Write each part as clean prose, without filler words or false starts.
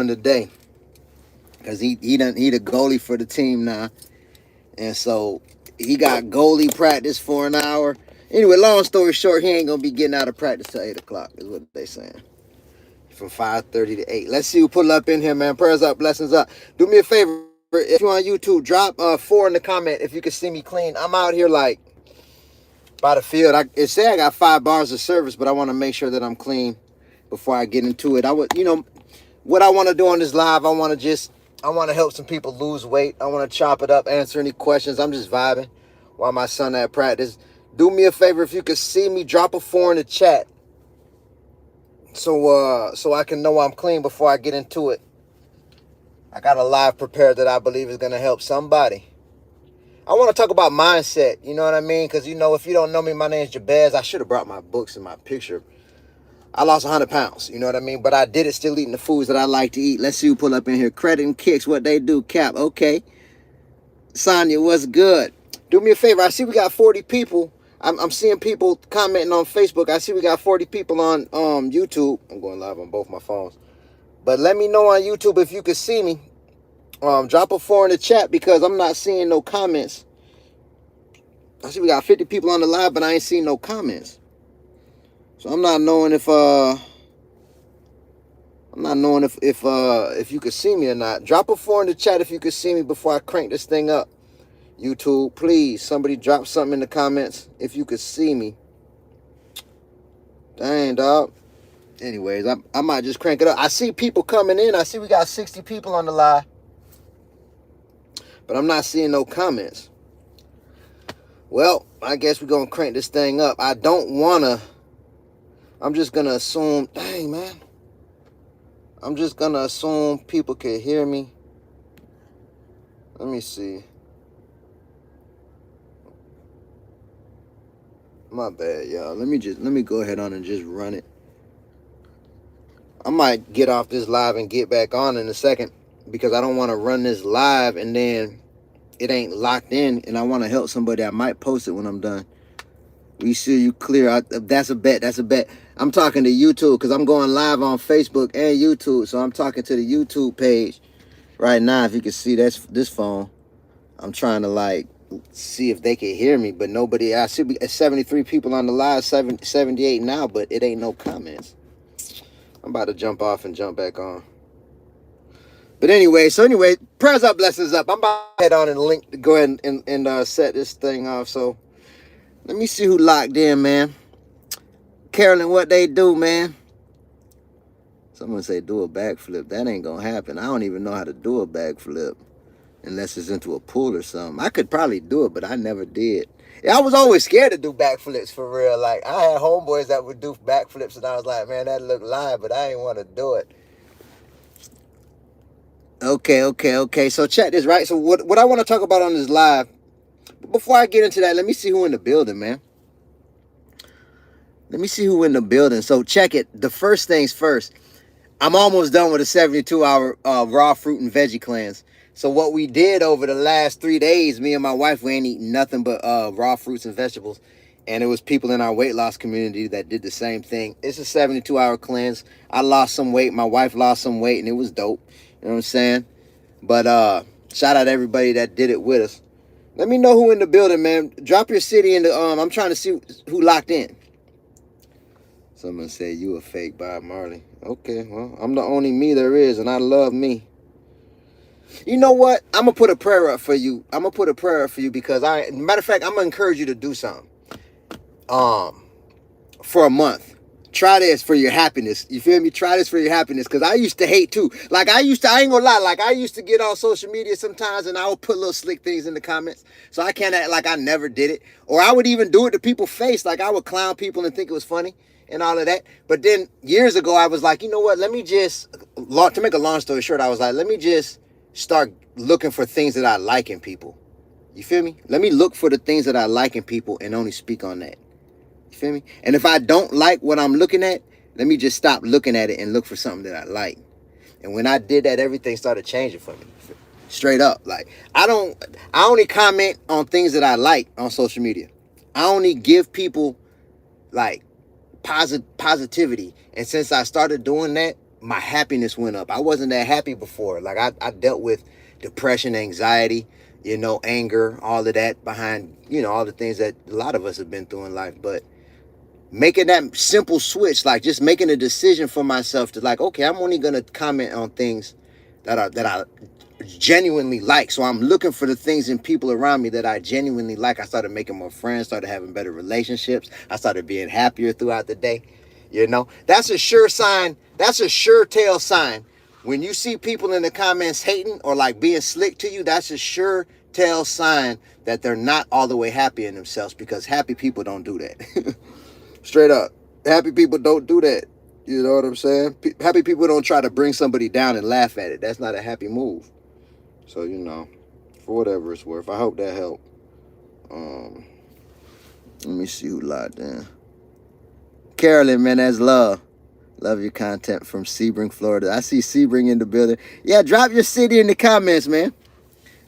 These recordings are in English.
doing today, because he the goalie for the team now, and so he got goalie practice for an hour. Anyway, long story short, he ain't gonna be getting out of practice till 8 o'clock. Is what they saying. From 5:30 to 8. Let's see who pull up in here, man. Prayers up, blessings up. Do me a favor, if you're on YouTube, drop 4 in the comment if you can see me clean. I'm out here like by the field. It say I got 5 bars of service, but I want to make sure that I'm clean before I get into it. What I want to do on this live, I want to help some people lose weight. I want to chop it up, answer any questions. I'm just vibing while my son at practice. Do me a favor, if you can see me, drop a 4 in the chat, so I can know I'm clean before I get into it. I got a live prepared that I believe is going to help somebody. I want to talk about mindset, you know what I mean? Because, if you don't know me, my name's Jabez. I should have brought my books and my picture. I lost 100 pounds, you know what I mean? But I did it still eating the foods that I like to eat. Let's see who pull up in here. Credit and Kicks, what they do. Cap, okay. Sonya, what's good? Do me a favor. I see we got 40 people. I'm seeing people commenting on Facebook. I see we got 40 people on YouTube. I'm going live on both my phones. But let me know on YouTube if you can see me. Drop a 4 in the chat because I'm not seeing no comments. I see we got 50 people on the live, but I ain't seeing no comments. So I'm not knowing if you can see me or not. Drop a 4 in the chat if you can see me before I crank this thing up. YouTube, please, somebody drop something in the comments if you could see me. Dang, dog. Anyways, I might just crank it up. I see people coming in. I see we got 60 people on the live, but I'm not seeing no comments. Well, I guess we're going to crank this thing up. I'm just going to assume, dang, man. I'm just going to assume people can hear me. Let me see. My bad, y'all. Let me go ahead on and just run it. I might get off this live and get back on in a second because I don't want to run this live and then it ain't locked in, and I want to help somebody. I might post it when I'm done. We see you clear. That's a bet. That's a bet. I'm talking to YouTube because I'm going live on Facebook and YouTube. So I'm talking to the YouTube page right now. If you can see this phone, I'm trying to see if they can hear me, but nobody. I see 73 people on the live, 78 now, but it ain't no comments. I'm about to jump off and jump back on. But anyway, prayers up, blessings up. I'm about to head on and go ahead and set this thing off. So let me see who locked in, man. Carolyn, what they do, man? Someone say do a backflip. That ain't gonna happen. I don't even know how to do a backflip unless it's into a pool or something. I could probably do it, but I never did. Yeah, I was always scared to do backflips for real. Like, I had homeboys that would do backflips, and I was like, man, that looked live, but I didn't want to do it. Okay. So check this, right? So what I want to talk about on this live, before I get into that, let me see who in the building, man. Let me see who in the building. So check it. The first things first. I'm almost done with a 72-hour raw fruit and veggie cleanse. So what we did over the last 3 days, me and my wife, we ain't eating nothing but raw fruits and vegetables. And it was people in our weight loss community that did the same thing. It's a 72-hour cleanse. I lost some weight. My wife lost some weight, and it was dope. You know what I'm saying? But shout out to everybody that did it with us. Let me know who in the building, man. Drop your city in the I'm trying to see who locked in. Someone said you a fake Bob Marley. Okay, well, I'm the only me there is, and I love me. You know what? I'm going to put a prayer up for you. Because matter of fact, I'm going to encourage you to do something. For a month. Try this for your happiness. You feel me? Try this for your happiness. Because I used to hate too. I ain't going to lie. I used to get on social media sometimes and I would put little slick things in the comments. So I can't act like I never did it. Or I would even do it to people's face. I would clown people and think it was funny and all of that. But then years ago, I was like, you know what? Let me just, to make a long story short, I was like, let me just start looking for things that I like in people. You feel me? Let me look for the things that I like in people and only speak on that. You feel me? And if I don't like what I'm looking at, let me just stop looking at it and look for something that I like. And when I did that, everything started changing for me. Straight up. I only comment on things that I like on social media. I only give people positivity. And since I started doing that, my happiness went up. I wasn't that happy before. Like I dealt with depression, anxiety, anger, all of that behind, all the things that a lot of us have been through in life. But making that simple switch, like just making a decision for myself to like, okay, I'm only gonna comment on things that I genuinely like. So I'm looking for the things in people around me that I genuinely like. I started making more friends, started having better relationships. I started being happier throughout the day. That's a sure sign. That's a sure tell sign. When you see people in the comments hating or like being slick to you, that's a sure tell sign that they're not all the way happy in themselves, because happy people don't do that. Straight up. Happy people don't do that. You know what I'm saying? Happy people don't try to bring somebody down and laugh at it. That's not a happy move. So, for whatever it's worth, I hope that helped. Let me see who locked in. Carolyn, man, that's love. Love your content from Sebring, Florida. I see Sebring in the building. Yeah, drop your city in the comments, man.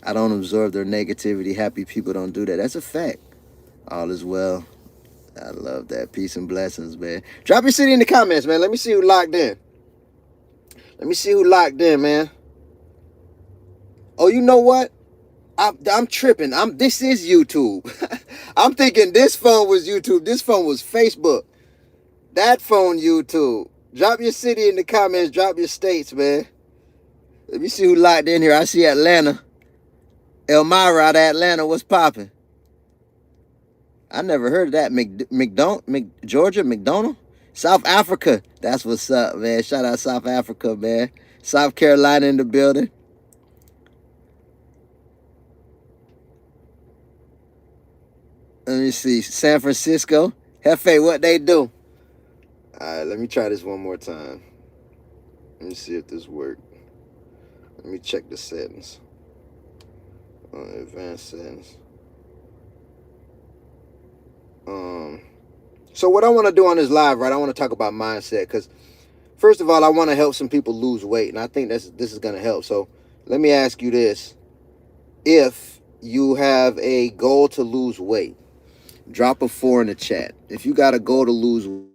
I don't absorb their negativity. Happy people don't do that. That's a fact. All is well. I love that. Peace and blessings, man. Drop your city in the comments, man. Let me see who locked in. Let me see who locked in, man. Oh, you know what? I'm tripping. This is YouTube. I'm thinking this phone was YouTube. This phone was Facebook. That phone YouTube. Drop your city in the comments. Drop your states, man. Let me see who locked in here. I see Atlanta. Elmira out of Atlanta. What's popping? I never heard of that. Georgia, McDonald? South Africa. That's what's up, man. Shout out South Africa, man. South Carolina in the building. Let me see. San Francisco. Hefe, what they do? All right, let me try this one more time. Let me see if this works. Let me check the settings. Advanced settings. So what I want to do on this live, right? I want to talk about mindset, because first of all, I want to help some people lose weight, and I think this is going to help. So let me ask you this: if you have a goal to lose weight, drop a 4 in the chat. If you got a goal to lose weight,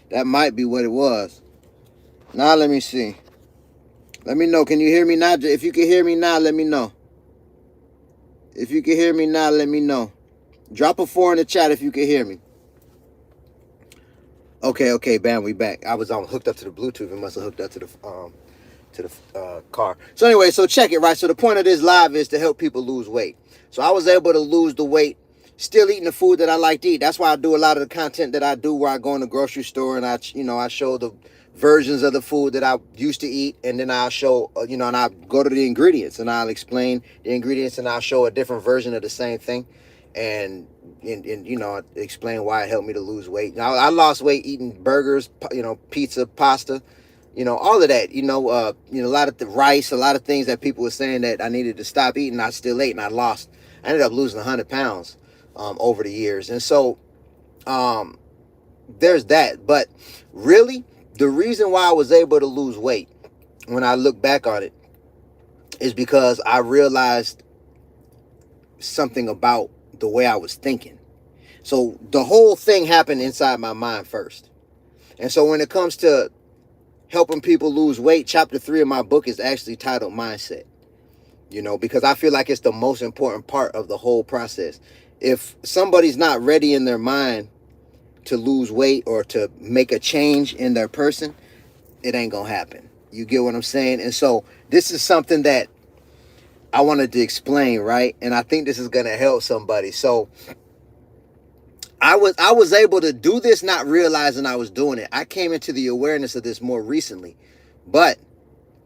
that might be what it was. Now let me see. Let me know. Can you hear me now? If you can hear me now, let me know. If you can hear me now, let me know. Drop a 4 in the chat if you can hear me. Okay, bam, we back. I was hooked up to the Bluetooth. It must have hooked up to the car. So anyway, so check it, right? So the point of this live is to help people lose weight. So I was able to lose the weight, still eating the food that I like to eat. That's why I do a lot of the content that I do, where I go in the grocery store and I show the versions of the food that I used to eat, and then I'll show, and I go to the ingredients and I'll explain the ingredients, and I'll show a different version of the same thing, and explain why it helped me to lose weight. Now, I lost weight eating burgers, pizza, pasta, all of that, a lot of the rice, a lot of things that people were saying that I needed to stop eating, I still ate, and I ended up losing 100 pounds over the years. And so there's that. But really, the reason why I was able to lose weight, when I look back on it, is because I realized something about the way I was thinking. So the whole thing happened inside my mind first. And so when it comes to helping people lose weight, chapter 3 of my book is actually titled Mindset. you know, because I feel like it's the most important part of the whole process. If somebody's not ready in their mind to lose weight or to make a change in their person, it ain't gonna happen. You get what I'm saying? And so this is something that I wanted to explain, right? And I think this is gonna help somebody. So I was able to do this not realizing I was doing it. I came into the awareness of this more recently. But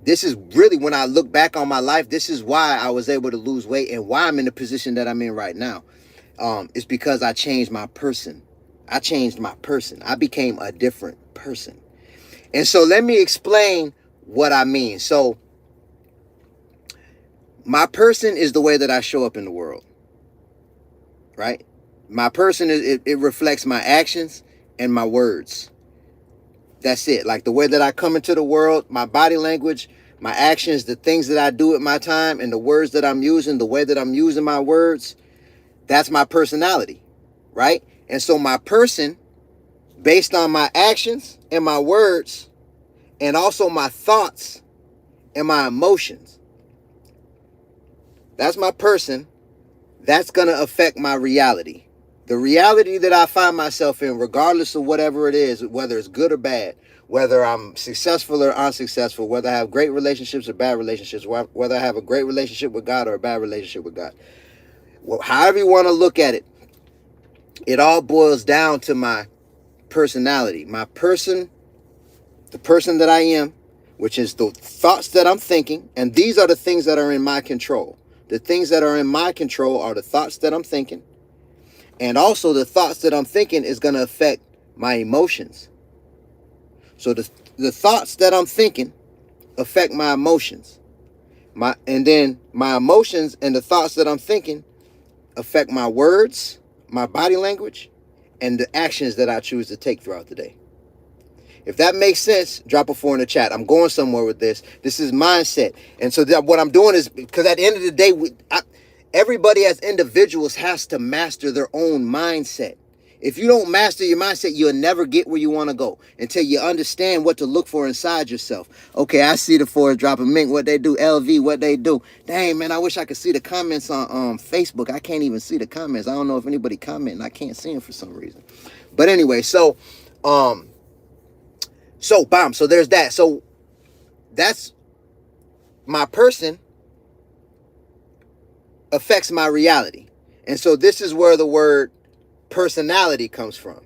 this is really, when I look back on my life, this is why I was able to lose weight and why I'm in the position that I'm in right now. It's because I changed my person. I changed my person. I became a different person. And so let me explain what I mean. So my person is the way that I show up in the world, right? My person, it reflects my actions and my words. That's it. Like the way that I come into the world, my body language, my actions, the things that I do with my time, and the words that I'm using, the way that I'm using my words, that's my personality, right? And so my person, based on my actions and my words, and also my thoughts and my emotions, that's my person. That's going to affect my reality. The reality that I find myself in, regardless of whatever it is, whether it's good or bad, whether I'm successful or unsuccessful, whether I have great relationships or bad relationships, whether I have a great relationship with God or a bad relationship with God, well, however you want to look at it, it all boils down to my personality, my person, the person that I am, which is the thoughts that I'm thinking. And these are the things that are in my control. The things that are in my control are the thoughts that I'm thinking. And also the thoughts that I'm thinking is going to affect my emotions. So the thoughts that I'm thinking affect my emotions. And then my emotions and the thoughts that I'm thinking affect my words, my body language, and the actions that I choose to take throughout the day. If that makes sense, drop a 4 in the chat. I'm going somewhere with this. This is mindset. And so what I'm doing is, because at the end of the day, everybody as individuals has to master their own mindset. If you don't master your mindset, you'll never get where you want to go until you understand what to look for inside yourself. Okay, I see the 4 dropping mink. What they do, LV, what they do. Dang, man, I wish I could see the comments on Facebook. I can't even see the comments. I don't know if anybody commenting. I can't see them for some reason. But anyway, so there's that. So that's my person affects my reality. And so this is where the word personality comes from.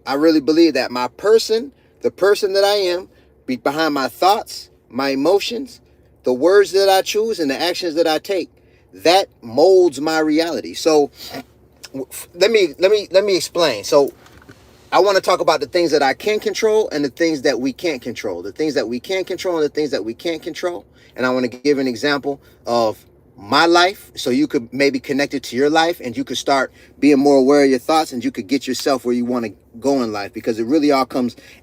I really believe that my person, the person that I am, behind my thoughts, my emotions, the words that I choose, and the actions that I take, that molds my reality. So let me explain. So I want to talk about the things that I can control and the things that we can't control. The things that we can control and the things that we can't control. And I want to give an example of my life so you could maybe connect it to your life and you could start being more aware of your thoughts and you could get yourself where you want to go in life, because it really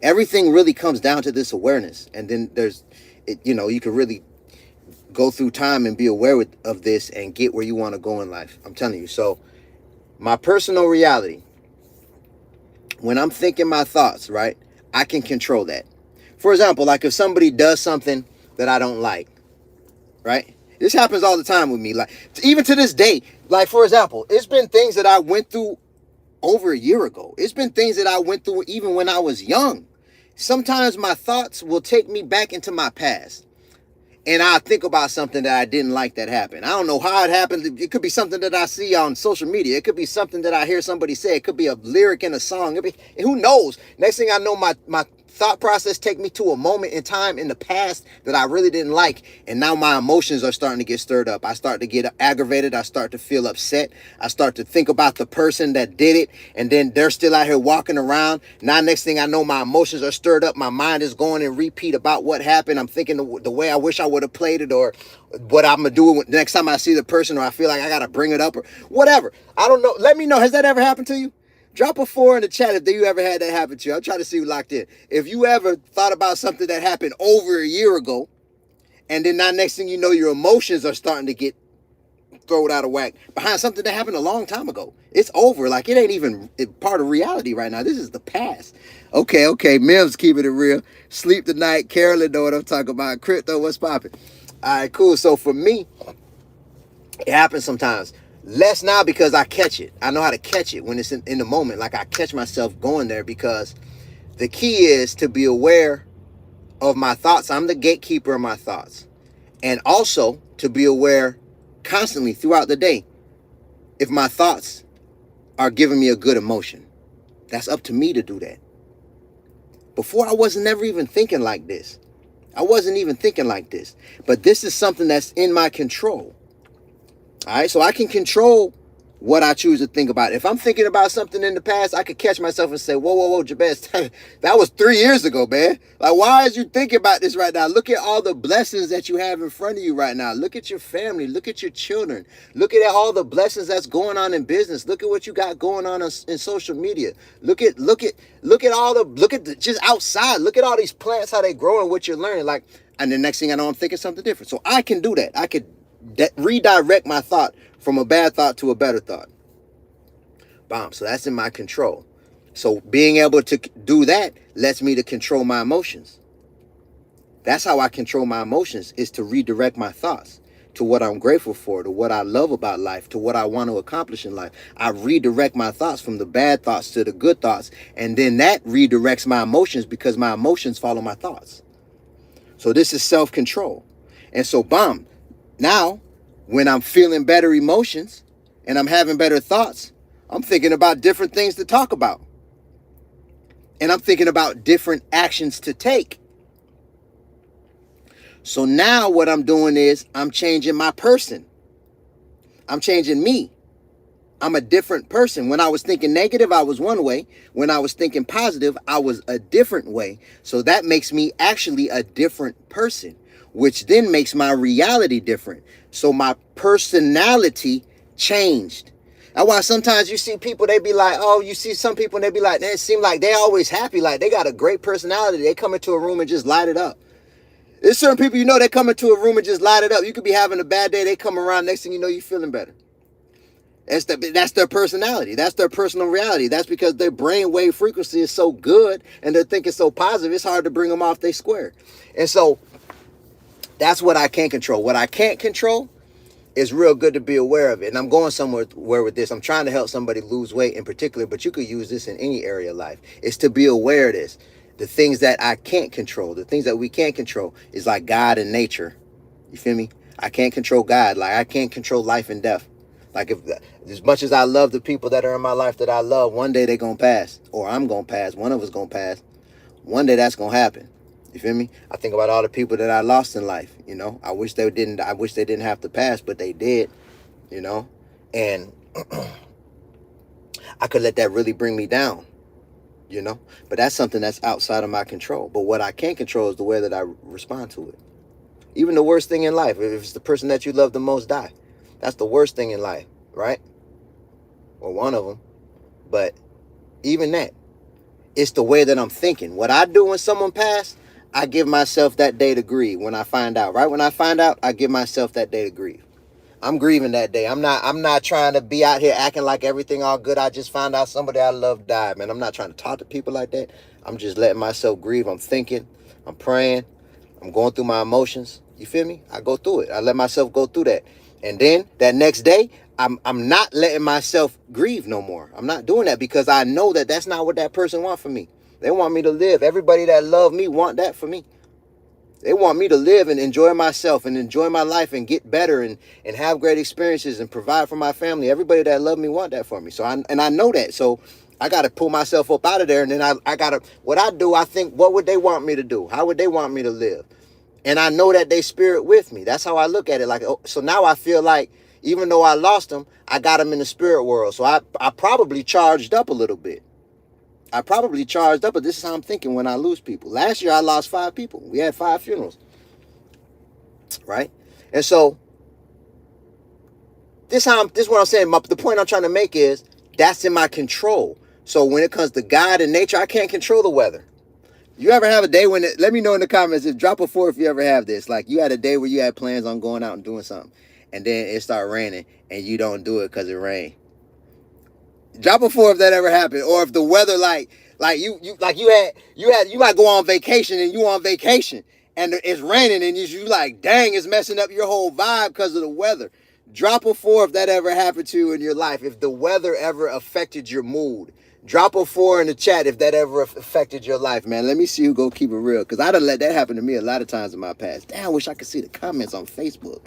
everything really comes down to this awareness. And then you can really go through time and be aware of this and get where you want to go in life. I'm telling you. So my personal reality, when I'm thinking my thoughts, right, I can control that. For example, like if somebody does something that I don't like, right? This happens all the time with me. Like, even to this day, like, for example, it's been things that I went through over a year ago. It's been things that I went through even when I was young. Sometimes my thoughts will take me back into my past. And I think about something that I didn't like that happened. I don't know how it happened. It could be something that I see on social media. It could be something that I hear somebody say. It could be a lyric in a song. Who knows? Next thing I know, my thought process take me to a moment in time in the past that I really didn't like. And now my emotions are starting to get stirred up. I start to get aggravated. I start to feel upset. I start to think about the person that did it. And then they're still out here walking around. Now, next thing I know, my emotions are stirred up. My mind is going and repeat about what happened. I'm thinking the way I wish I would have played it, or what I'm going to do next time I see the person, or I feel like I got to bring it up, or whatever. I don't know. Let me know. Has that ever happened to you? Drop a 4 in the chat if you ever had that happen to you. I'm trying to see who locked in. If you ever thought about something that happened over a year ago, and then now next thing you know, your emotions are starting to get thrown out of whack behind something that happened a long time ago. It's over. Like, it ain't even part of reality right now. This is the past. Okay. Mims keeping it real. Sleep tonight. Carolyn know what I'm talking about. Crypto, what's popping? All right, cool. So for me, It happens sometimes. Less now because I catch it. I know how to catch it when it's in the moment. Like I catch myself going there because the key is to be aware of my thoughts. I'm the gatekeeper of my thoughts. And also to be aware constantly throughout the day if my thoughts are giving me a good emotion. That's up to me to do that. Before I wasn't never even thinking like this. I wasn't even thinking like this. But this is something that's in my control. All right, so I can control what I choose to think about. If I'm thinking about something in the past, I could catch myself and say, whoa, Jabez, that was 3 years ago, man. Like, why is you thinking about this right now? Look at all the blessings that you have in front of you right now. Look at your family. Look at your children. Look at all the blessings that's going on in business. Look at what you got going on in social media. Look at just outside. Look at all these plants, how they grow and what you're learning. Like, and the next thing I know, I'm thinking something different. So I can do that. I could redirect my thought from a bad thought to a better thought. Bomb. So that's in my control. So being able to do that lets me to control my emotions. That's how I control my emotions, is to redirect my thoughts to what I'm grateful for, to what I love about life, to what I want to accomplish in life. I redirect my thoughts from the bad thoughts to the good thoughts. And then that redirects my emotions because my emotions follow my thoughts. So this is self-control. And so, bomb. Now, when I'm feeling better emotions and I'm having better thoughts, I'm thinking about different things to talk about. And I'm thinking about different actions to take. So now what I'm doing is I'm changing my person. I'm changing me. I'm a different person. When I was thinking negative, I was one way. When I was thinking positive, I was a different way. So that makes me actually a different person, which then makes my reality different. So my personality changed. That's why sometimes you see people, they be like, oh, you see some people and they be like, it seems like they always happy. Like they got a great personality. They come into a room and just light it up. There's certain people, you know, they come into a room and just light it up. You could be having a bad day. They come around, next thing you know, you're feeling better. That's their personality. That's their personal reality. That's because their brainwave frequency is so good and they're thinking so positive, it's hard to bring them off their square. And so that's what I can control. What I can't control is real good to be aware of it. And I'm going somewhere with this. I'm trying to help somebody lose weight in particular, but you could use this in any area of life. It's to be aware of this. The things that I can't control, the things that we can't control is like God and nature. You feel me? I can't control God. Like I can't control life and death. Like if as much as I love the people that are in my life that I love, one day they're going to pass, or I'm going to pass. One of us going to pass. One day that's going to happen. You feel me? I think about all the people that I lost in life, you know. I wish they didn't have to pass, but they did, you know. And I could let that really bring me down, you know. But that's something that's outside of my control. But what I can control is the way that I respond to it. Even the worst thing in life, if it's the person that you love the most die, that's the worst thing in life, right? Or one of them. But even that, it's the way that I'm thinking. What I do when someone passed, I give myself that day to grieve when I find out, right? When I find out, I give myself that day to grieve. I'm grieving that day. I'm not trying to be out here acting like everything all good. I just found out somebody I love died, man. I'm not trying to talk to people like that. I'm just letting myself grieve. I'm thinking, I'm praying, I'm going through my emotions. You feel me? I go through it. I let myself go through that. And then that next day, I'm not letting myself grieve no more. I'm not doing that because I know that that's not what that person wants for me. They want me to live. Everybody that love me want that for me. They want me to live and enjoy myself and enjoy my life and get better and have great experiences and provide for my family. Everybody that love me want that for me. So I know that. So I got to pull myself up out of there. And then I got to, what I do, I think, what would they want me to do? How would they want me to live? And I know that they spirit with me. That's how I look at it. Like, oh, so now I feel like even though I lost them, I got them in the spirit world. So I probably charged up a little bit. I probably charged up, but this is how I'm thinking when I lose people. Last year, I lost 5 people. We had 5 funerals, right? And so this is what I'm saying. The point I'm trying to make is that's in my control. So when it comes to God and nature, I can't control the weather. You ever have a day when let me know in the comments, drop a 4 if you ever have this. Like you had a day where you had plans on going out and doing something, and then it started raining and you don't do it because it rained. Drop a 4 if that ever happened, or if the weather you might go on vacation and you on vacation and it's raining and you like, dang, it's messing up your whole vibe because of the weather. Drop a 4 if that ever happened to you in your life. If the weather ever affected your mood. Drop a 4 in the chat if that ever affected your life, man. Let me see who go keep it real. Because I done let that happen to me a lot of times in my past. Damn, I wish I could see the comments on Facebook.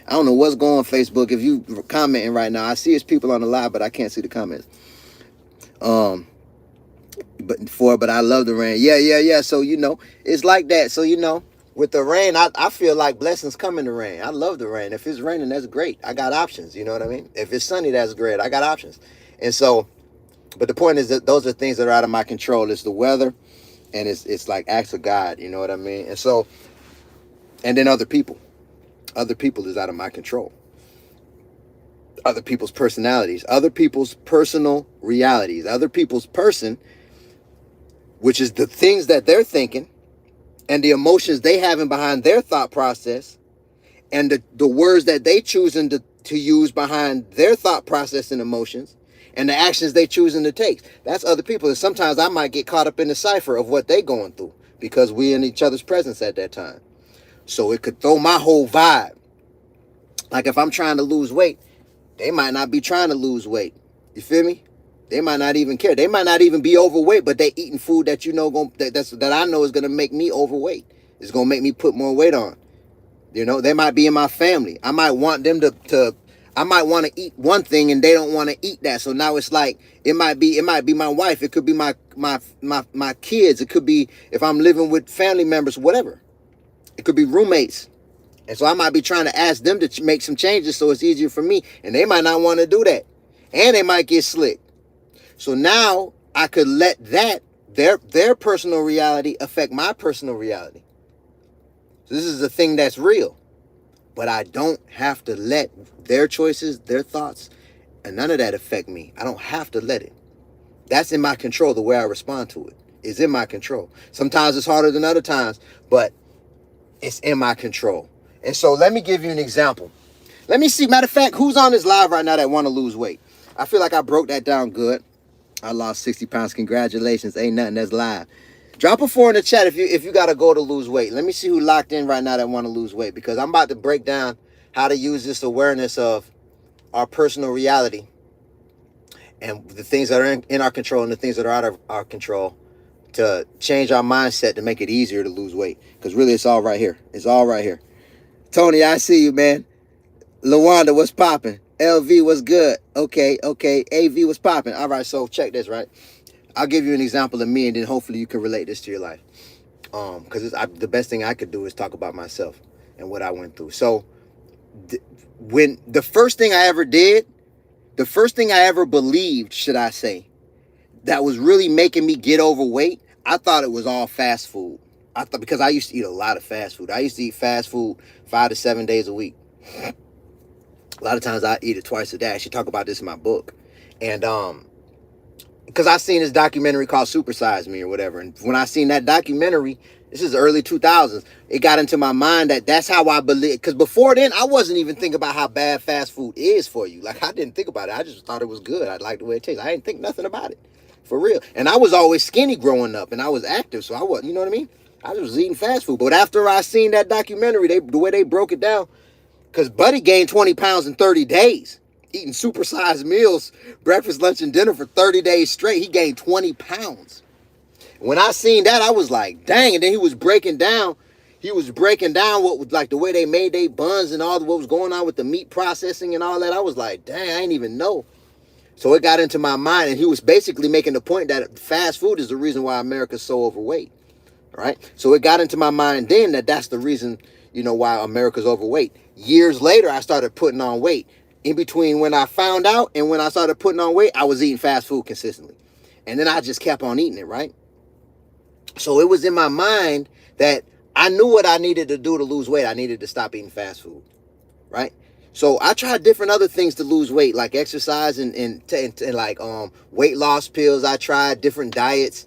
I don't know what's going on Facebook. If you commenting right now, I see it's people on the live, but I can't see the comments. But I love the rain. Yeah. So, it's like that. So, with the rain, I feel like blessings come in the rain. I love the rain. If it's raining, that's great. I got options. You know what I mean? If it's sunny, that's great. I got options. And so, but the point is that those are things that are out of my control. It's the weather, and it's like acts of God. You know what I mean? And so, and then other people. Other people is out of my control. Other people's personalities. Other people's personal realities. Other people's person, which is the things that they're thinking and the emotions they having behind their thought process and the words that they choosing to use behind their thought process and emotions and the actions they choosing to take. That's other people. And sometimes I might get caught up in the cipher of what they going through because we in each other's presence at that time. So it could throw my whole vibe. Like if I'm trying to lose weight, they might not be trying to lose weight. You feel me? They might not even care. They might not even be overweight, but they eating food that that I know is gonna make me overweight. It's gonna make me put more weight on. They might be in my family. I might want them I might want to eat one thing and they don't want to eat that. So now it's like it might be my wife. It could be my kids. It could be if I'm living with family members, whatever. It could be roommates. And so I might be trying to ask them to make some changes so it's easier for me. And they might not want to do that. And they might get slick. So now I could let their personal reality affect my personal reality. So this is a thing that's real. But I don't have to let their choices, their thoughts, and none of that affect me. I don't have to let it. That's in my control. The way I respond to it is in my control. Sometimes it's harder than other times, but it's in my control. And so let me give you an example. Let me see. Matter of fact, who's on this live right now that want to lose weight? I feel like I broke that down good. I lost 60 pounds. Congratulations. Ain't nothing. That's live. Drop a 4 in the chat if you got to go to lose weight. Let me see who locked in right now that want to lose weight, because I'm about to break down how to use this awareness of our personal reality and the things that are in our control and the things that are out of our control to change our mindset to make it easier to lose weight. Because really, it's all right here. It's all right here. Tony, I see you, man. Lawanda, what's popping? LV, what's good? Okay. AV, what's popping? All right, so check this, right? I'll give you an example of me, and then hopefully you can relate this to your life. Because the best thing I could do is talk about myself and what I went through. So when the first thing I ever did, the first thing I ever believed, should I say, that was really making me get overweight, I thought it was all fast food. Because I used to eat a lot of fast food. I used to eat fast food 5 to 7 days a week. A lot of times I eat it twice a day. I actually talk about this in my book. And because I seen this documentary called Super Size Me or whatever. And when I seen that documentary, this is early 2000s, it got into my mind that that's how I believe. Because before then, I wasn't even thinking about how bad fast food is for you. Like, I didn't think about it. I just thought it was good. I liked the way it tastes. I didn't think nothing about it. For real. And I was always skinny growing up. And I was active. So I was, you know what I mean? I was eating fast food. But after I seen that documentary, the way they broke it down, because Buddy gained 20 pounds in 30 days. Eating supersized meals, breakfast, lunch, and dinner for 30 days straight. He gained 20 pounds. When I seen that, I was like, dang. And then he was breaking down what was like the way they made their buns and all what was going on with the meat processing and all that. I was like, dang, I didn't even know. So it got into my mind, and he was basically making the point that fast food is the reason why America's so overweight. Right? So it got into my mind then that that's the reason, why America's overweight. Years later, I started putting on weight. In between when I found out and when I started putting on weight, I was eating fast food consistently. And then I just kept on eating it, right? So it was in my mind that I knew what I needed to do to lose weight. I needed to stop eating fast food, right? So I tried different other things to lose weight, like exercise and like weight loss pills. I tried different diets,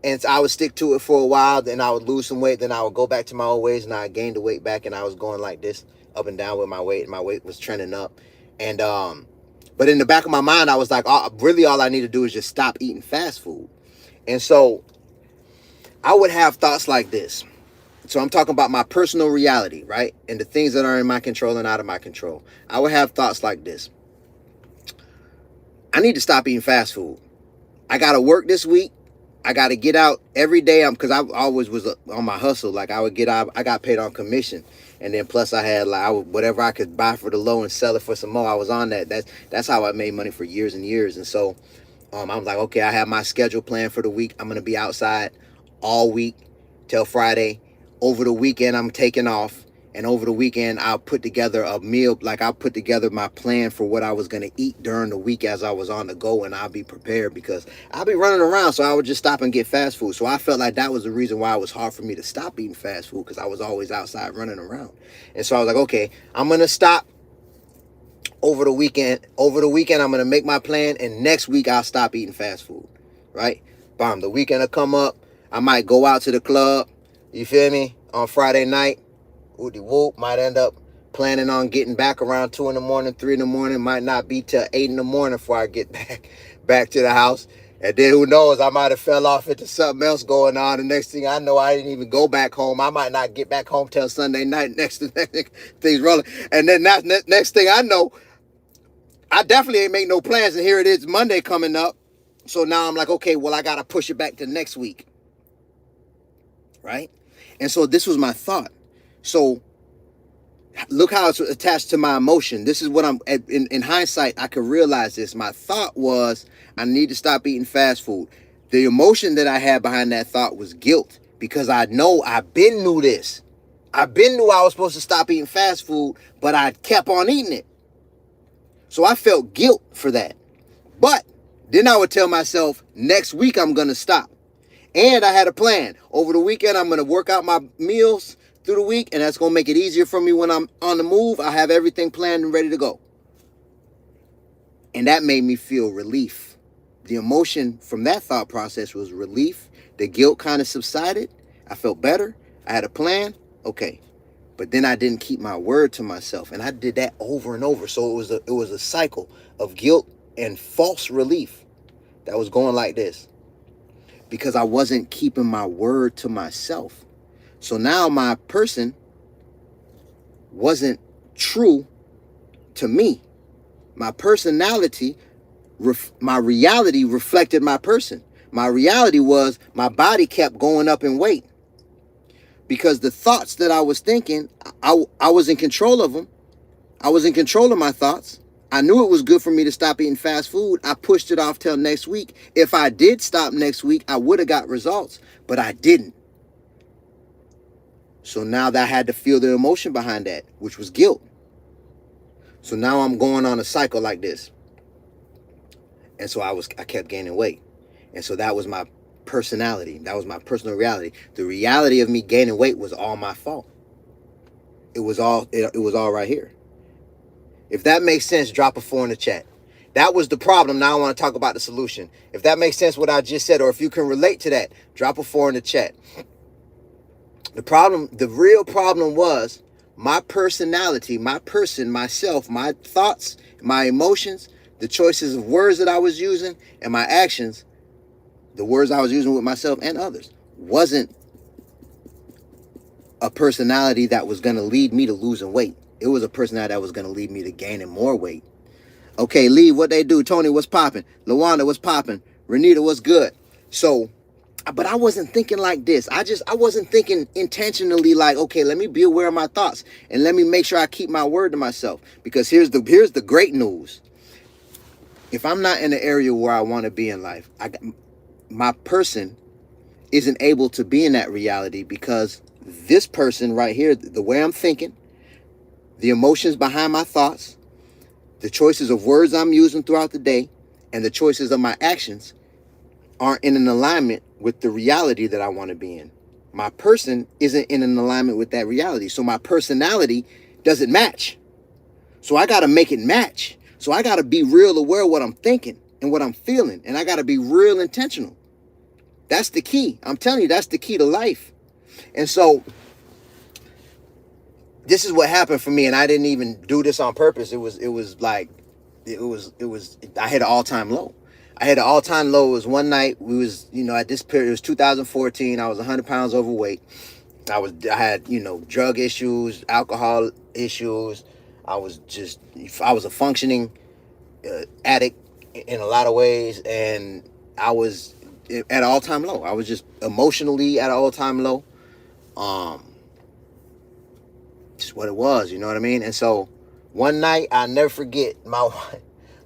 and so I would stick to it for a while. Then I would lose some weight. Then I would go back to my old ways, and I gained the weight back, and I was going like this, up and down with my weight, and my weight was trending up. And but in the back of my mind, I was like, really all I need to do is just stop eating fast food. And so I would have thoughts like this. So I'm talking about my personal reality, right? And the things that are in my control and out of my control. I would have thoughts like this. I need to stop eating fast food. I got to work this week. I got to get out every day. Because I always was on my hustle. Like I would get out. I got paid on commission. And then plus I had whatever I could buy for the low and sell it for some more. I was on that. That's how I made money for years and years. And so I was like, okay, I have my schedule planned for the week. I'm going to be outside all week till Friday. Over the weekend, I'm taking off. And over the weekend, I'll put together a meal. Like I'll put together my plan for what I was going to eat during the week as I was on the go. And I'll be prepared because I'll be running around. So I would just stop and get fast food. So I felt like that was the reason why it was hard for me to stop eating fast food, because I was always outside running around. And so I was like, okay, I'm going to stop over the weekend. Over the weekend, I'm going to make my plan. And next week, I'll stop eating fast food. Right? Bomb. The weekend will come up. I might go out to the club. You feel me? On Friday night. Woody whoop, might end up planning on getting back around 2 in the morning, 3 in the morning. Might not be till 8 in the morning before I get back to the house. And then who knows, I might have fell off into something else going on. The next thing I know, I didn't even go back home. I might not get back home till Sunday night. Next things rolling. And then next thing I know, I definitely ain't make no plans. And here it is, Monday coming up. So now I'm like, okay, well, I got to push it back to next week. Right? And so this was my thought. So look how it's attached to my emotion. This is what I'm, in hindsight, I could realize this. My thought was, I need to stop eating fast food. The emotion that I had behind that thought was guilt, because I knew this. I knew I was supposed to stop eating fast food, but I kept on eating it. So I felt guilt for that. But then I would tell myself, next week I'm going to stop. And I had a plan. Over the weekend, I'm going to work out my meals through the week, and that's going to make it easier for me when I'm on the move. I have everything planned and ready to go. And that made me feel relief. The emotion from that thought process was relief. The guilt kind of subsided. I felt better. I had a plan. Okay. But then I didn't keep my word to myself. And I did that over and over. So it was a cycle of guilt and false relief that was going like this, because I wasn't keeping my word to myself. So now my person wasn't true to me. My personality, my reality reflected my person. My reality was my body kept going up in weight, because the thoughts that I was thinking, I was in control of them. I was in control of my thoughts. I knew it was good for me to stop eating fast food. I pushed it off till next week. If I did stop next week, I would have got results, but I didn't. So now that I had to feel the emotion behind that, which was guilt. So now I'm going on a cycle like this. And so I kept gaining weight. And so that was my personality. That was my personal reality. The reality of me gaining weight was all my fault. It was all right here. If that makes sense, drop a 4 in the chat. That was the problem. Now I want to talk about the solution. If that makes sense, what I just said, or if you can relate to that, drop a 4 in the chat. The real problem was my personality, my person, myself, my thoughts, my emotions, the choices of words that I was using, and my actions, the words I was using with myself and others, wasn't a personality that was going to lead me to losing weight. It was a personality that was going to lead me to gaining more weight. Okay, Lee, what they do? Tony, what's popping? Lawanda, what's popping? Renita, what's good? So, but I wasn't thinking like this. I wasn't thinking intentionally like, okay, let me be aware of my thoughts and let me make sure I keep my word to myself. Because here's the great news. If I'm not in the area where I want to be in life, my person isn't able to be in that reality, because this person right here, the way I'm thinking, the emotions behind my thoughts, the choices of words I'm using throughout the day, and the choices of my actions aren't in an alignment with the reality that I want to be in. My person isn't in an alignment with that reality. So my personality doesn't match. So I got to make it match. So I got to be real aware of what I'm thinking and what I'm feeling. And I got to be real intentional. That's the key. I'm telling you, that's the key to life. And so this is what happened for me, and I didn't even do this on purpose. It was I hit an all-time low. I had an all-time low. It was one night, at this period, it was 2014. I was 100 pounds overweight. I had, drug issues, alcohol issues. I was a functioning addict in a lot of ways, and I was at an all-time low. I was just emotionally at an all-time low. Um, just what it was, you know what I mean? And so one night, I'll never forget, my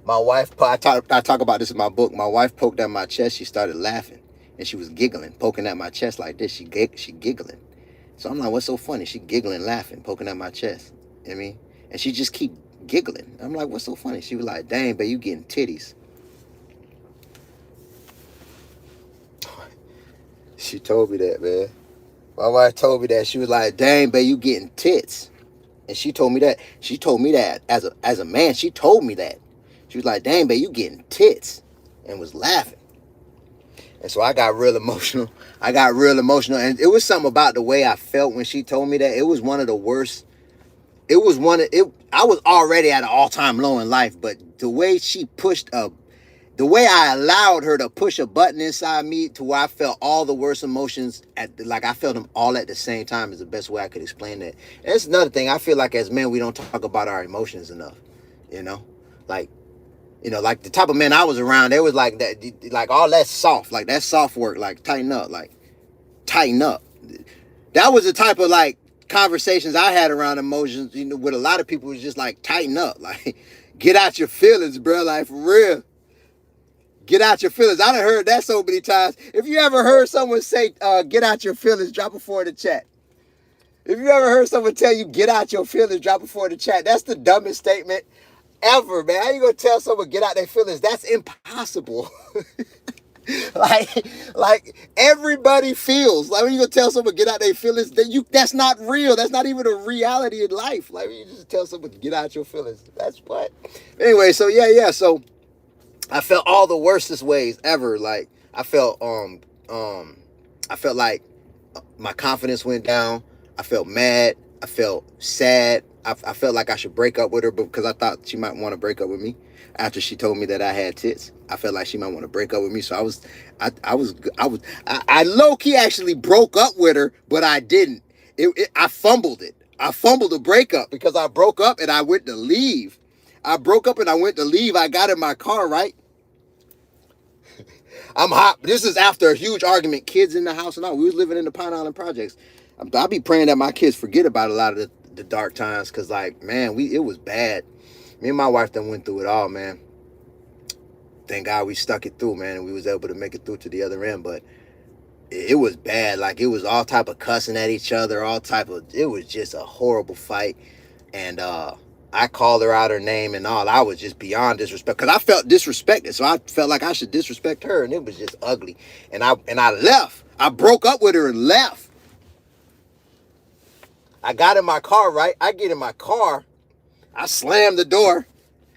wife, I talk about this in my book. My wife poked at my chest. She started laughing, and she was giggling, poking at my chest like this. She giggling. So I'm like, what's so funny? She giggling, laughing, poking at my chest. You know what I mean? And she just keep giggling. I'm like, what's so funny? She was like, dang, babe, you getting titties. She told me that, man. My wife told me that. She was like, dang, babe, you getting tits. And she told me that. She told me that as a man. She told me that. She was like, dang, babe, you getting tits. And was laughing. And so I got real emotional. And it was something about the way I felt when she told me that. It was one of the worst. It was one of it. I was already at an all-time low in life, but the way the way I allowed her to push a button inside me to where I felt all the worst emotions I felt them all at the same time is the best way I could explain that. And that's another thing. I feel like as men, we don't talk about our emotions enough, you know, like, like the type of men I was around, they was like that, like all that soft, like that soft work, like tighten up. That was the type of like conversations I had around emotions, with a lot of people was just like tighten up, like get out your feelings, bro, like for real. Get out your feelings. I done heard that so many times. If you ever heard someone say, get out your feelings, drop it for the chat. If you ever heard someone tell you, get out your feelings, drop it for the chat. That's the dumbest statement ever, man. How you gonna tell someone get out their feelings? That's impossible. like everybody feels. Like when you gonna tell someone get out their feelings, that's not real. That's not even a reality in life. Like when you just tell someone get out your feelings. That's what. Anyway, so yeah. So I felt all the worstest ways ever. Like I felt like my confidence went down. I felt mad. I felt sad. I felt like I should break up with her because I thought she might want to break up with me after she told me that I had tits. I felt like she might want to break up with me. So I low key actually broke up with her, but I didn't. I fumbled it. I fumbled the breakup because I broke up and I went to leave. I broke up and I went to leave. I got in my car, right? I'm hot. This is after a huge argument. Kids in the house and all. We was living in the Pine Island projects. I'll be praying that my kids forget about a lot of the dark times because, like, man, it was bad. Me and my wife done went through it all, man. Thank God we stuck it through, man, and we was able to make it through to the other end. But it was bad. Like, it was all type of cussing at each other, it was just a horrible fight. And I called her out her name and all. I was just beyond disrespect because I felt disrespected. So I felt like I should disrespect her, and it was just ugly. And I left. I broke up with her and left. I got in my car, right? I get in my car. I slammed the door.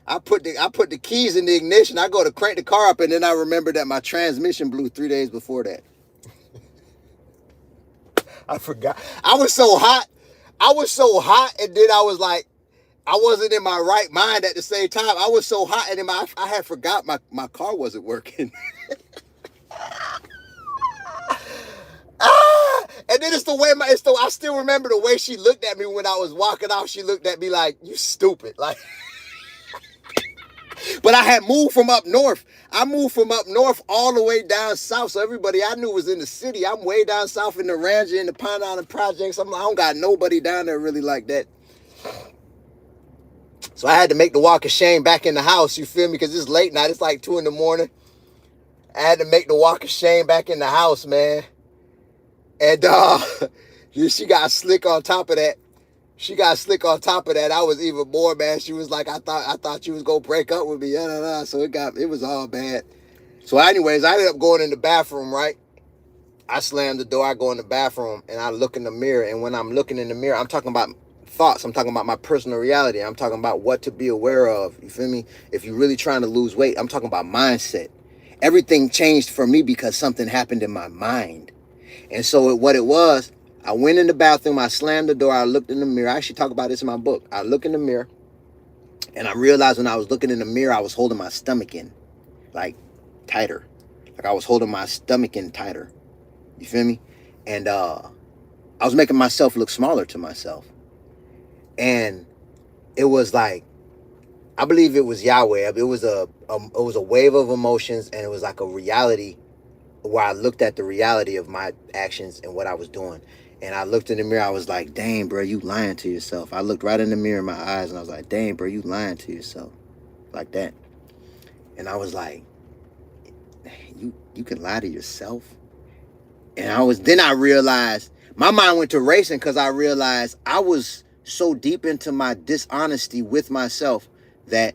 I put the keys in the ignition. I go to crank the car up, and then I remember that my transmission blew 3 days before that. I forgot. I was so hot, and then I was like, I wasn't in my right mind at the same time. I was so hot, and then I had forgot my car wasn't working. And then I still remember the way she looked at me when I was walking off. She looked at me like, you stupid. Like, but I had moved from up north. I moved from up north all the way down south. So everybody I knew was in the city. I'm way down south in the Ranger, in the Pine Island projects. I'm like, I don't got nobody down there really like that. So I had to make the walk of shame back in the house. You feel me? Because it's late night. It's like 2 a.m. I had to make the walk of shame back in the house, man. And she got slick on top of that. I was even more mad. She was like, I thought you was gonna break up with me. So it was all bad. So anyways, I ended up going in the bathroom, right? I slammed the door, I go in the bathroom, and I look in the mirror. And when I'm looking in the mirror, I'm talking about thoughts. I'm talking about my personal reality. I'm talking about what to be aware of. You feel me? If you're really trying to lose weight, I'm talking about mindset. Everything changed for me because something happened in my mind. And so what it was, I went in the bathroom, I slammed the door, I looked in the mirror. I actually talk about this in my book. I look in the mirror, and I realized when I was looking in the mirror, I was holding my stomach in, like, tighter. Like I was holding my stomach in tighter. You feel me? And I was making myself look smaller to myself. And it was like, I believe it was Yahweh. It was a wave of emotions, and it was like a reality where I looked at the reality of my actions and what I was doing. And I looked in the mirror, I was like, dang, bro, you lying to yourself. I looked right in the mirror in my eyes, and I was like, dang, bro, you lying to yourself. Like that. And I was like, you can lie to yourself? And then I realized, my mind went to racing, because I realized I was so deep into my dishonesty with myself that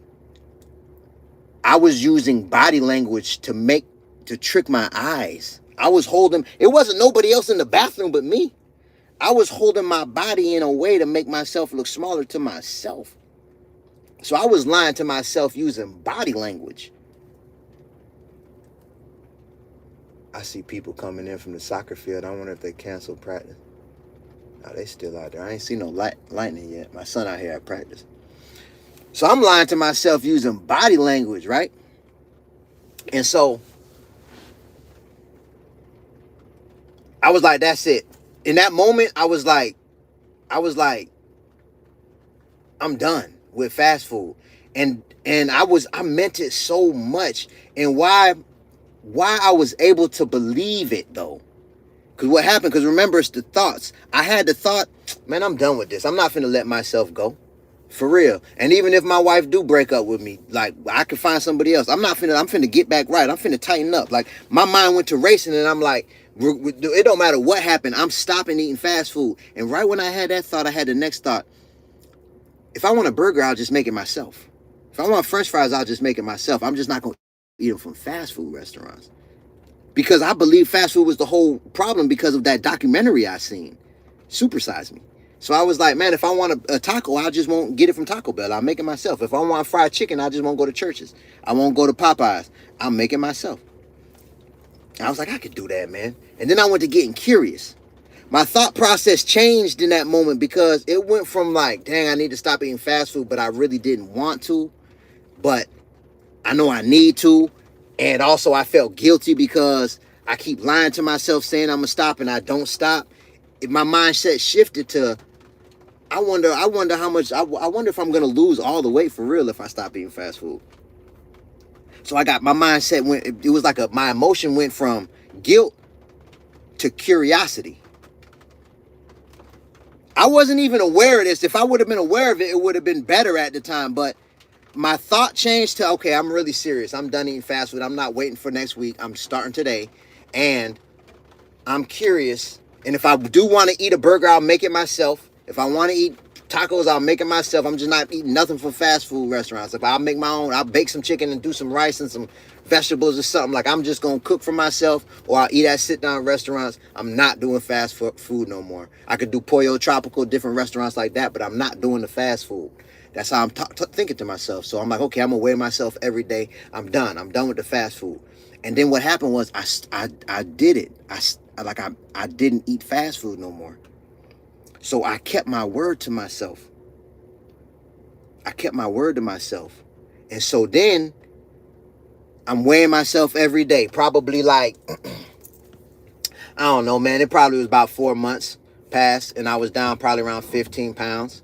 I was using body language to trick my eyes. I was holding, it wasn't nobody else in the bathroom but me. I was holding my body in a way to make myself look smaller to myself. So I was lying to myself using body language. I see people coming in from the soccer field. I wonder if they canceled practice. No, they still out there. I ain't seen no lightning yet. My son out here at practice. So I'm lying to myself using body language, right? And so I was like, that's it. In that moment, I was like, I'm done with fast food. And I meant it so much. And why I was able to believe it though. Because what happened, because remember, it's the thoughts. I had the thought, man, I'm done with this. I'm not finna let myself go. For real. And even if my wife do break up with me, like, I could find somebody else. I'm finna get back right. I'm finna tighten up. Like, my mind went to racing, and I'm like, it don't matter what happened. I'm stopping eating fast food. And right when I had that thought, I had the next thought. If I want a burger, I'll just make it myself. If I want French fries, I'll just make it myself. I'm just not going to eat them from fast food restaurants. Because I believe fast food was the whole problem because of that documentary I seen, Super Size Me. So I was like, man, if I want a taco, I just won't get it from Taco Bell. I'll make it myself. If I want fried chicken, I just won't go to Church's. I won't go to Popeyes. I'll make it myself. I was like, I could do that, man. And then I went to getting curious. My thought process changed in that moment, because it went from like, dang, I need to stop eating fast food, but I really didn't want to. But I know I need to. And also I felt guilty because I keep lying to myself saying I'm going to stop and I don't stop. My mindset shifted to, I wonder how much, I wonder if I'm going to lose all the weight for real if I stop eating fast food. So my mindset it was like my emotion went from guilt to curiosity. I wasn't even aware of this. If I would have been aware of it, it would have been better at the time. But my thought changed to, okay, I'm really serious. I'm done eating fast food. I'm not waiting for next week. I'm starting today. And I'm curious. And if I do want to eat a burger, I'll make it myself. If I want to eat tacos, I'll make it myself. I'm just not eating nothing from fast food restaurants. If I'll make my own, I'll bake some chicken and do some rice and some vegetables or something. Like, I'm just going to cook for myself, or I'll eat at sit-down restaurants. I'm not doing fast food no more. I could do Pollo Tropical, different restaurants like that, but I'm not doing the fast food. That's how I'm thinking to myself. So I'm like, okay, I'm going to weigh myself every day. I'm done. I'm done with the fast food. And then what happened was I did it. I didn't eat fast food no more. So I kept my word to myself. And so then I'm weighing myself every day. Probably like, I don't know, man. It probably was about 4 months past, and I was down probably around 15 pounds.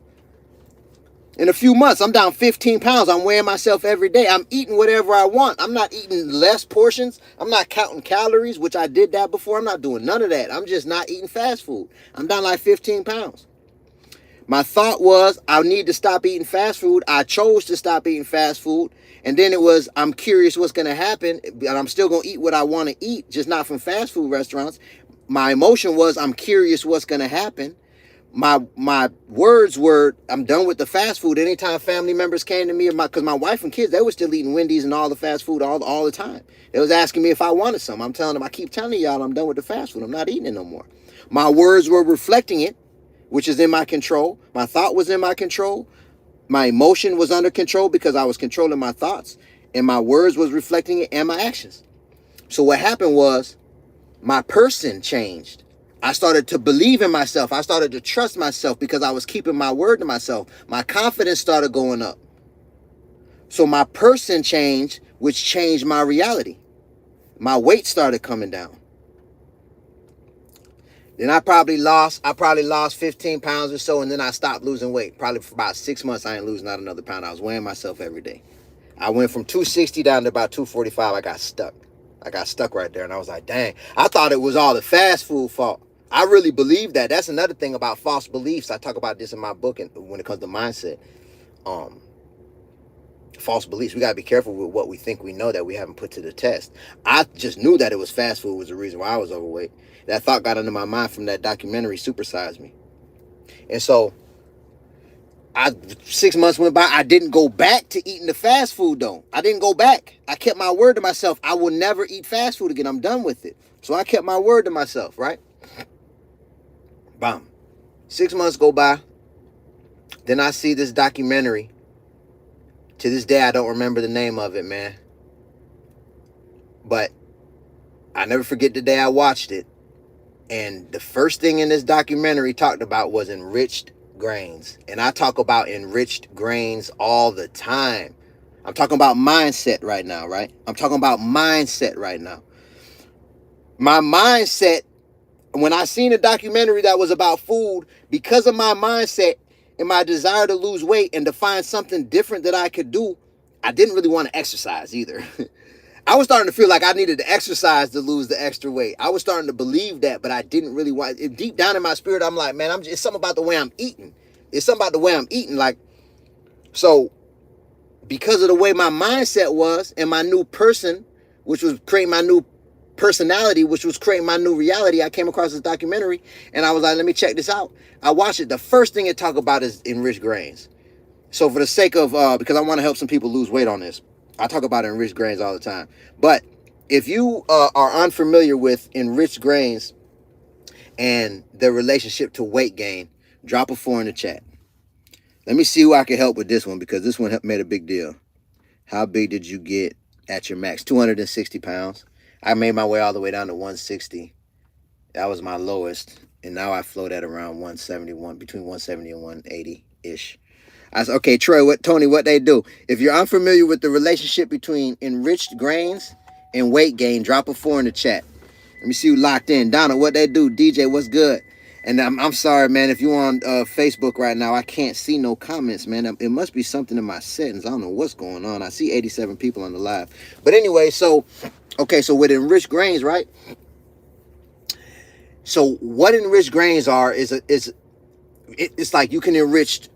In a few months, I'm down 15 pounds. I'm weighing myself every day. I'm eating whatever I want. I'm not eating less portions. I'm not counting calories, which I did that before. I'm not doing none of that. I'm just not eating fast food. I'm down like 15 pounds. My thought was, I need to stop eating fast food. I chose to stop eating fast food. And then it was, I'm curious what's going to happen. And I'm still going to eat what I want to eat, just not from fast food restaurants. My emotion was, I'm curious what's going to happen. My words were, I'm done with the fast food. Anytime family members came to me, because my wife and kids, they were still eating Wendy's and all the fast food all the time. They was asking me if I wanted some. I'm telling them, I keep telling y'all I'm done with the fast food. I'm not eating it no more. My words were reflecting it, which is in my control. My thought was in my control. My emotion was under control because I was controlling my thoughts. And my words was reflecting it, and my actions. So what happened was, my person changed. I started to believe in myself. I started to trust myself because I was keeping my word to myself. My confidence started going up. So my person changed, which changed my reality. My weight started coming down. Then I probably lost 15 pounds or so, and then I stopped losing weight. Probably for about 6 months, I ain't losing not another pound. I was weighing myself every day. I went from 260 down to about 245. I got stuck. Right there, and I was like, dang. I thought it was all the fast food fault. I really believe that. That's another thing about false beliefs. I talk about this in my book, and when it comes to mindset. False beliefs. We got to be careful with what we think we know that we haven't put to the test. I just knew that it was fast food was the reason why I was overweight. That thought got into my mind from that documentary, Supersize Me. And so 6 months went by. I didn't go back to eating the fast food though. I didn't go back. I kept my word to myself. I will never eat fast food again. I'm done with it. So I kept my word to myself, right? Bam. 6 months go by. Then I see this documentary. To this day, I don't remember the name of it, man. But I never forget the day I watched it. And the first thing in this documentary talked about was enriched grains. And I talk about enriched grains all the time. I'm talking about mindset right now, right? I'm talking about mindset right now. My mindset, when I seen a documentary that was about food, because of my mindset and my desire to lose weight and to find something different that I could do, I didn't really want to exercise either. I was starting to feel like I needed to exercise to lose the extra weight. I was starting to believe that, but I didn't really want it. Deep down in my spirit, I'm like, man, it's something about the way I'm eating. It's something about the way I'm eating. Like, so because of the way my mindset was and my new person, which was creating my new personality, which was creating my new reality, I came across this documentary and I was like, let me check this out. I watched it. The first thing it talk about is enriched grains. So for the sake of, because I want to help some people lose weight on this, I talk about enriched grains all the time. But if you are unfamiliar with enriched grains and their relationship to weight gain, drop a 4 in the chat. Let me see who I can help with this one, because this one made a big deal. How big did you get at your max? 260 pounds. I made my way all the way down to 160. That was my lowest. And now I float at around 171, between 170 and 180-ish. I said, okay, Troy, Tony, what they do? If you're unfamiliar with the relationship between enriched grains and weight gain, drop a 4 in the chat. Let me see who locked in. Donna, what they do? DJ, what's good? And I'm sorry, man, if you're on Facebook right now, I can't see no comments, man. It must be something in my settings. I don't know what's going on. I see 87 people on the live. But anyway, so with enriched grains, right? So what enriched grains are it's like you can enrich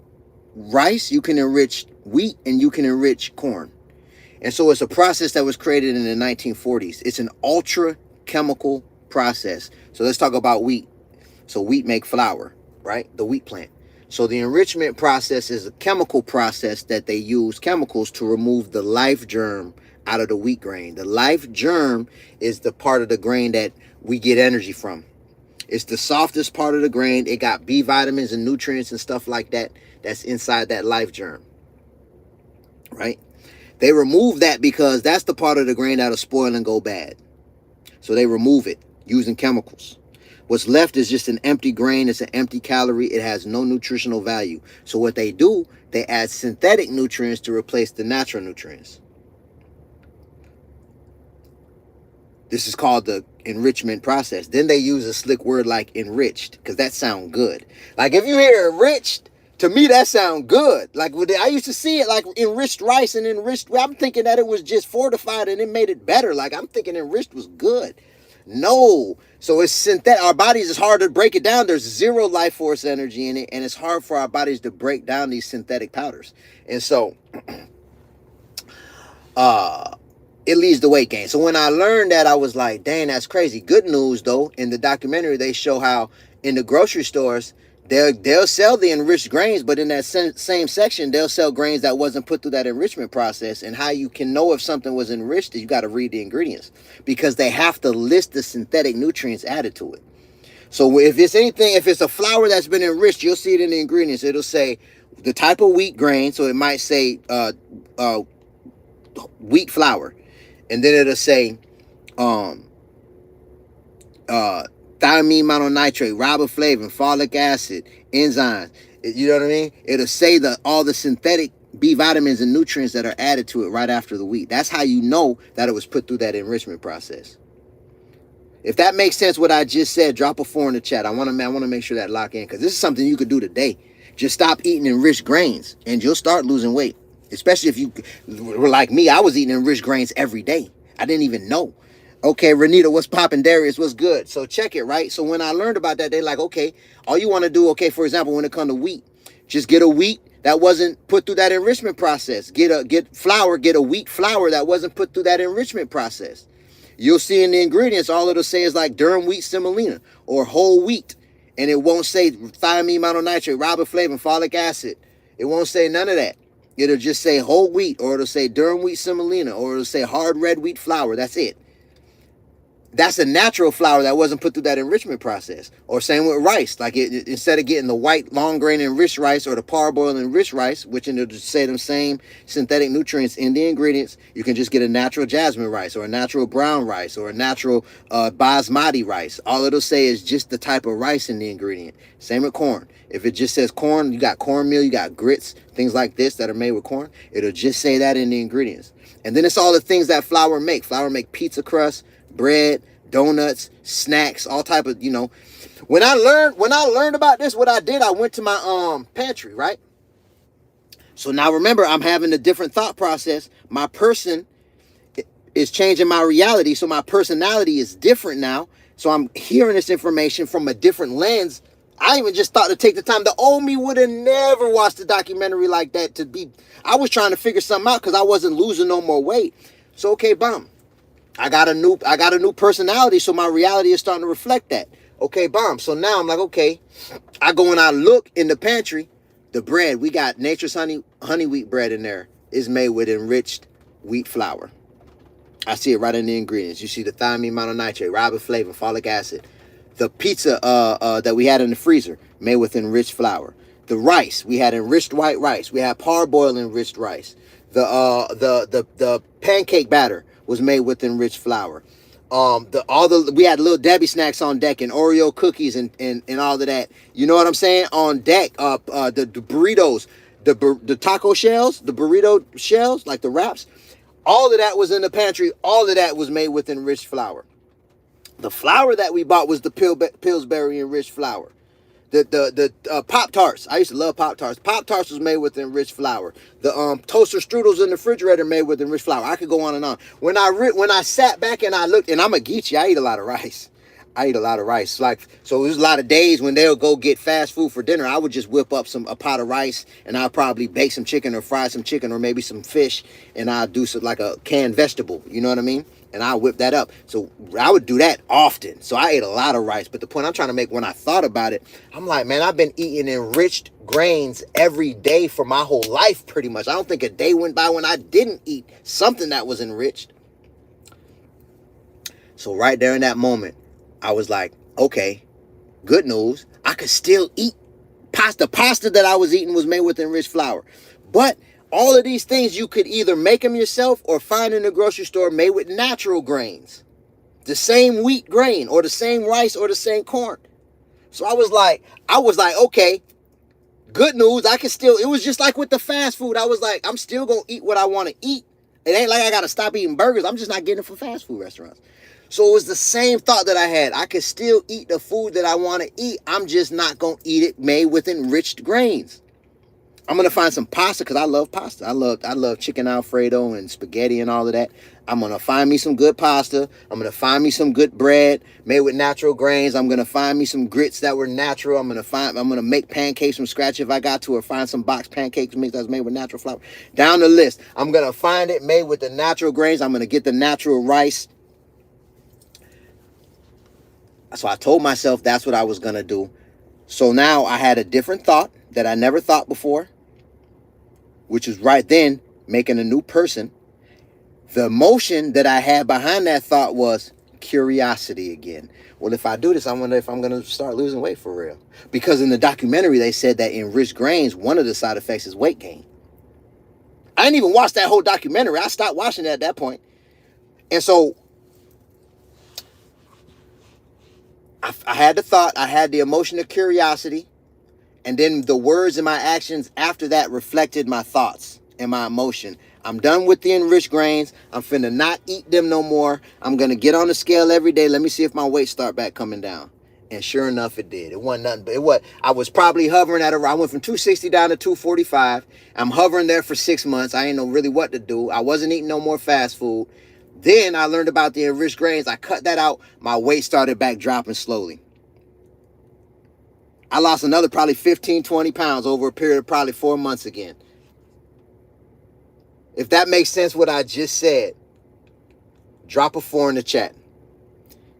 rice, you can enrich wheat, and you can enrich corn. And so it's a process that was created in the 1940s. It's an ultra chemical process. So let's talk about wheat. So wheat make flour, right? The wheat plant. So the enrichment process is a chemical process that they use chemicals to remove the life germ out of the wheat grain. The life germ is the part of the grain that we get energy from. It's the softest part of the grain. It got B vitamins and nutrients and stuff like that that's inside that life germ, right? They remove that because that's the part of the grain that'll spoil and go bad. So they remove it using chemicals. What's left is just an empty grain. It's an empty calorie. It has no nutritional value. So what they do, they add synthetic nutrients to replace the natural nutrients. This is called the enrichment process. Then they use a slick word like enriched, because that sounds good. Like if you hear enriched, to me that sounds good. Like I used to see it like enriched rice and enriched. I'm thinking that it was just fortified and it made it better. Like I'm thinking enriched was good. No. So it's synthetic. Our bodies, it's hard to break it down. There's zero life force energy in it, and it's hard for our bodies to break down these synthetic powders. And so it leads to weight gain. So when I learned that, I was like, dang, that's crazy. Good news, though. In the documentary, they show how in the grocery stores, they'll sell the enriched grains, but in that same section, they'll sell grains that wasn't put through that enrichment process. And how you can know if something was enriched is you got to read the ingredients, because they have to list the synthetic nutrients added to it. So if it's anything, if it's a flour that's been enriched, you'll see it in the ingredients. It'll say the type of wheat grain. So it might say wheat flour. And then it'll say thiamine mononitrate, riboflavin, folic acid, enzymes. You know what I mean? It'll say all the synthetic B vitamins and nutrients that are added to it right after the wheat. That's how you know that it was put through that enrichment process. If that makes sense, what I just said, drop a 4 in the chat. I want to make sure that lock in, because this is something you could do today. Just stop eating enriched grains, and you'll start losing weight. Especially if you were like me, I was eating enriched grains every day. I didn't even know. Okay, Renita, what's popping? Darius, what's good? So check it, right? So when I learned about that, they like, okay, all you want to do, okay, for example, when it comes to wheat, just get a wheat that wasn't put through that enrichment process. Get a wheat flour that wasn't put through that enrichment process. You'll see in the ingredients, all it'll say is like durum wheat semolina or whole wheat. And it won't say thiamine mononitrate, riboflavin, folic acid. It won't say none of that. It'll just say whole wheat, or it'll say durum wheat semolina, or it'll say hard red wheat flour. That's it. That's a natural flour that wasn't put through that enrichment process. Or same with rice. Like instead of getting the white long grain enriched rice or the parboiled enriched rice, which it'll just say them same synthetic nutrients in the ingredients, you can just get a natural jasmine rice or a natural brown rice or a natural basmati rice. All it'll say is just the type of rice in the ingredient. Same with corn. If it just says corn, you got cornmeal, you got grits, things like this that are made with corn. It'll just say that in the ingredients. And then it's all the things that flour make. Flour make pizza crust, bread, donuts, snacks, all type of, when I learned about this, what I did, I went to my pantry, right? So now remember, I'm having a different thought process. My person is changing my reality, so my personality is different now. So I'm hearing this information from a different lens. I even just thought to take the time. The old me would have never watched a documentary like that. I was trying to figure something out because I wasn't losing no more weight. So okay, bomb. I got a new personality, so my reality is starting to reflect that. Okay, bomb. So now I'm like, okay, I go and I look in the pantry. The bread, we got Nature's honey wheat bread in there, is made with enriched wheat flour. I see it right in the ingredients. You see the thiamine mononitrate, riboflavin, folic acid. The pizza that we had in the freezer, made with enriched flour. The rice, we had enriched white rice. We had parboiled enriched rice. The pancake batter was made with enriched flour. We had little Debbie snacks on deck and Oreo cookies and all of that. You know what I'm saying? On deck, the burritos, the taco shells, the burrito shells, like the wraps. All of that was in the pantry. All of that was made with enriched flour. The flour that we bought was the Pillsbury enriched flour. The Pop-Tarts. I used to love Pop-Tarts. Pop-Tarts was made with enriched flour. The toaster strudels in the refrigerator made with enriched flour. I could go on and on. When I sat back and I looked, and I'm a Geechee, I eat a lot of rice. So there's a lot of days when they'll go get fast food for dinner. I would just whip up a pot of rice, and I'll probably bake some chicken or fry some chicken or maybe some fish, and I'll do some like a canned vegetable. You know what I mean? And I'll whip that up. So I would do that often. So I ate a lot of rice. But the point I'm trying to make, when I thought about it, I'm like, man, I've been eating enriched grains every day for my whole life, pretty much. I don't think a day went by when I didn't eat something that was enriched. So right there in that moment, I was like, okay, good news. I could still eat pasta. Pasta that I was eating was made with enriched flour. But all of these things, you could either make them yourself or find in the grocery store made with natural grains. The same wheat grain or the same rice or the same corn. So I was like, okay, good news. It was just like with the fast food. I was like, I'm still going to eat what I want to eat. It ain't like I got to stop eating burgers. I'm just not getting it from fast food restaurants. So it was the same thought that I had. I could still eat the food that I want to eat. I'm just not going to eat it made with enriched grains. I'm going to find some pasta because I love pasta. I love chicken Alfredo and spaghetti and all of that. I'm going to find me some good pasta. I'm going to find me some good bread made with natural grains. I'm going to find me some grits that were natural. I'm going to make pancakes from scratch if I got to, or find some box pancakes mix that's made with natural flour. Down the list. I'm going to find it made with the natural grains. I'm going to get the natural rice. So I told myself that's what I was going to do. So now I had a different thought that I never thought before, which was right then making a new person. The emotion that I had behind that thought was curiosity again. Well, if I do this, I wonder if I'm going to start losing weight for real. Because in the documentary, they said that in enriched grains, one of the side effects is weight gain. I didn't even watch that whole documentary. I stopped watching it at that point. And so I had the thought, I had the emotion of curiosity, and then the words and my actions after that reflected my thoughts and my emotion. I'm done with the enriched grains. I'm finna not eat them no more. I'm gonna get on the scale every day. Let me see if my weight start back coming down. And sure enough, it did. It wasn't nothing, but I was probably hovering at around. I went from 260 down to 245. I'm hovering there for 6 months. I ain't know really what to do. I wasn't eating no more fast food. Then I learned about the enriched grains. I cut that out. My weight started back dropping slowly. I lost another probably 15, 20 pounds over a period of probably 4 months again. If that makes sense what I just said, drop a 4 in the chat.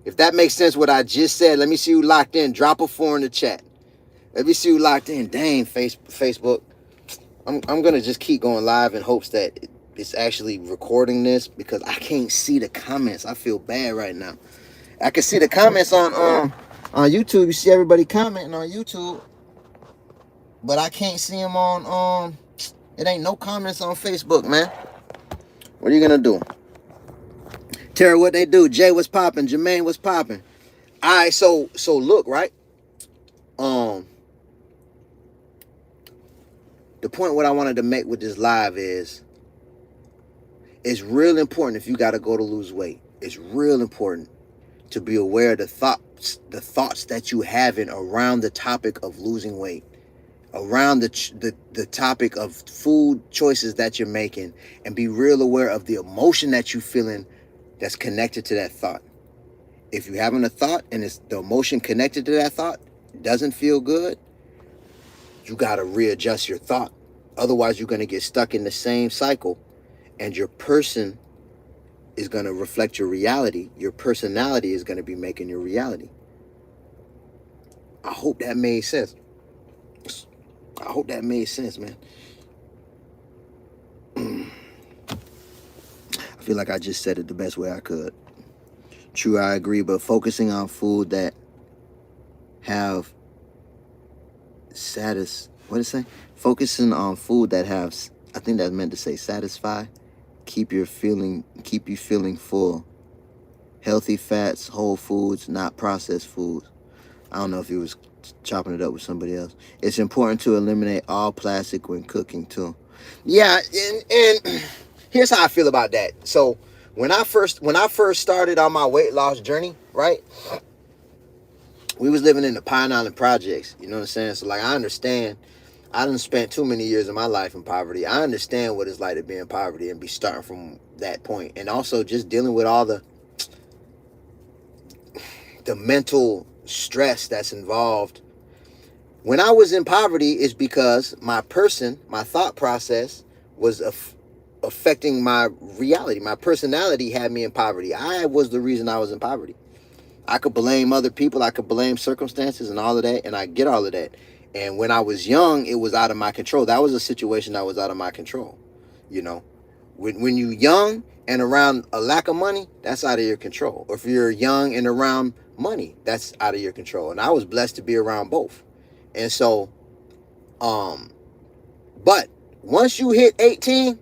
If that makes sense what I just said, let me see who locked in. Drop a 4 in the chat. Let me see who locked in. Dang, Facebook. I'm going to just keep going live in hopes that it's actually recording this because I can't see the comments. I feel bad right now. I can see the comments on YouTube. You see everybody commenting on YouTube. But I can't see them on it ain't no comments on Facebook, man. What are you going to do? Terry, what they do? Jay, what's popping? Jermaine, what's popping? All right, so look, right? The point what I wanted to make with this live is it's real important if you got to go to lose weight. It's real important to be aware of the thoughts that you having around the topic of losing weight, around the topic of food choices that you're making, and be real aware of the emotion that you're feeling that's connected to that thought. If you're having a thought and it's the emotion connected to that thought doesn't feel good, you got to readjust your thought. Otherwise, you're going to get stuck in the same cycle, and your person is going to reflect your reality. Your personality is going to be making your reality. I hope that made sense. I hope that made sense, man. I feel like I just said it the best way I could. True, I agree, but focusing on food that have what did it say? Focusing on food that have, I think that's meant to say satisfy, keep you feeling full. Healthy fats, whole foods, not processed foods. I don't know if he was chopping it up with somebody else. It's important to eliminate all plastic when cooking too. Yeah, and here's how I feel about that. So when I first started on my weight loss journey, right? We was living in the Pine Island projects. You know what I'm saying? So like I understand. I done spent too many years of my life in poverty. I understand what it's like to be in poverty and be starting from that point. And also just dealing with all the mental stress that's involved. When I was in poverty, it's because my thought process was affecting my reality. My personality had me in poverty. I was the reason I was in poverty. I could blame other people. I could blame circumstances and all of that. And I get all of that. And when I was young, it was out of my control. That was a situation that was out of my control. You know, when you're young and around a lack of money, that's out of your control. Or if you're young and around money, that's out of your control. And I was blessed to be around both. And so, but once you hit 18,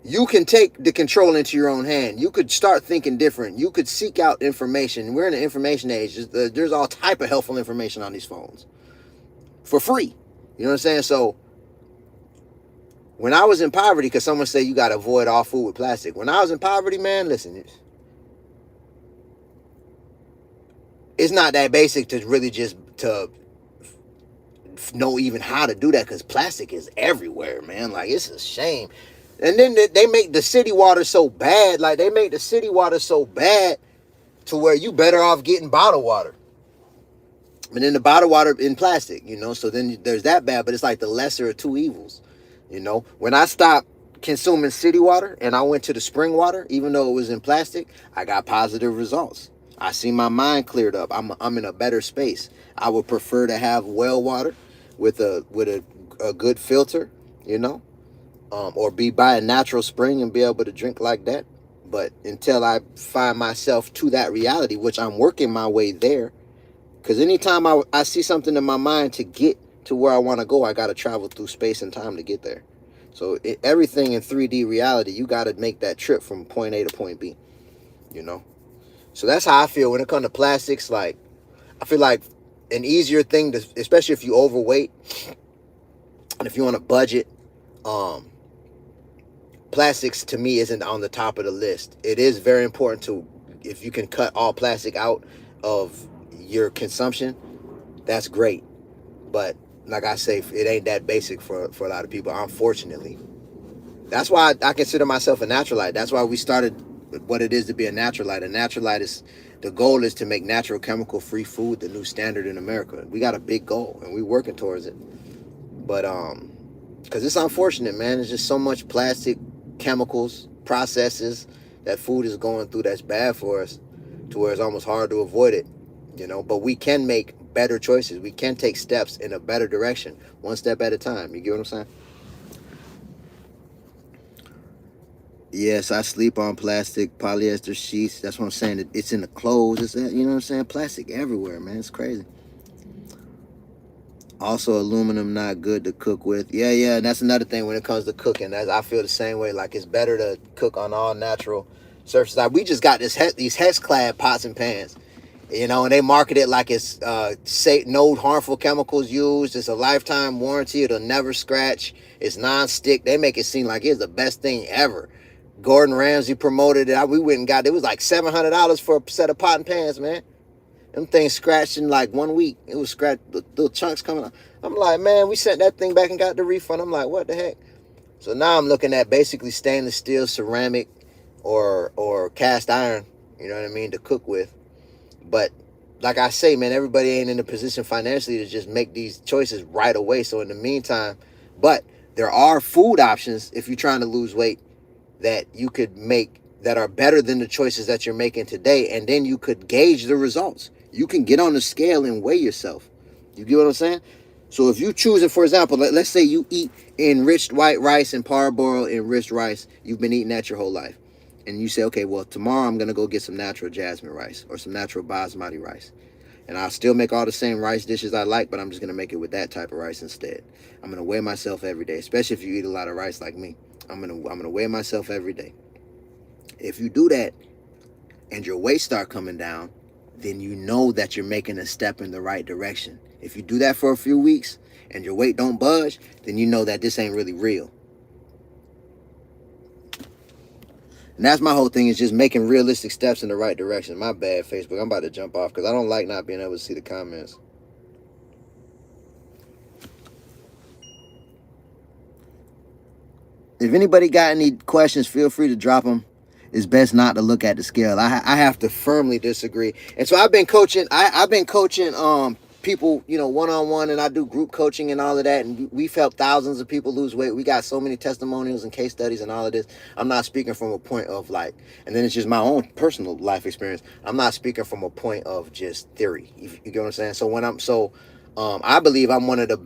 you can take the control into your own hand. You could start thinking different. You could seek out information. We're in an information age. There's all type of helpful information on these phones for free. You know what I'm saying? So when I was in poverty, because someone said you got to avoid all food with plastic. When I was in poverty, man, listen, it's not that basic to really just to know even how to do that, because plastic is everywhere, man. Like, it's a shame. And then they make the city water so bad. Like, they make the city water so bad to where you better off getting bottled water. And then the bottled water in plastic, you know. So then there's that bad, but it's like the lesser of two evils, you know. When I stopped consuming city water and I went to the spring water, even though it was in plastic, I got positive results. I see my mind cleared up. I'm in a better space. I would prefer to have well water with a good filter, you know. Or be by a natural spring and be able to drink like that. But until I find myself to that reality, which I'm working my way there, because anytime I see something in my mind to get to where I want to go, I got to travel through space and time to get there. So everything in 3D reality, you got to make that trip from point A to point B, you know. So that's how I feel when it comes to plastics. Like, I feel like an easier thing to, especially if you overweight and if you on a budget, plastics to me isn't on the top of the list. It is very important to, if you can cut all plastic out of your consumption, that's great. But like I say, it ain't that basic for a lot of people, unfortunately. That's why I consider myself a naturalite. That's why we started what it is to be a naturalite. A naturalite is, the goal is to make natural chemical free food the new standard in America. We got a big goal and we're working towards it. But because it's unfortunate, man. There's just so much plastic, chemicals, processes that food is going through that's bad for us, to where it's almost hard to avoid it, you know. But we can make better choices. We can take steps in a better direction, one step at a time. You get what I'm saying? Yes, I sleep on plastic, polyester sheets. That's what I'm saying. It's in the clothes. It's, you know what I'm saying? Plastic everywhere, man. It's crazy. Also, aluminum not good to cook with. Yeah, yeah. And that's another thing when it comes to cooking. I feel the same way. Like, it's better to cook on all natural surfaces. Like, we just got these hex clad pots and pans, you know, and they market it like it's no harmful chemicals used. It's a lifetime warranty. It'll never scratch. It's non-stick. They make it seem like it's the best thing ever. Gordon Ramsay promoted it. We went and got it. It was like $700 for a set of pot and pans, man. Them things scratched in like 1 week. It was scratched, little chunks coming out. I'm like, man, we sent that thing back and got the refund. I'm like, what the heck? So now I'm looking at basically stainless steel, ceramic, or cast iron, you know what I mean, to cook with. But like I say, man, everybody ain't in a position financially to just make these choices right away. So in the meantime, but there are food options if you're trying to lose weight that you could make that are better than the choices that you're making today, and then you could gauge the results. You can get on the scale and weigh yourself. You get what I'm saying? So if you choose it, for example, let's say you eat enriched white rice and parboiled enriched rice. You've been eating that your whole life. And you say, okay, well, tomorrow I'm going to go get some natural jasmine rice or some natural basmati rice. And I'll still make all the same rice dishes I like, but I'm just going to make it with that type of rice instead. I'm going to weigh myself every day, especially if you eat a lot of rice like me. I'm going to weigh myself every day. If you do that and your weight start coming down, then you know that you're making a step in the right direction. If you do that for a few weeks and your weight don't budge, then you know that this ain't really real. And that's my whole thing, is just making realistic steps in the right direction. My bad, Facebook. I'm about to jump off because I don't like not being able to see the comments. If anybody got any questions, feel free to drop them. It's best not to look at the scale. I have to firmly disagree. And so I've been coaching. I've been coaching people, you know, one-on-one, and I do group coaching and all of that. And we've helped thousands of people lose weight. We got so many testimonials and case studies and all of this. I'm not speaking from a point of like, and then it's just my own personal life experience. I'm not speaking from a point of just theory. You get what I'm saying? So I believe I'm one of the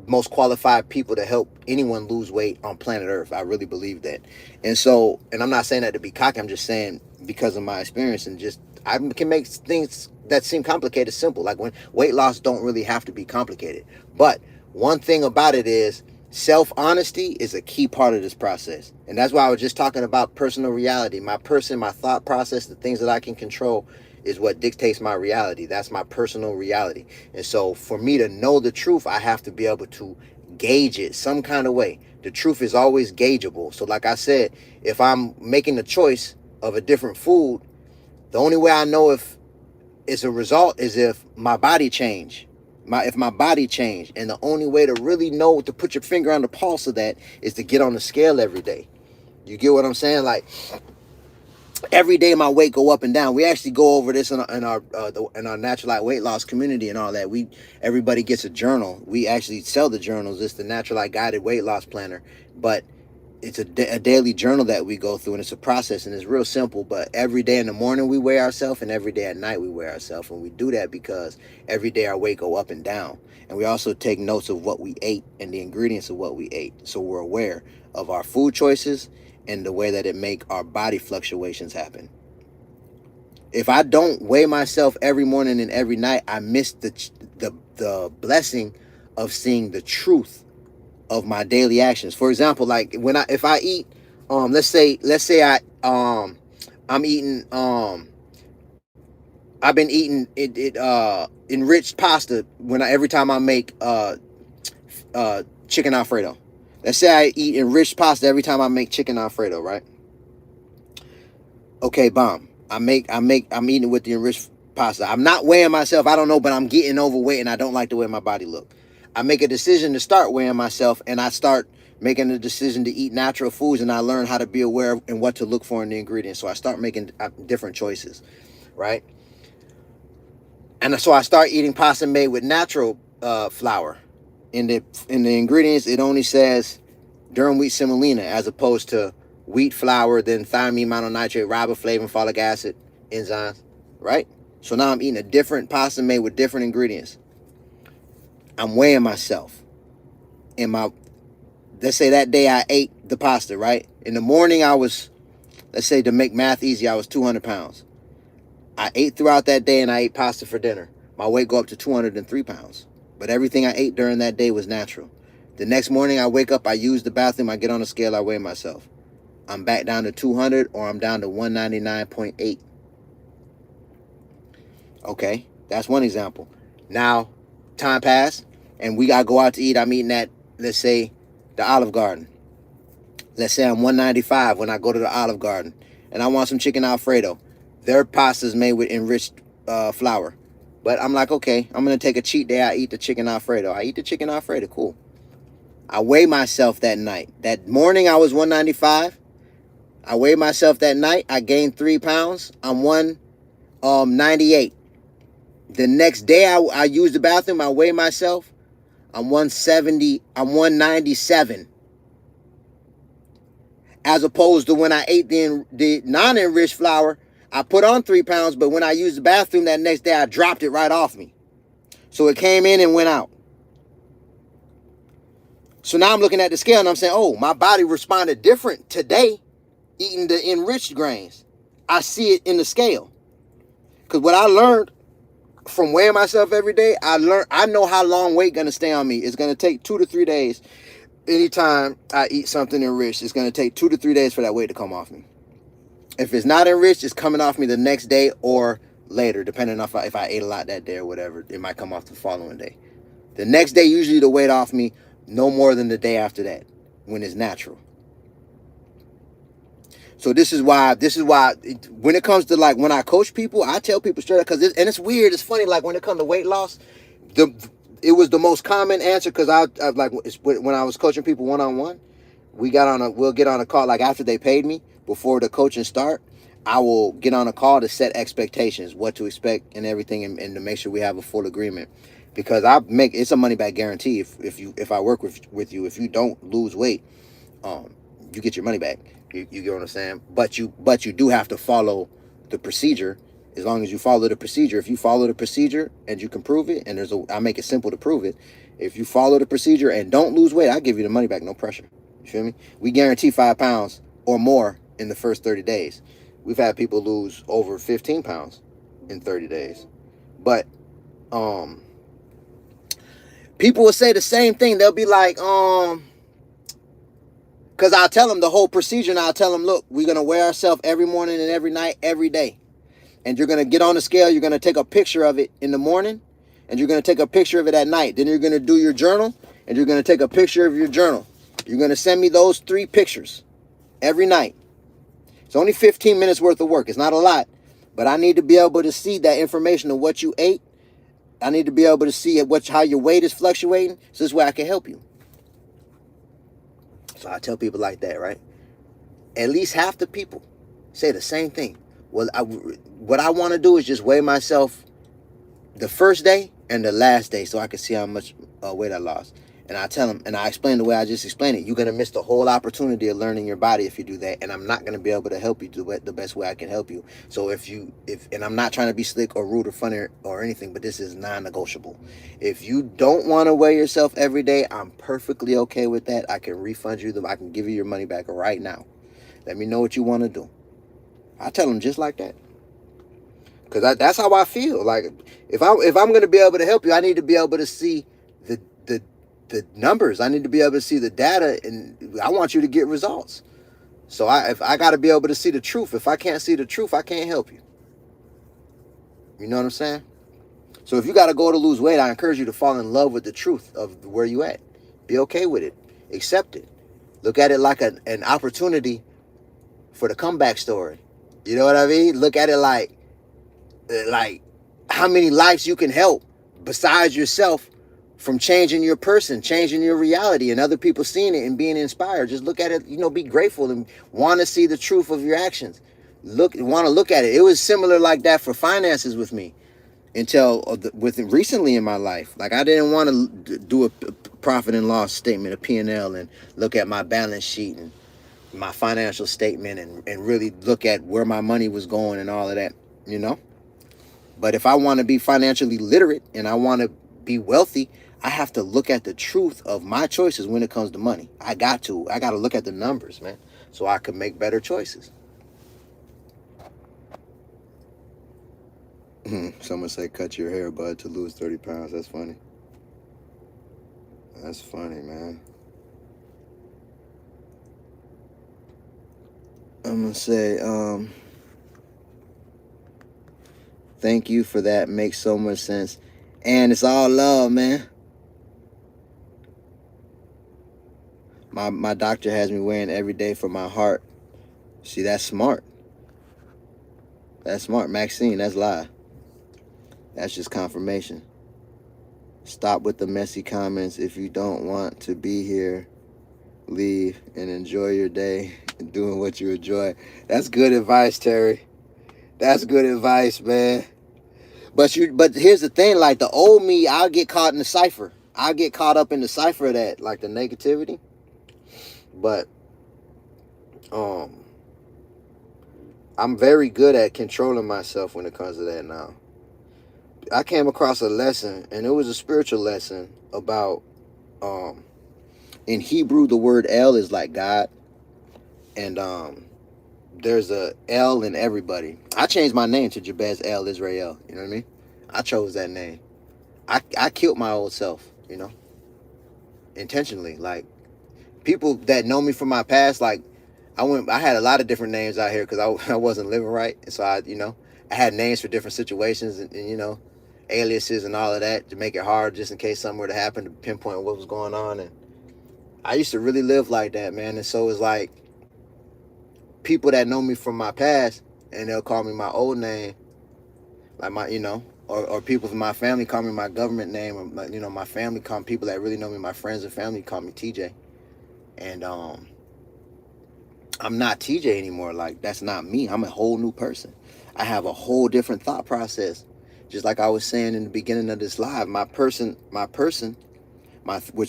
most qualified people to help anyone lose weight on planet Earth. I really believe that. And so, and I'm not saying that to be cocky. I'm just saying because of my experience, and just I can make things that seem complicated simple. Like, when weight loss don't really have to be complicated. But one thing about it is self-honesty is a key part of this process. And that's why I was just talking about personal reality. My thought process, the things that I can control is what dictates my reality. That's my personal reality. And so for me to know the truth, I have to be able to gauge it some kind of way. The truth is always gaugeable. So like I said, if I'm making a choice of a different food, the only way I know if it's a result is if my body change. If my body change. And the only way to really know, to put your finger on the pulse of that, is to get on the scale every day. You get what I'm saying? Like, every day my weight go up and down. We actually go over this in our Naturalite weight loss community and all that. Everybody gets a journal. We actually sell the journals. It's the Naturalite guided weight loss planner, but it's a daily journal that we go through, and it's a process, and it's real simple. But every day in the morning we weigh ourselves, and every day at night we weigh ourselves. And we do that because every day our weight go up and down. And we also take notes of what we ate and the ingredients of what we ate, so we're aware of our food choices and the way that it make our body fluctuations happen. If I don't weigh myself every morning and every night, I miss the blessing of seeing the truth of my daily actions. For example, like if I eat, let's say I'm eating, I've been eating enriched pasta every time I make chicken Alfredo. Let's say I eat enriched pasta every time I make chicken Alfredo, right? Okay, bomb. I'm eating it with the enriched pasta. I'm not weighing myself. I don't know, but I'm getting overweight and I don't like the way my body look. I make a decision to start weighing myself, and I start making the decision to eat natural foods, and I learn how to be aware of and what to look for in the ingredients. So I start making different choices, right? And so I start eating pasta made with natural flour. In the ingredients, it only says durum wheat semolina as opposed to wheat flour, then thiamine mononitrate, riboflavin, folic acid, enzymes, right? So now I'm eating a different pasta made with different ingredients. I'm weighing myself. Let's say that day I ate the pasta, right? In the morning let's say to make math easy, I was 200 pounds. I ate throughout that day and I ate pasta for dinner. My weight go up to 203 pounds. But everything I ate during that day was natural. The next morning I wake up, I use the bathroom, I get on the scale, I weigh myself. I'm back down to 200 or I'm down to 199.8. Okay, that's one example. Now, time passed and we got to go out to eat. I'm eating at, let's say, the Olive Garden. Let's say I'm 195 when I go to the Olive Garden and I want some chicken Alfredo. Their pasta's made with enriched flour. But I'm like, okay, I'm going to take a cheat day. I eat the chicken Alfredo. I eat the chicken Alfredo. Cool. I weigh myself that night. That morning I was 195. I weighed myself that night. I gained 3 pounds. I'm 198. The next day I use the bathroom. I weigh myself. I'm 170. I'm 197. As opposed to when I ate the non-enriched flour, I put on 3 pounds, but when I used the bathroom that next day, I dropped it right off me. So it came in and went out. So now I'm looking at the scale and I'm saying, oh, my body responded different today eating the enriched grains. I see it in the scale. Because what I learned from weighing myself every day, I know how long weight going to stay on me. It's going to take 2 to 3 days. Anytime I eat something enriched, it's going to take 2 to 3 days for that weight to come off me. If it's not enriched, it's coming off me the next day or later, depending on if I ate a lot that day or whatever. It might come off the following day. The next day, usually the weight off me no more than the day after that when it's natural. So this is why when it comes to like when I coach people, I tell people straight up, and it's weird, it's funny, like when it comes to weight loss, it was the most common answer because I like when I was coaching people one-on-one, we'll get on a call like after they paid me before the coaching start. I will get on a call to set expectations, what to expect and everything, and to make sure we have a full agreement. Because it's a money back guarantee if I work with you. If you don't lose weight, you get your money back. You get what I'm saying? But you do have to follow the procedure. As long as you follow the procedure, if you follow the procedure and you can prove it, and I make it simple to prove it. If you follow the procedure and don't lose weight, I give you the money back, no pressure. You feel me? We guarantee 5 pounds or more in the first 30 days. We've had people lose over 15 pounds in 30 days. But people will say the same thing. They'll be like, because I'll tell them the whole procedure, and I'll tell them, look, we're going to weigh ourselves every morning and every night, every day. And you're going to get on the scale. You're going to take a picture of it in the morning, and you're going to take a picture of it at night. Then you're going to do your journal, and you're going to take a picture of your journal. You're going to send me those 3 pictures every night. It's only 15 minutes worth of work. It's not a lot, but I need to be able to see that information of what you ate. I need to be able to see how your weight is fluctuating, so this way I can help you. So I tell people like that, right? At least half the people say the same thing. Well, what I want to do is just weigh myself the first day and the last day so I can see how much weight I lost. And I tell them, and I explain the way I just explained it. You're going to miss the whole opportunity of learning your body if you do that. And I'm not going to be able to help you do it the best way I can help you. So and I'm not trying to be slick or rude or funny or anything, but this is non-negotiable. If you don't want to weigh yourself every day, I'm perfectly okay with that. I can refund you I can give you your money back right now. Let me know what you want to do. I tell them just like that. Because that's how I feel. Like, if I'm going to be able to help you, I need to be able to see the numbers. I need to be able to see the data, and I want you to get results. So I got to be able to see the truth. If I can't see the truth, I can't help you. You know what I'm saying? So if you got to go to lose weight, I encourage you to fall in love with the truth of where you at. Be okay with it. Accept it. Look at it like an opportunity for the comeback story. You know what I mean? Look at it like how many lives you can help besides yourself from changing your person, changing your reality, and other people seeing it and being inspired. Just look at it, be grateful and want to see the truth of your actions. Want to look at it. It was similar like that for finances with me until with recently in my life. Like I didn't want to do a profit and loss statement, a P&L, and look at my balance sheet and my financial statement and really look at where my money was going and all of that, you know? But if I want to be financially literate and I want to be wealthy, I have to look at the truth of my choices when it comes to money. I got to look at the numbers, man, so I can make better choices. Someone say cut your hair, bud, to lose 30 pounds. That's funny. That's funny, man. I'm going to say, thank you for that. Makes so much sense. And it's all love, man. My doctor has me wearing every day for my heart. See, that's smart. That's smart. Maxine, that's lie. That's just confirmation. Stop with the messy comments. If you don't want to be here, leave and enjoy your day doing what you enjoy. That's good advice, Terry. That's good advice, man. But here's the thing, like the old me, I'll get caught in the cipher. I'll get caught up in the cipher of that, like the negativity. But I'm very good at controlling myself when it comes to that now. I came across a lesson, and it was a spiritual lesson about in Hebrew the word El is like God, and there's a L in everybody. I changed my name to Jabez El Israel. You know what I mean? I chose that name. I killed my old self, intentionally. Like people that know me from my past, like I had a lot of different names out here because I wasn't living right, and so I had names for different situations and aliases and all of that to make it hard just in case something were to happen to pinpoint what was going on. And I used to really live like that, man. And so it's like people that know me from my past and they'll call me my old name, like or people from my family call me my government name, or my family call people that really know me, my friends and family call me TJ. And I'm not TJ anymore. Like that's not me. I'm a whole new person. I have a whole different thought process. Just like I was saying in the beginning of this live, which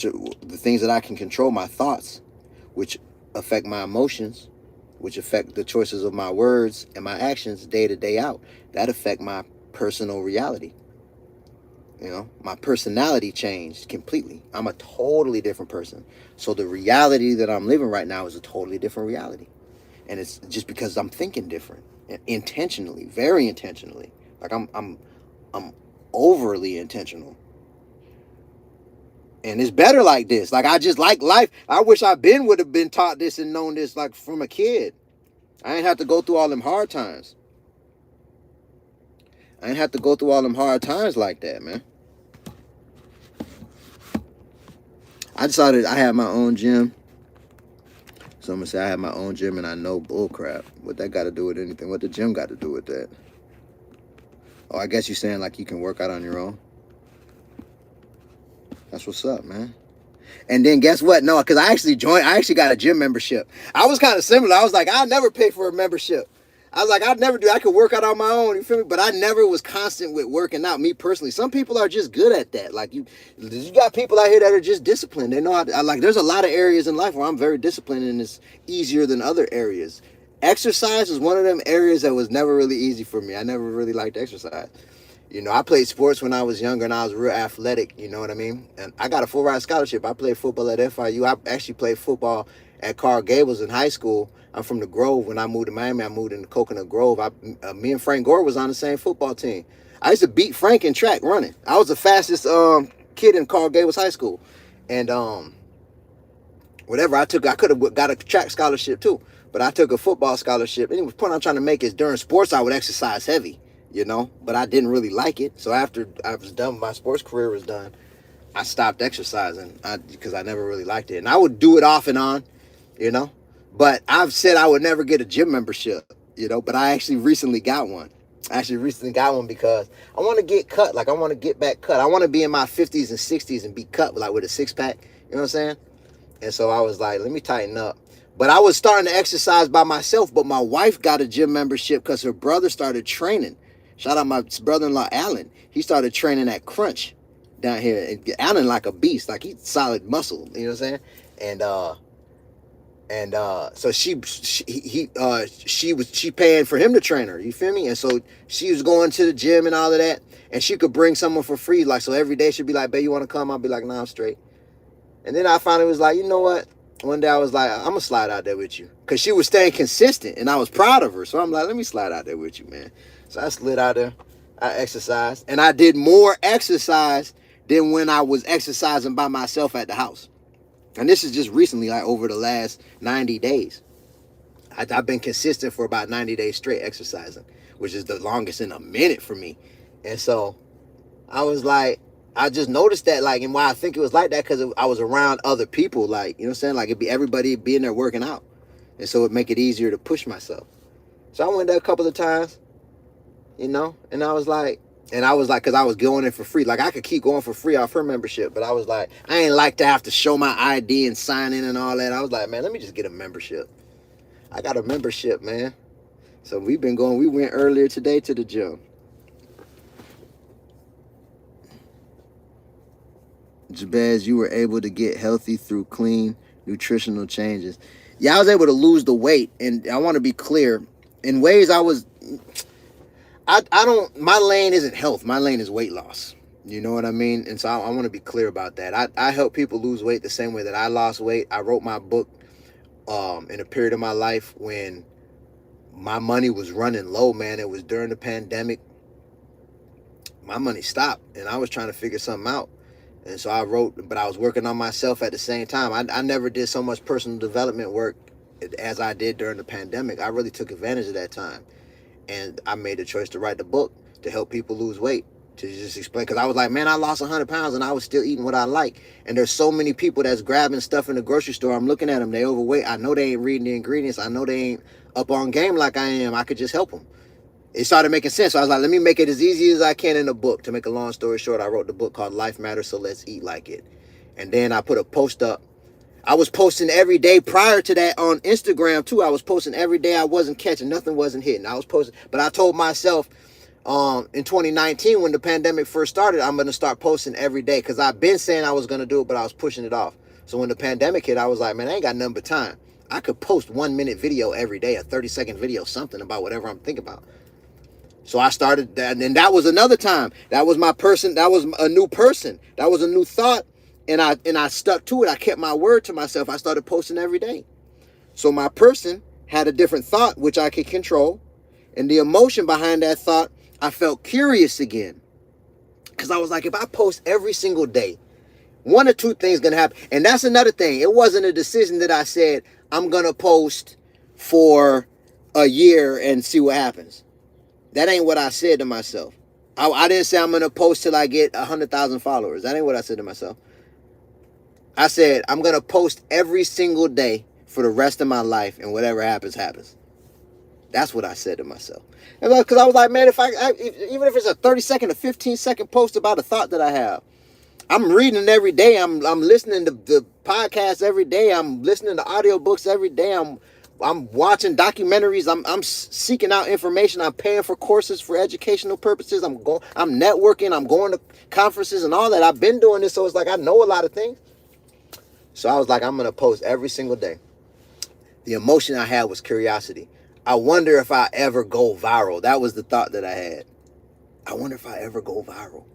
are the things that I can control, my thoughts, which affect my emotions, which affect the choices of my words and my actions day to day out. That affect my personal reality. My personality changed completely. I'm a totally different person. So the reality that I'm living right now is a totally different reality. And it's just because I'm thinking different, intentionally, very intentionally. Like I'm overly intentional. And it's better like this. Like I just like life. I wish would have been taught this and known this like from a kid. I ain't have to go through all them hard times. I ain't have to go through all them hard times like that, man. I decided I had my own gym. So I'm gonna say I have my own gym and I know bull crap. What that got to do with anything? What the gym got to do with that? Oh, I guess you're saying like you can work out on your own. That's what's up, man. And then guess what? No, because I actually got a gym membership. I was kind of similar. I was like, I'll never pay for a membership. I was like, I'd never do. I could work out on my own. You feel me? But I never was constant with working out. Me personally, some people are just good at that. Like you got people out here that are just disciplined. They know how to, like. There's a lot of areas in life where I'm very disciplined, and it's easier than other areas. Exercise is one of them areas that was never really easy for me. I never really liked exercise. I played sports when I was younger and I was real athletic, you know what I mean? And I got a full ride scholarship. I played football at FIU. I actually played football at Carl Gables in high school. I'm from the Grove. When I moved to Miami, I moved into Coconut Grove. Me and Frank Gore was on the same football team. I used to beat Frank in track running. I was the fastest kid in Carl Gables High School. And whatever I could have got a track scholarship too. But I took a football scholarship. And the point I'm trying to make is during sports, I would exercise heavy. But I didn't really like it. So after I was done, my sports career was done, I stopped exercising because I never really liked it. And I would do it off and on, you know. But I've said I would never get a gym membership, but I actually recently got one. Because I want to get cut. Like, I want to get back cut. I want to be in my 50s and 60s and be cut, like with a six pack. You know what I'm saying? And so I was like, let me tighten up. But I was starting to exercise by myself. But my wife got a gym membership because her brother started training. Shout out my brother-in-law, Alan. He started training at Crunch down here. And Alan like a beast. Like, he's solid muscle. You know what I'm saying? So she paying for him to train her. You feel me? And so she was going to the gym and all of that. And she could bring someone for free. Like, so every day she'd be like, babe, you want to come? I'll be like, nah, I'm straight. And then I finally was like, you know what? One day I was like, I'm going to slide out there with you. Because she was staying consistent, and I was proud of her. So I'm like, let me slide out there with you, man. So I slid out there. I exercised. And I did more exercise than when I was exercising by myself at the house. And this is just recently, like over the last 90 days. I've been consistent for about 90 days straight exercising, which is the longest in a minute for me. And so I was like, I just noticed that, like, and why I think it was like that, because I was around other people, like, you know what I'm saying? Like, it'd be everybody being there working out. And so it'd make it easier to push myself. So I went there a couple of times, and I was like, because I was going in for free. Like, I could keep going for free off her membership, but I was like, I ain't like to have to show my ID and sign in and all that. I was like, man, let me just get a membership. I got a membership, man. So we went earlier today to the gym. Jabez, you were able to get healthy through clean nutritional changes. Yeah, I was able to lose the weight, and I want to be clear. In ways I don't, my lane isn't health. My lane is weight loss. You know what I mean? And so I want to be clear about that. I help people lose weight the same way that I lost weight. I wrote my book in a period of my life when my money was running low, man. It was during the pandemic. My money stopped, and I was trying to figure something out. And so I wrote, but I was working on myself at the same time. I never did so much personal development work as I did during the pandemic. I really took advantage of that time. And I made the choice to write the book to help people lose weight, to just explain. Because I was like, man, I lost 100 pounds and I was still eating what I like. And there's so many people that's grabbing stuff in the grocery store. I'm looking at them. They overweight. I know they ain't reading the ingredients. I know they ain't up on game like I am. I could just help them. It started making sense. So I was like, let me make it as easy as I can in a book. To make a long story short, I wrote the book called Life Matters, So Let's Eat Like It. And then I put a post up. I was posting every day prior to that on Instagram too. I was posting every day. I wasn't catching. Nothing wasn't hitting. I was posting. But I told myself in 2019 when the pandemic first started, I'm going to start posting every day. Because I've been saying I was going to do it, but I was pushing it off. So when the pandemic hit, I was like, man, I ain't got nothing but time. I could post 1 minute video every day, a 30-second video, something about whatever I'm thinking about. So I started that, and that was another time. That was my person. That was a new person. That was a new thought, and I stuck to it. I kept my word to myself. I started posting every day. So my person had a different thought, which I could control, and the emotion behind that thought, I felt curious again, because I was like, if I post every single day, one or two things gonna happen. And that's another thing. It wasn't a decision that I said I'm gonna post for a year and see what happens. That ain't what I said to myself. I didn't say I'm going to post till I get 100,000 followers. That ain't what I said to myself. I said I'm going to post every single day for the rest of my life, and whatever happens, happens. That's what I said to myself. Because I was like, man, even if it's a 30-second or 15-second post about a thought that I have, I'm reading it every day. I'm listening to the podcasts every day. I'm listening to audiobooks every day. I'm watching documentaries. I'm seeking out information. I'm paying for courses for educational purposes. I'm networking. I'm going to conferences and all that. I've been doing this, so it's like I know a lot of things. So I was like, I'm going to post every single day. The emotion I had was curiosity. I wonder if I ever go viral. That was the thought that I had. I wonder if I ever go viral.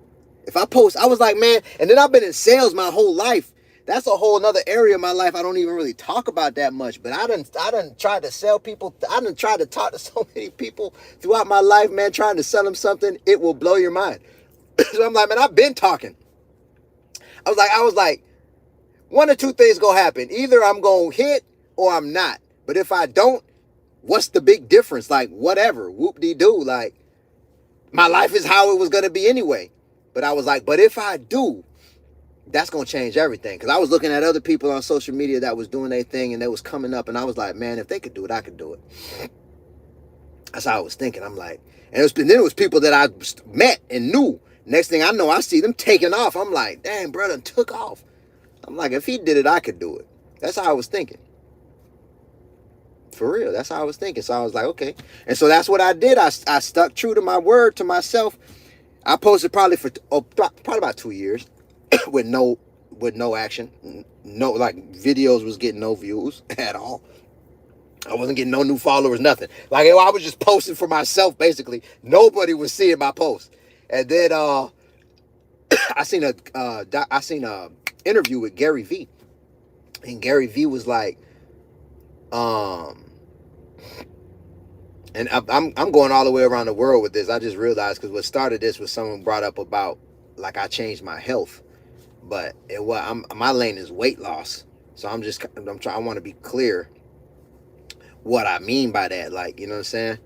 If I post, I was like, man, and then I've been in sales my whole life. That's a whole another area of my life I don't even really talk about that much. But I done tried to sell people. I done tried to talk to so many people throughout my life, man, trying to sell them something. It will blow your mind. So I'm like, man, I've been talking. I was like, one or two things gonna happen. Either I'm gonna hit or I'm not. But if I don't, what's the big difference? Like, whatever, whoop-de-doo. Like, my life is how it was gonna be anyway. But I was like, but if I do, that's going to change everything. Because I was looking at other people on social media that was doing their thing and they was coming up, and I was like, man, if they could do it, I could do it. That's how I was thinking. I'm like, and then it was people that I met and knew. Next thing I know, I see them taking off. I'm like, dang, brother, took off. I'm like, if he did it, I could do it. That's how I was thinking. For real, that's how I was thinking. So I was like, okay. And so that's what I did. I stuck true to my word, to myself. I posted probably about 2 years with no action. No, like, videos was getting no views at all. I wasn't getting no new followers, nothing. Like, I was just posting for myself, basically. Nobody was seeing my post. And then I seen a interview with Gary V. And Gary V was like, and I'm going all the way around the world with this. I just realized, because what started this was someone brought up about, like, I changed my health, but my lane is weight loss. So I want to be clear what I mean by that. Like, you know what I'm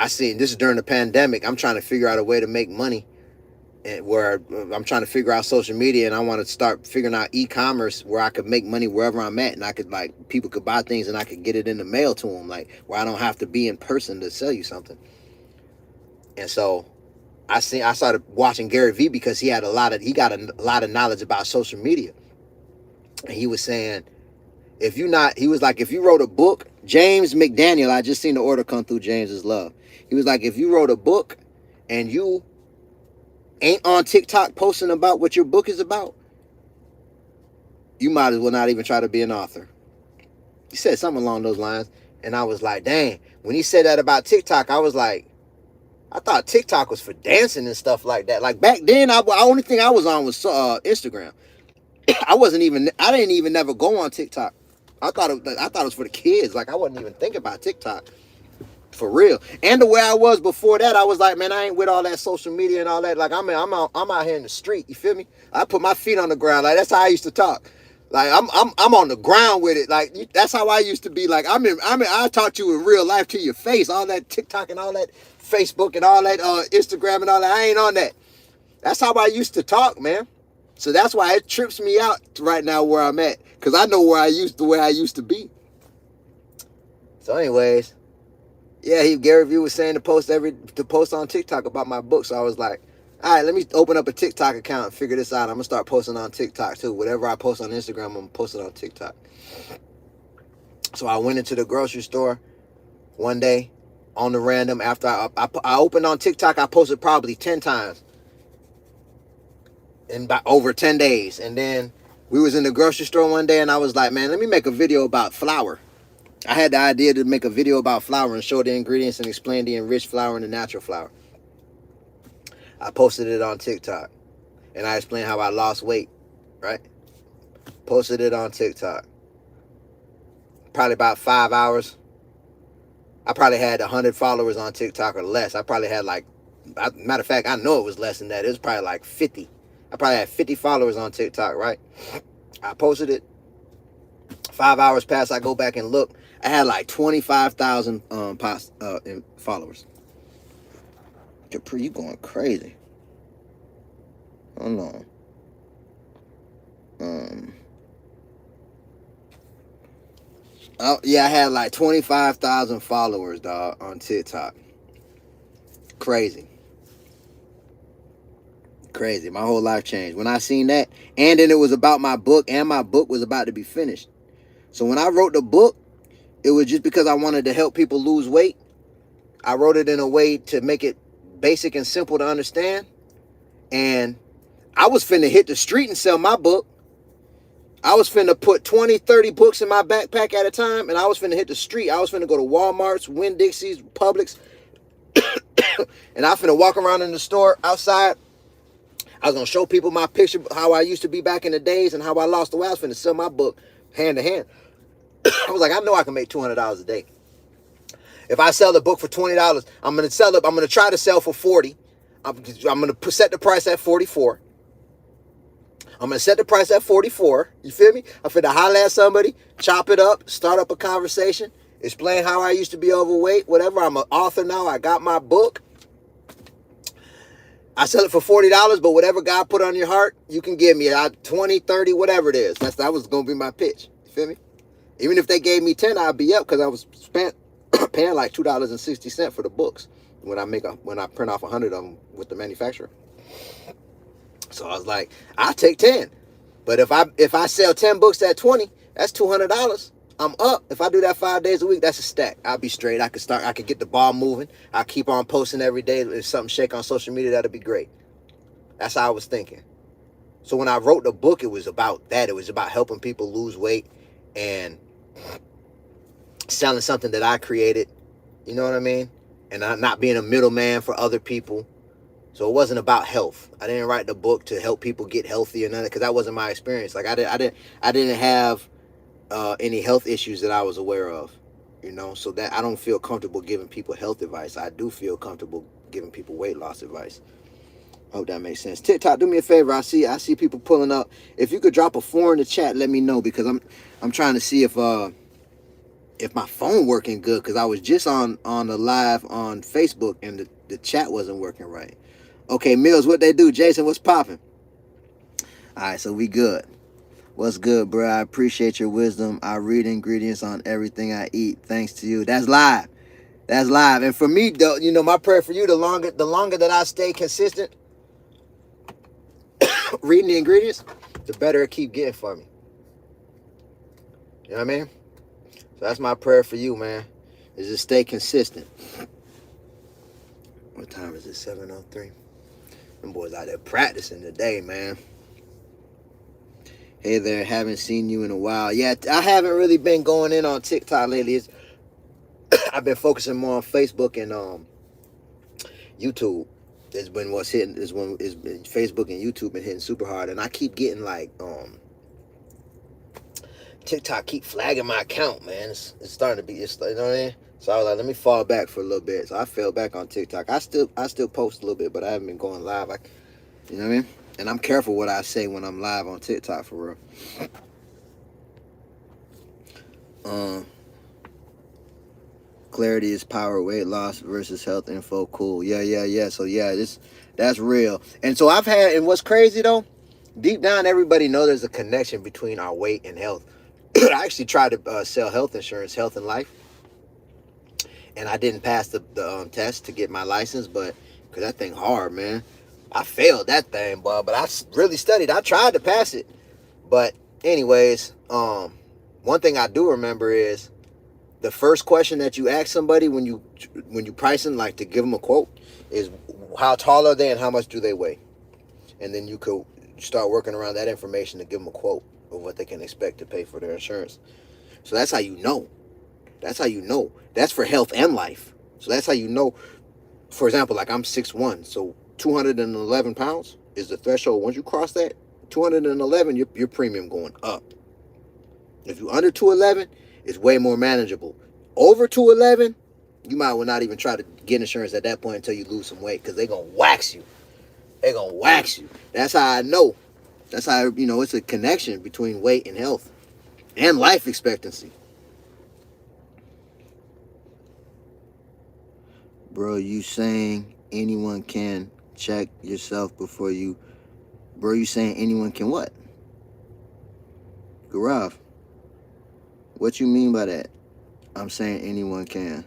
saying? This is during the pandemic. I'm trying to figure out a way to make money, and where I'm trying to figure out social media, and I want to start figuring out e-commerce where I could make money wherever I'm at, and I could, like, people could buy things and I could get it in the mail to them, like, where I don't have to be in person to sell you something. And so I started watching Gary V, because he got a lot of knowledge about social media. And he was saying, if you wrote a book, James McDaniel, I just seen the order come through, James's love. He was like, if you wrote a book and you ain't on TikTok posting about what your book is about, you might as well not even try to be an author. He said something along those lines. And I was like, dang, when he said that about TikTok, I was like, I thought TikTok was for dancing and stuff like that. Like, back then, the only thing I was on was Instagram. I didn't even never go on TikTok. I thought it was for the kids. Like, I wasn't even thinking about TikTok. For real. And the way I was before that, I was like, man, I ain't with all that social media and all that. Like, I'm out here in the street. You feel me? I put my feet on the ground. Like, that's how I used to talk. Like, I'm on the ground with it. Like, that's how I used to be. Like, I talk to you in real life, to your face. All that TikTok and all that Facebook and all that Instagram and all that. I ain't on that. That's how I used to talk, man. So that's why it trips me out right now where I'm at, because I know the way I used to be. So anyways, yeah, Gary Vee was saying to post on TikTok about my book. So I was like, all right, let me open up a TikTok account and figure this out. I'm gonna start posting on TikTok too. Whatever I post on Instagram, I'm gonna post it on TikTok. So I went into the grocery store one day on the random. After I opened on TikTok, I posted probably 10 times in about over 10 days. And then we was in the grocery store one day, and I was like, man, let me make a video about flour. I had the idea to make a video about flour and show the ingredients and explain the enriched flour and the natural flour. I posted it on TikTok, and I explained how I lost weight, right? Posted it on TikTok. Probably about 5 hours. I probably had 100 followers on TikTok or less. I probably had matter of fact, I know it was less than that. It was probably like 50. I probably had 50 followers on TikTok, right? I posted it. 5 hours passed. I go back and look. I had like 25,000 followers. Capri, you going crazy. Hold on. Yeah, I had like 25,000 followers, dog, on TikTok. Crazy. My whole life changed when I seen that. And then it was about my book, and my book was about to be finished. So when I wrote the book, it was just because I wanted to help people lose weight. I wrote it in a way to make it basic and simple to understand. And I was finna hit the street and sell my book. I was finna put 20, 30 books in my backpack at a time, and I was finna hit the street. I was finna go to Walmart's, Winn-Dixie's, Publix, and I finna walk around in the store outside. I was gonna show people my picture, how I used to be back in the days and how I lost the weight. I was finna sell my book hand to hand. I was like, I know I can make $200 a day. If I sell the book for $20, I'm gonna sell it. I'm gonna try to sell for $40. I'm gonna set the price at $44. I'm gonna set the price at $44. You feel me? I'm finna holler at somebody, chop it up, start up a conversation, explain how I used to be overweight, whatever. I'm an author now. I got my book. I sell it for $40, but whatever God put on your heart, you can give me 20, 30, whatever it is. That was gonna be my pitch. You feel me? Even if they gave me 10, I'd be up because I was paying like $2.60 for the books when I print off 100 of them with the manufacturer. So I was like, I'll take 10. But if I sell 10 books at 20, that's $200. I'm up. If I do that 5 days a week, that's a stack. I'll be straight. I could get the ball moving. I keep on posting every day. If something shake on social media, that'll be great. That's how I was thinking. So when I wrote the book, it was about that. It was about helping people lose weight and selling something that I created. You know what I mean? And not being a middleman for other people. So it wasn't about health. I didn't write the book to help people get healthy or nothing, because that wasn't my experience. Like I didn't have any health issues that I was aware of, you know, so that I don't feel comfortable giving people health advice. I do feel comfortable giving people weight loss advice. Hope that makes sense. TikTok, do me a favor. I see people pulling up. If you could drop a 4 in the chat, let me know, because I'm trying to see if my phone working good, because I was just on the live on Facebook and the chat wasn't working right. Okay, Mills, what they do? Jason, what's popping? All right, so we good. What's good, bro? I appreciate your wisdom. I read ingredients on everything I eat. Thanks to you. That's live. That's live. And for me, though, you know, my prayer for you, the longer that I stay consistent reading the ingredients, the better it keep getting for me. You know what I mean? So that's my prayer for you, man, is to stay consistent. What time is it? 7:03. Them boys out there practicing today, man. Hey there, haven't seen you in a while. Yeah, I haven't really been going in on TikTok lately. I've been focusing more on Facebook and YouTube. Is when what's hitting is when is Facebook and YouTube been hitting super hard, and I keep getting like TikTok keep flagging my account, man. It's starting to be, you know what I mean? So I was like, let me fall back for a little bit. So I fell back on TikTok. I still post a little bit, but I haven't been going live. You know what I mean? And I'm careful what I say when I'm live on TikTok, for real. Clarity is power, weight loss versus health info. Cool. Yeah. So yeah, that's real. And so and what's crazy though, deep down, everybody knows there's a connection between our weight and health. I actually tried to sell health insurance, health and life, and I didn't pass the test to get my license, but because that thing hard, man. I failed that thing, but I really studied. I tried to pass it. But anyways, one thing I do remember is the first question that you ask somebody when you pricing, like to give them a quote, is how tall are they and how much do they weigh? And then you could start working around that information to give them a quote of what they can expect to pay for their insurance. So that's how you know. That's how you know. That's for health and life. So that's how you know. For example, like I'm 6'1", so 211 pounds is the threshold. Once you cross that, 211, your premium going up. If you're under 211, it's way more manageable. Over 211, you might well not even try to get insurance at that point until you lose some weight, because they're going to wax you. They're going to wax you. That's how I know. That's how, you know, it's a connection between weight and health and life expectancy. Bro, you saying anyone can check yourself before you... Bro, you saying anyone can what? Gaurav, what you mean by that? I'm saying anyone can.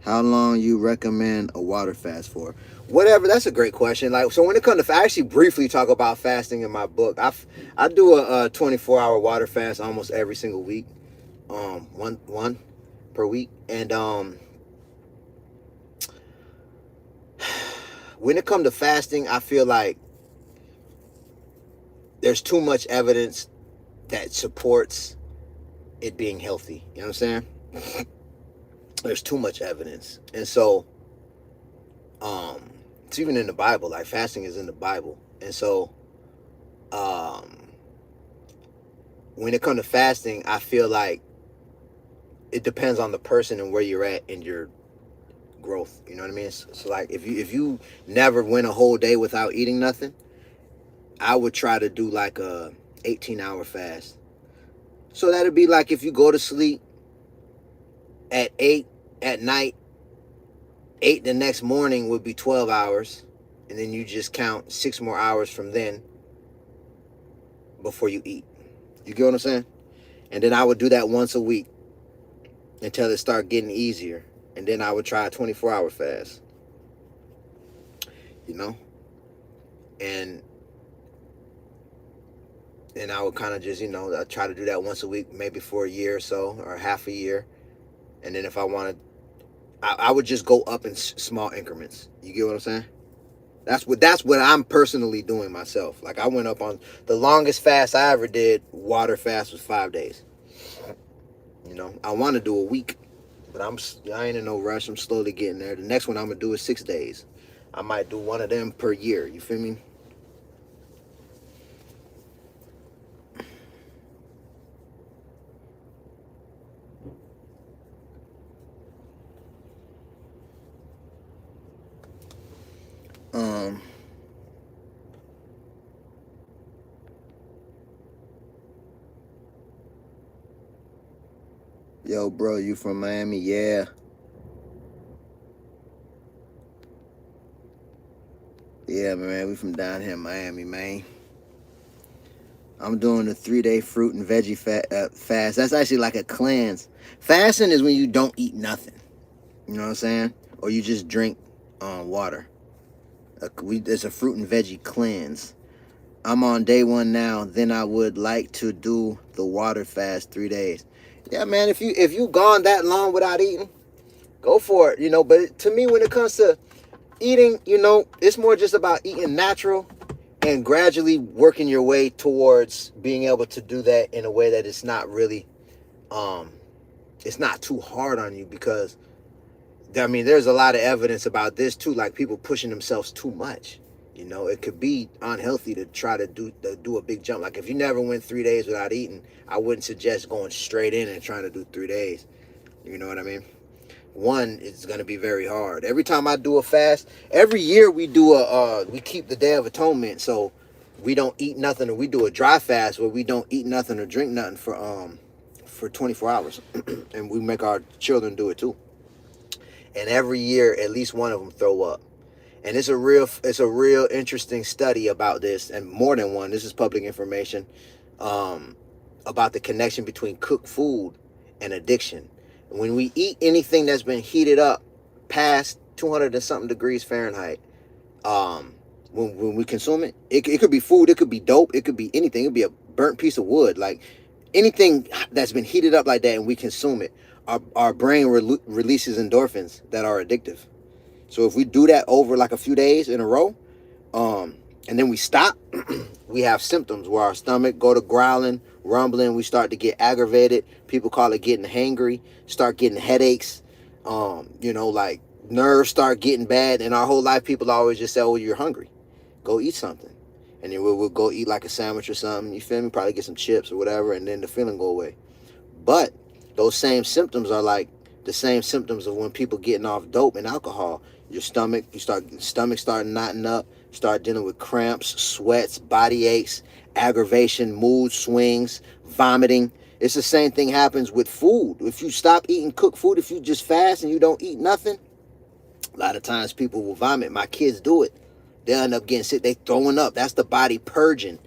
How long you recommend a water fast for? Whatever, that's a great question. Like, so when it comes to, I actually briefly talk about fasting in my book. I do a 24-hour water fast almost every single week. One per week. And when it comes to fasting, I feel like there's too much evidence that supports it being healthy. You know what I'm saying? There's too much evidence. And so it's even in the Bible. Like, fasting is in the Bible. And so when it comes to fasting, I feel like it depends on the person and where you're at in your growth. You know what I mean? So like, if you never went a whole day without eating nothing, I would try to do like a 18-hour fast. So that'd be like, if you go to sleep at 8 at night, 8 the next morning would be 12 hours. and then you just count 6 more hours from then before you eat. You get what I'm saying? And then I would do that once a week until it started getting easier. And then I would try a 24-hour fast. You know? And I would kind of just, I try to do that once a week, maybe for a year or so, or half a year. And then if I wanted, I would just go up in small increments. You get what I'm saying? That's what I'm personally doing myself. Like I went up on the longest fast I ever did. Water fast was 5 days. I want to do a week, but I ain't in no rush. I'm slowly getting there. The next one I'm gonna do is 6 days. I might do one of them per year. You feel me? Yo, bro, you from Miami? Yeah. Yeah, man, we from down here in Miami, man. I'm doing a 3-day fruit and veggie fast. That's actually like a cleanse. Fasting is when you don't eat nothing. You know what I'm saying? Or you just drink water. It's a fruit and veggie cleanse. I'm on day 1 now. Then I would like to do the water fast 3 days. Yeah, man, if you've gone that long without eating, go for it. But to me, when it comes to eating, it's more just about eating natural and gradually working your way towards being able to do that in a way that it's not really, it's not too hard on you, because, there's a lot of evidence about this too, like people pushing themselves too much. It could be unhealthy to try to do a big jump. Like if you never went 3 days without eating, I wouldn't suggest going straight in and trying to do 3 days. You know what I mean? One, it's going to be very hard. Every time I do a fast, every year we do we keep the Day of Atonement, so we don't eat nothing, or we do a dry fast where we don't eat nothing or drink nothing for 24 hours, and we make our children do it too. And every year, at least one of them throw up. And it's a real interesting study about this, and more than one. This is public information about the connection between cooked food and addiction. When we eat anything that's been heated up past 200 and something degrees Fahrenheit, when we consume it, it could be food, it could be dope, it could be anything. It could be a burnt piece of wood, like anything that's been heated up like that, and we consume it, our brain releases endorphins that are addictive. So if we do that over like a few days in a row, and then we stop, we have symptoms where our stomach go to growling, rumbling. We start to get aggravated. People call it getting hangry. Start getting headaches. Like nerves start getting bad. And our whole life, people always just say, "Oh, you're hungry. Go eat something." And then we'll go eat like a sandwich or something. You feel me? Probably get some chips or whatever, and then the feeling go away. But those same symptoms are like the same symptoms of when people getting off dope and alcohol. Your stomach start knotting up, start dealing with cramps, sweats, body aches, aggravation, mood swings, vomiting. It's the same thing happens with food. If you stop eating cooked food, if you just fast and you don't eat nothing, a lot of times people will vomit. My kids do it. They'll end up getting sick. They throwing up. That's the body purging.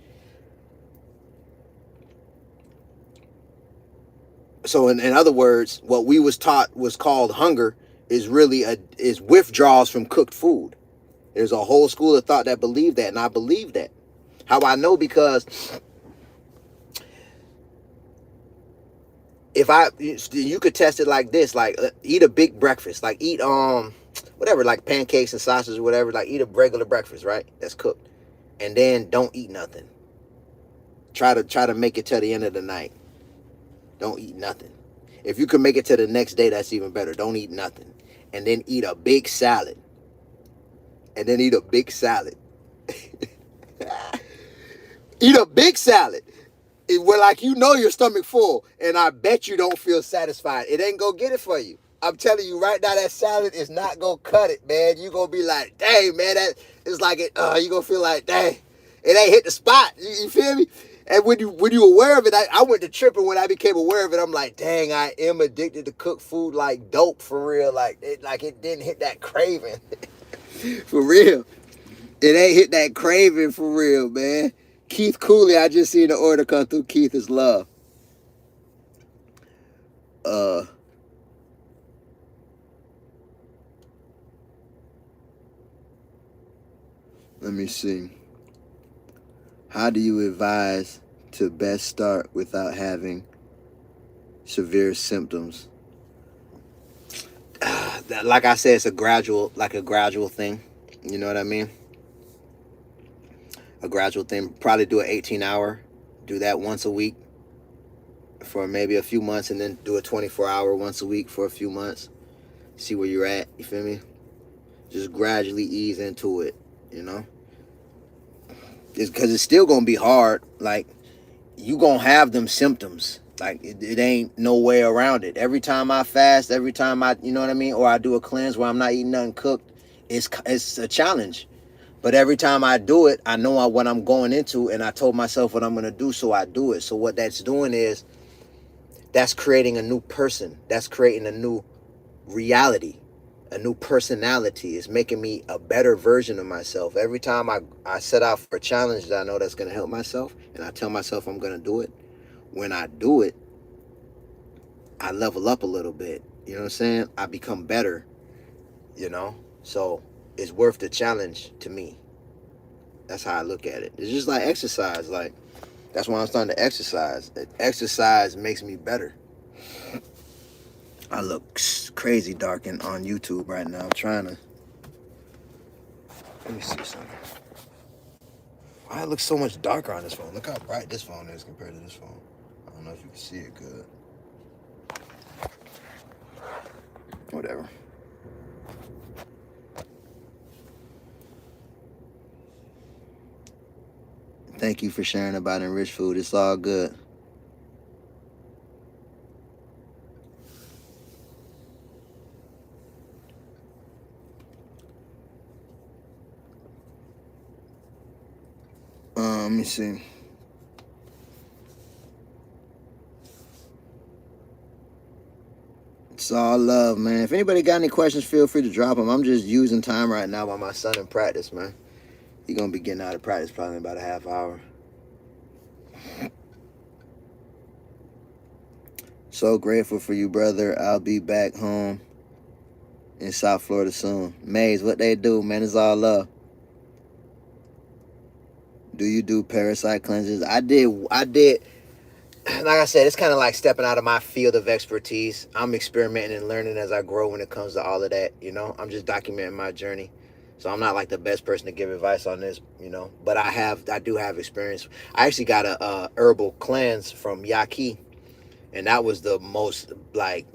So in other words, what we was taught was called hunger is really is withdrawals from cooked food. There's a whole school of thought that believe that, and I believe that. How I know? Because you could test it like this, like eat a big breakfast, like eat whatever, like pancakes and sausage or whatever, like eat a regular breakfast, right? That's cooked. And then don't eat nothing. Try to make it to the end of the night. Don't eat nothing. If you can make it to the next day, that's even better. Don't eat nothing. And then eat a big salad. And then eat a big salad. Eat a big salad. Where like your stomach full. And I bet you don't feel satisfied. It ain't gonna get it for you. I'm telling you right now, that salad is not gonna cut it, man. You gonna be like, dang, man, that it's like it. You gonna feel like, dang, it ain't hit the spot. You feel me? And when you aware of it, I went to tripping when I became aware of it. I'm like, dang, I am addicted to cook food like dope for real. Like it didn't hit that craving for real. It ain't hit that craving for real, man. Keith Cooley, I just seen the order come through. Keith is love. Let me see. How do you advise to best start without having severe symptoms? Like I said, it's a gradual thing. You know what I mean? A gradual thing. Probably do an 18-hour. Do that once a week for maybe a few months, and then do a 24-hour once a week for a few months. See where you're at. You feel me? Just gradually ease into it. You know? Because it's still gonna be hard. Like, you gonna have them symptoms. Like, it ain't no way around it. Every time I fast, every time I, you know what I mean, or I do a cleanse where I'm not eating nothing cooked, it's a challenge. But every time I do it, I know what I'm going into, and I told myself what I'm gonna do, so I do it. So what that's doing is, that's creating a new person. That's creating a new reality, a new personality. It's making me a better version of myself. Every time I set out for a challenge that I know that's gonna help myself, and I tell myself I'm gonna do it, when I do it, I level up a little bit. You know what I'm saying? I become better, you know? So it's worth the challenge to me. That's how I look at it. It's just like exercise. Like, that's why I'm starting to exercise. Exercise makes me better. I look crazy dark on YouTube right now. I'm trying to... Let me see something. Why it looks so much darker on this phone? Look how bright this phone is compared to this phone. I don't know if you can see it good. Whatever. Thank you for sharing about enriched food. It's all good. Let me see. It's all love, man. If anybody got any questions, feel free to drop them. I'm just using time right now while my son in practice, man. He's going to be getting out of practice probably in about a half hour. So grateful for you, brother. I'll be back home in South Florida soon. Maze, what they do, man, it's all love. Do you do parasite cleanses? I did. Like I said, it's kind of like stepping out of my field of expertise. I'm experimenting and learning as I grow when it comes to all of that, you know? I'm just documenting my journey. So I'm not like the best person to give advice on this, you know? But I do have experience. I actually got a herbal cleanse from Yaqui, and that was the most, like,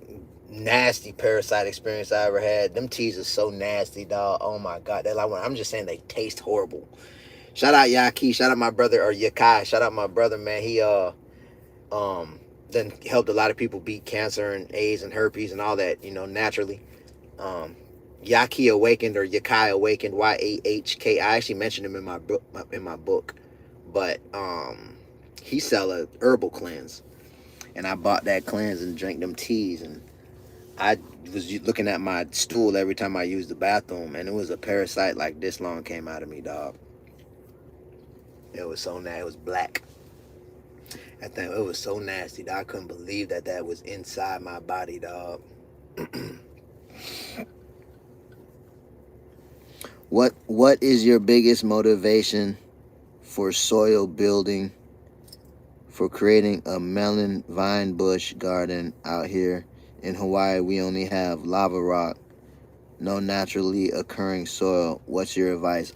nasty parasite experience I ever had. Them teas are so nasty, dog. Oh my God. They're like, I'm just saying they taste horrible. Shout out Yaqui. Shout out my brother, or Yakai. Shout out my brother, man. He then helped a lot of people beat cancer and AIDS and herpes and all that, you know, naturally. Yaqui Awakened, or Yakai Awakened, YAHK. I actually mentioned him in my book. But he sell a herbal cleanse, and I bought that cleanse and drank them teas, and I was looking at my stool every time I used the bathroom, and it was a parasite like this long came out of me, dog. It was so nasty. It was black. I think it was so nasty, dog. I couldn't believe that was inside my body, dog. What is your biggest motivation for soil building, for creating a melon vine bush garden out here in Hawaii? We only have lava rock, no naturally occurring soil. What's your advice?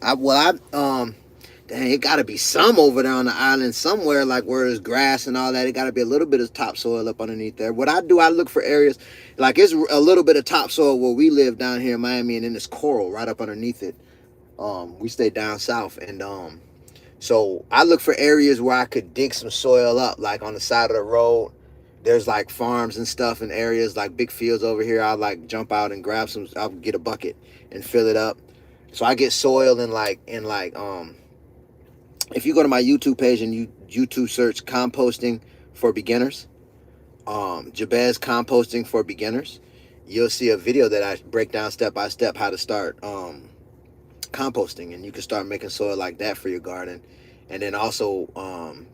Dang, it gotta be some over there on the island somewhere, like where there's grass and all that. It gotta be a little bit of topsoil up underneath there. What I do, I look for areas, like it's a little bit of topsoil where we live down here in Miami, and then there's coral right up underneath it. We stay down south, and so I look for areas where I could dig some soil up, like on the side of the road. There's like farms and stuff in areas like big fields over here. I'll like jump out and grab some. I'll get a bucket and fill it up. So I get soil and if you go to my YouTube page and you YouTube search composting for beginners, Jabez composting for beginners, you'll see a video that I break down step by step how to start composting, and you can start making soil like that for your garden. And then also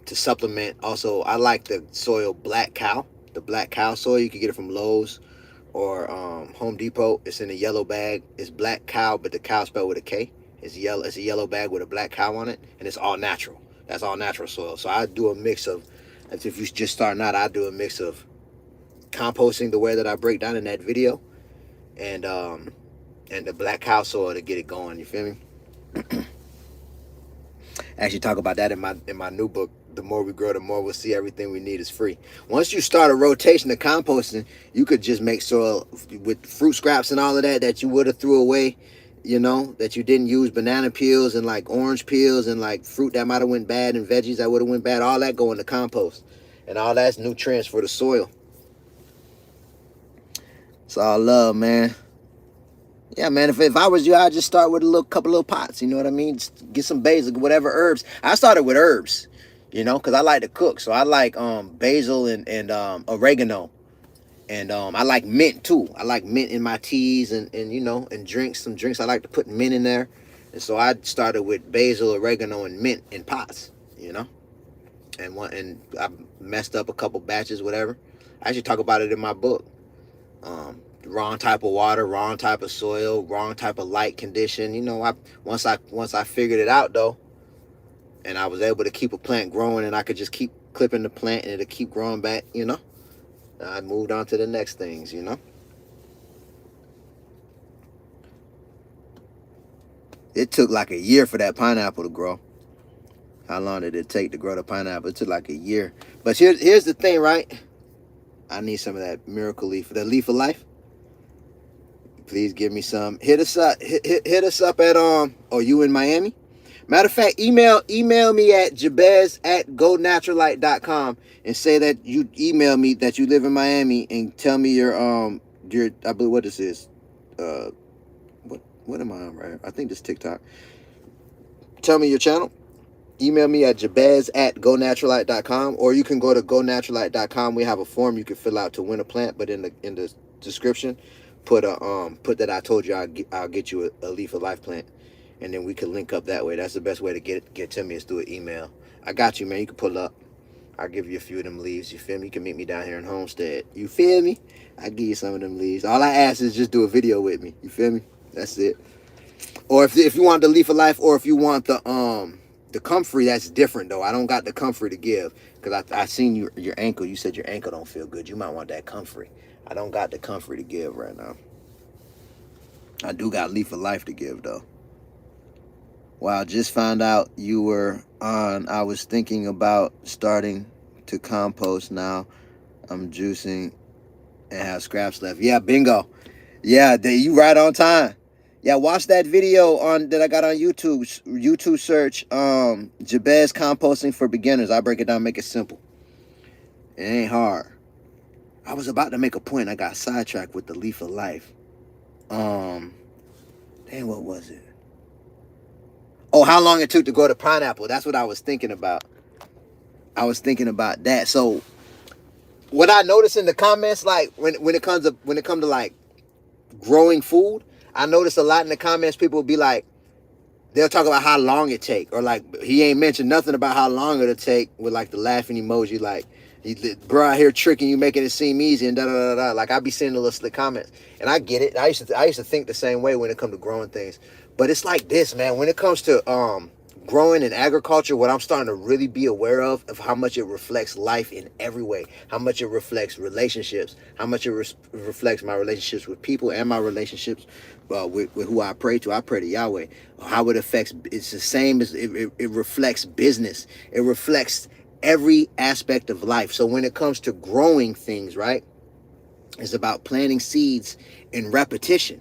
to supplement, also I like the soil Black Cow, the Black Cow soil. You can get it from Lowe's or Home Depot. It's in a yellow bag. It's Black Cow, but the cow spelled with a K. It's yellow. It's a yellow bag with a black cow on it, and it's all natural. That's all natural soil. So I do a mix of, if you're just starting out, I do a mix of composting the way that I break down in that video, and the Black Cow soil to get it going. You feel me? I actually talk about that in my new book. The more we grow, the more we'll see everything we need is free. Once you start a rotation of composting, you could just make soil with fruit scraps and all of that you would have threw away, you know, that you didn't use, banana peels and like orange peels and like fruit that might have went bad and veggies that would have went bad. All that go in the compost, and all that's nutrients for the soil. It's all love, man. Yeah, man, if I was you, I'd just start with a couple little pots, you know what I mean? Just get some basil, whatever herbs. I started with herbs, you know, because I like to cook. So I like basil and oregano. And I like mint, too. I like mint in my teas and you know, and drinks. Some drinks I like to put mint in there. And so I started with basil, oregano, and mint in pots, you know. And I messed up a couple batches, whatever. I actually talk about it in my book. Wrong type of water, wrong type of soil, wrong type of light condition. You know, once I figured it out though, and I was able to keep a plant growing, and I could just keep clipping the plant and it'll keep growing back, you know. I moved on to the next things, you know. It took like a year for that pineapple to grow. How long did it take to grow the pineapple? It took like a year. But here's the thing, right? I need some of that miracle leaf, that leaf of life. Please give me some. Hit us up. Hit us up at oh, you in Miami? Matter of fact, email me at jabez@gonaturalite.com and say that you email me that you live in Miami, and tell me your I believe what this is. What am I on right here? I think this TikTok. Tell me your channel. Email me at jabez@gonaturalite.com, or you can go to gonaturalite.com. We have a form you can fill out to win a plant, but in the description, put that I told you I'll get you a leaf of life plant, and then we can link up that way. That's the best way to get to me, is through an email. I got you, man. You can pull up. I'll give you a few of them leaves. You feel me? You can meet me down here in Homestead. You feel me? I'll give you some of them leaves. All I ask is just do a video with me. You feel me? That's it. Or if you want the leaf of life, or if you want the comfrey, that's different though. I don't got the comfrey to give, because I seen your ankle. You said your ankle don't feel good. You might want that comfrey. I don't got the comfrey to give right now. I do got leaf of life to give though. Wow, just found out you were on. I was thinking about starting to compost now. I'm juicing and have scraps left. Yeah, bingo. Yeah, you right on time. Yeah, watch that video that I got on YouTube. YouTube search Jabez composting for beginners. I break it down, make it simple. It ain't hard. I was about to make a point. I got sidetracked with the leaf of life. Dang, what was it? Oh, how long it took to grow the pineapple. That's what I was thinking about. I was thinking about that. So what I noticed in the comments, like when it comes to like growing food, I noticed a lot in the comments, people will be like, they'll talk about how long it take, or like he ain't mentioned nothing about how long it'll take, with like the laughing emoji, like bro out here tricking you, making it seem easy, and da da da da. Like I be seeing the little slick comments, and I get it. I used to think the same way when it comes to growing things, but it's like this, man. When it comes to growing in agriculture, what I'm starting to really be aware of how much it reflects life in every way, how much it reflects relationships, how much it reflects my relationships with people and my relationships with who I pray to. I pray to Yahweh. How it affects, it's the same as it reflects business. It reflects every aspect of life. So when it comes to growing things, right, it's about planting seeds in repetition.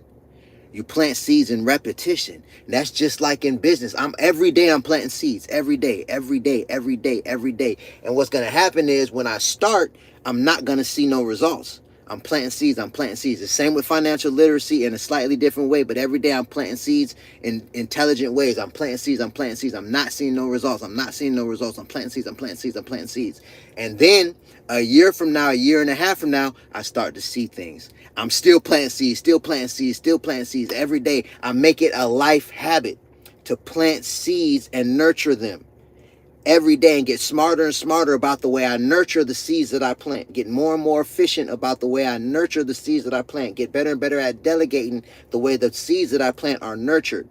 You plant seeds in repetition. And that's just like in business. Every day I'm planting seeds. Every day, every day, every day, every day. And what's going to happen is when I start, I'm not going to see no results. I'm planting seeds. I'm planting seeds. The same with financial literacy in a slightly different way, but every day I'm planting seeds in intelligent ways. I'm planting seeds. I'm planting seeds. I'm not seeing no results. I'm not seeing no results. I'm planting seeds. I'm planting seeds. I'm planting seeds. And then a year from now, a year and a half from now, I start to see things. I'm still planting seeds, still planting seeds, still planting seeds every day. I make it a life habit to plant seeds and nurture them every day and get smarter and smarter about the way I nurture the seeds that I plant. Get more and more efficient about the way I nurture the seeds that I plant. Get better and better at delegating the way the seeds that I plant are nurtured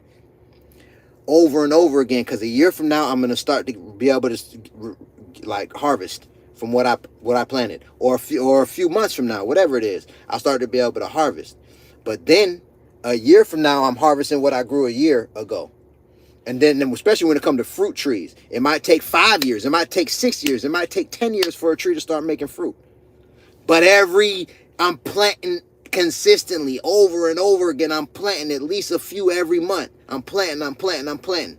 over and over again. Because a year from now, I'm going to start to be able to like harvest from what I planted, or a few months from now, whatever it is, I'll start to be able to harvest. But then a year from now, I'm harvesting what I grew a year ago. And then especially when it comes to fruit trees, it might take 5 years, it might take 6 years, it might take 10 years for a tree to start making fruit. But I'm planting consistently over and over again. I'm planting at least a few every month. I'm planting.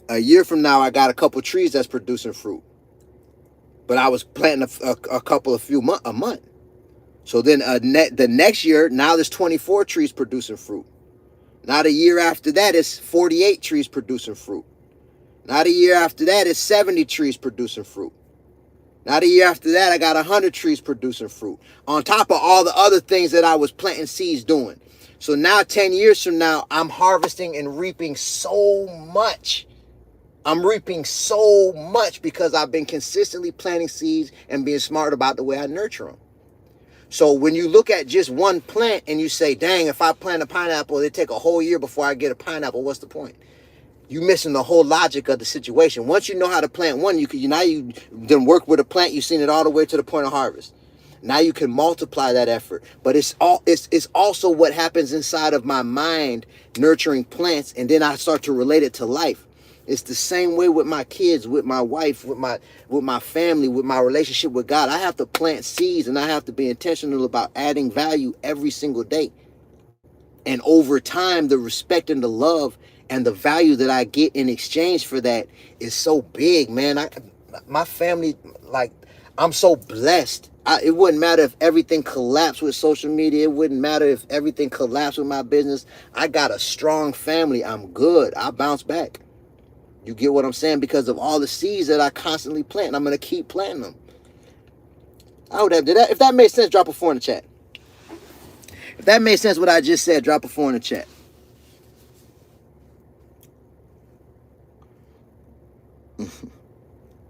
A year from now, I got a couple trees that's producing fruit. But I was planting a couple of a month. So then the next year, now there's 24 trees producing fruit. Now the year after that, it's 48 trees producing fruit. Now the year after that, it's 70 trees producing fruit. Now the year after that, I got 100 trees producing fruit. On top of all the other things that I was planting seeds doing. So now 10 years from now, I'm harvesting and reaping so much. I'm reaping so much because I've been consistently planting seeds and being smart about the way I nurture them. So when you look at just one plant and you say, dang, if I plant a pineapple, it take a whole year before I get a pineapple, what's the point? You're missing the whole logic of the situation. Once you know how to plant one, you then work with a plant, you've seen it all the way to the point of harvest. Now you can multiply that effort. But it's also what happens inside of my mind nurturing plants, and then I start to relate it to life. It's the same way with my kids, with my wife, with my family, with my relationship with God. I have to plant seeds, and I have to be intentional about adding value every single day. And over time, the respect and the love and the value that I get in exchange for that is so big, man. My family, like, I'm so blessed. It wouldn't matter if everything collapsed with social media. It wouldn't matter if everything collapsed with my business. I got a strong family. I'm good. I'll bounce back. You get what I'm saying? Because of all the seeds that I constantly plant. I'm going to keep planting them. If that made sense, drop a 4 in the chat. If that made sense what I just said, drop a 4 in the chat.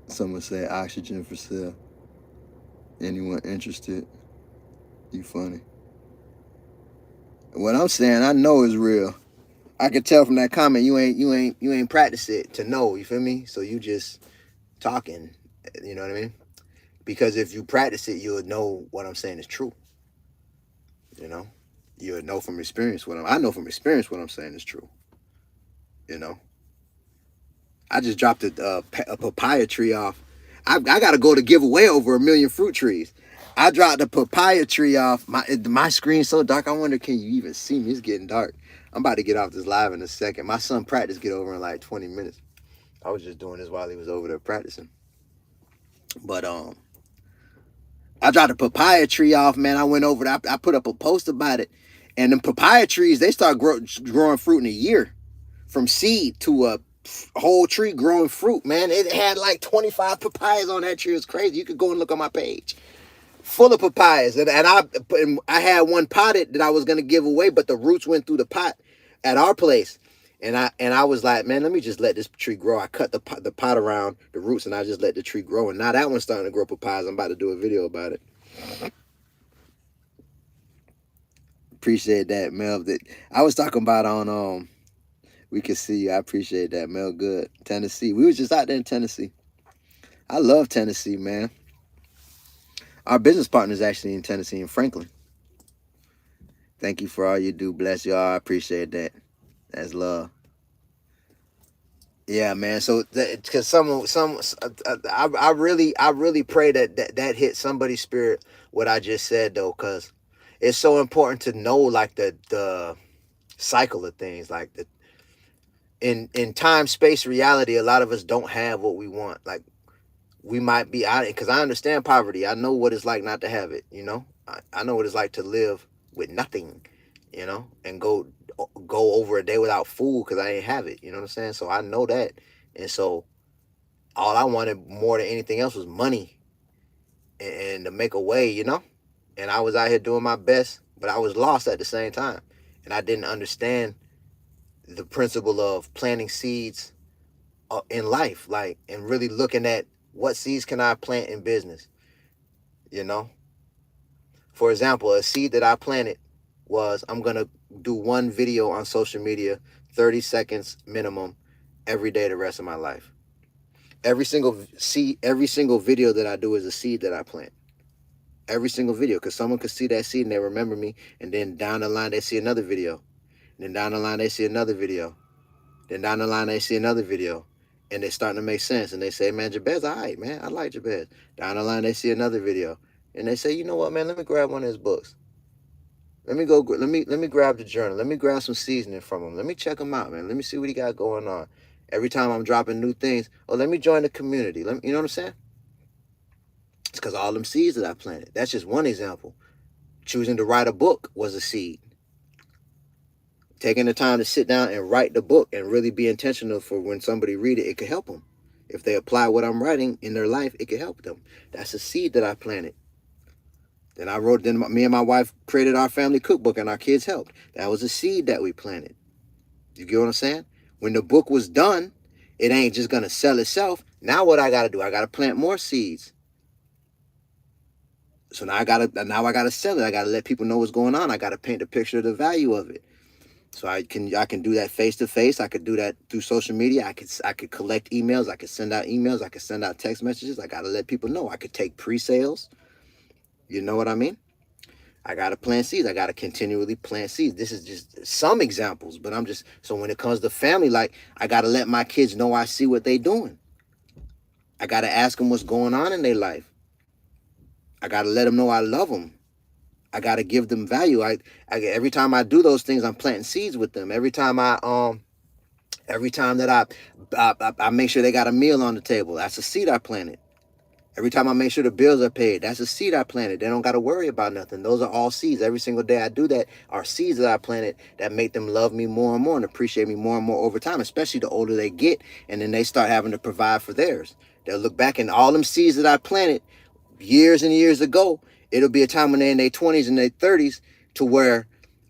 Someone said oxygen for sale. Anyone interested? You funny. What I'm saying, I know is real. I can tell from that comment you ain't practice it to know, you feel me? So you just talking, you know what I mean? Because if you practice it, you'll know what I'm saying is true. You know? You'll know from experience I know from experience what I'm saying is true. You know? I just dropped a papaya tree off. I got to go to give away over 1 million fruit trees. I dropped a papaya tree off. My screen's so dark, I wonder, can you even see me? It's getting dark. I'm about to get off this live in a second. My son practiced get over in like 20 minutes. I was just doing this while he was over there practicing. But I dropped a papaya tree off, man. I went over there. I put up a post about it. And them papaya trees, they start growing fruit in a year. From seed to a whole tree growing fruit, man. It had like 25 papayas on that tree. It was crazy. You could go and look on my page. Full of papayas. And I had one potted that I was going to give away, but the roots went through the pot at our place. And I was like, man, let me just let this tree grow. I cut the pot around the roots, and I just let the tree grow. And now that one's starting to grow papayas. I'm about to do a video about it. Appreciate that, Mel. That I was talking about on We Can See You. I appreciate that, Mel. Good. Tennessee. We was just out there in Tennessee. I love Tennessee, man. Our business partner is actually in Tennessee, in Franklin. Thank you for all you do. Bless you all. I appreciate that. That's love. Yeah, man. So, because I really pray that hit somebody's spirit what I just said, though, because it's so important to know like the cycle of things, like in time, space, reality. A lot of us don't have what we want. Like we might be out, because I understand poverty. I know what it's like not to have it, you know. I know what it's like to live with nothing, you know, and go over a day without food because I ain't have it. You know what I'm saying? So I know that. And so all I wanted more than anything else was money and to make a way, you know? And I was out here doing my best, but I was lost at the same time. And I didn't understand the principle of planting seeds in life, like, and really looking at what seeds can I plant in business, you know? For example, a seed that I planted was I'm going to do one video on social media, 30 seconds minimum, every day the rest of my life. Every single video that I do is a seed that I plant. Every single video, because someone could see that seed and they remember me, and then down the line they see another video. And then down the line they see another video. Then down the line they see another video. And they're starting to make sense. And they say, man, Jabez, all right, man. I like Jabez. Down the line they see another video. And they say, you know what, man, let me grab one of his books. Let me grab the journal. Let me grab some seasoning from him. Let me check him out, man. Let me see what he got going on. Every time I'm dropping new things, oh, let me join the community. You know what I'm saying? It's because all them seeds that I planted. That's just one example. Choosing to write a book was a seed. Taking the time to sit down and write the book and really be intentional for when somebody read it, it could help them. If they apply what I'm writing in their life, it could help them. That's a seed that I planted. Then me and my wife created our family cookbook and our kids helped. That was a seed that we planted. You get what I'm saying? When the book was done, it ain't just going to sell itself. Now what I got to do, I got to plant more seeds. So now I got to sell it. I got to let people know what's going on. I got to paint a picture of the value of it. So I can do that face to face. I could do that through social media. I could collect emails. I could send out emails. I could send out text messages. I got to let people know. I could take pre-sales. You know what I mean? I got to plant seeds. I got to continually plant seeds. This is just some examples, but so when it comes to family, like, I got to let my kids know I see what they doing. I got to ask them what's going on in their life. I got to let them know I love them. I got to give them value. Every time I do those things, I'm planting seeds with them. Every time that I make sure they got a meal on the table, that's a seed I planted. Every time I make sure the bills are paid, that's a seed I planted. They don't got to worry about nothing. Those are all seeds. Every single day I do that are seeds that I planted that make them love me more and more and appreciate me more and more over time, especially the older they get, and then they start having to provide for theirs. They'll look back and all them seeds that I planted years and years ago, it'll be a time when they're in their 20s and their 30s to where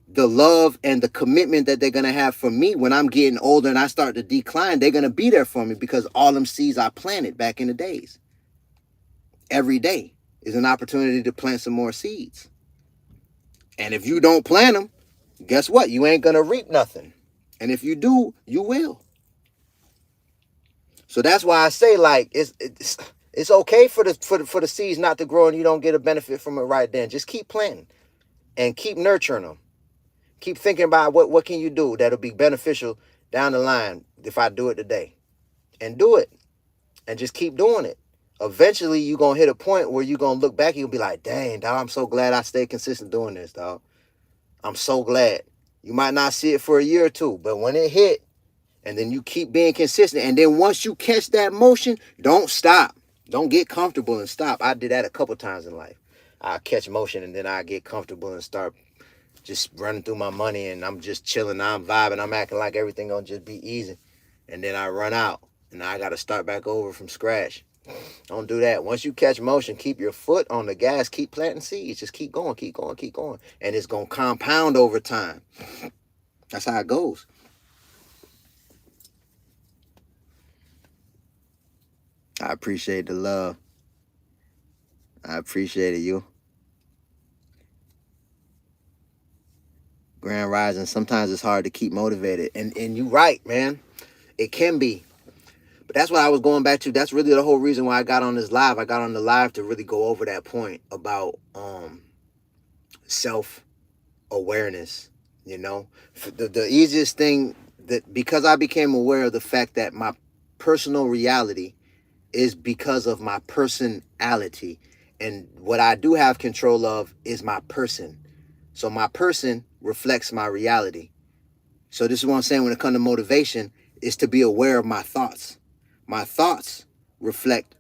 the love and the commitment that they're going to have for me when I'm getting older and I start to decline, they're going to be there for me because all them seeds I planted back in the days. Every day is an opportunity to plant some more seeds. And if you don't plant them, guess what? You ain't going to reap nothing. And if you do, you will. So that's why I say, like, it's okay for the seeds not to grow and you don't get a benefit from it right then. Just keep planting and keep nurturing them. Keep thinking about what can you do that'll be beneficial down the line if I do it today. And do it. And just keep doing it. Eventually, you're going to hit a point where you're going to look back and you'll be like, dang, dog, I'm so glad I stayed consistent doing this, dog. I'm so glad. You might not see it for a year or two, but when it hit, and then you keep being consistent, and then once you catch that motion, don't stop. Don't get comfortable and stop. I did that a couple times in life. I catch motion, and then I get comfortable and start just running through my money, and I'm just chilling. I'm vibing. I'm acting like everything going to just be easy. And then I run out, and I got to start back over from scratch. Don't do that. Once you catch motion, keep your foot on the gas. Keep planting seeds. Just keep going, keep going, keep going. And it's going to compound over time. That's how it goes. I appreciate the love. I appreciate it, you. Grand Rising, sometimes it's hard to keep motivated. And you're right, man. It can be. But that's what I was going back to. That's really the whole reason why I got on this live. I got on the live to really go over that point about self-awareness, you know. The easiest thing, that because I became aware of the fact that my personal reality is because of my personality. And what I do have control of is my person. So my person reflects my reality. So this is what I'm saying when it comes to motivation, is to be aware of my thoughts. My thoughts reflect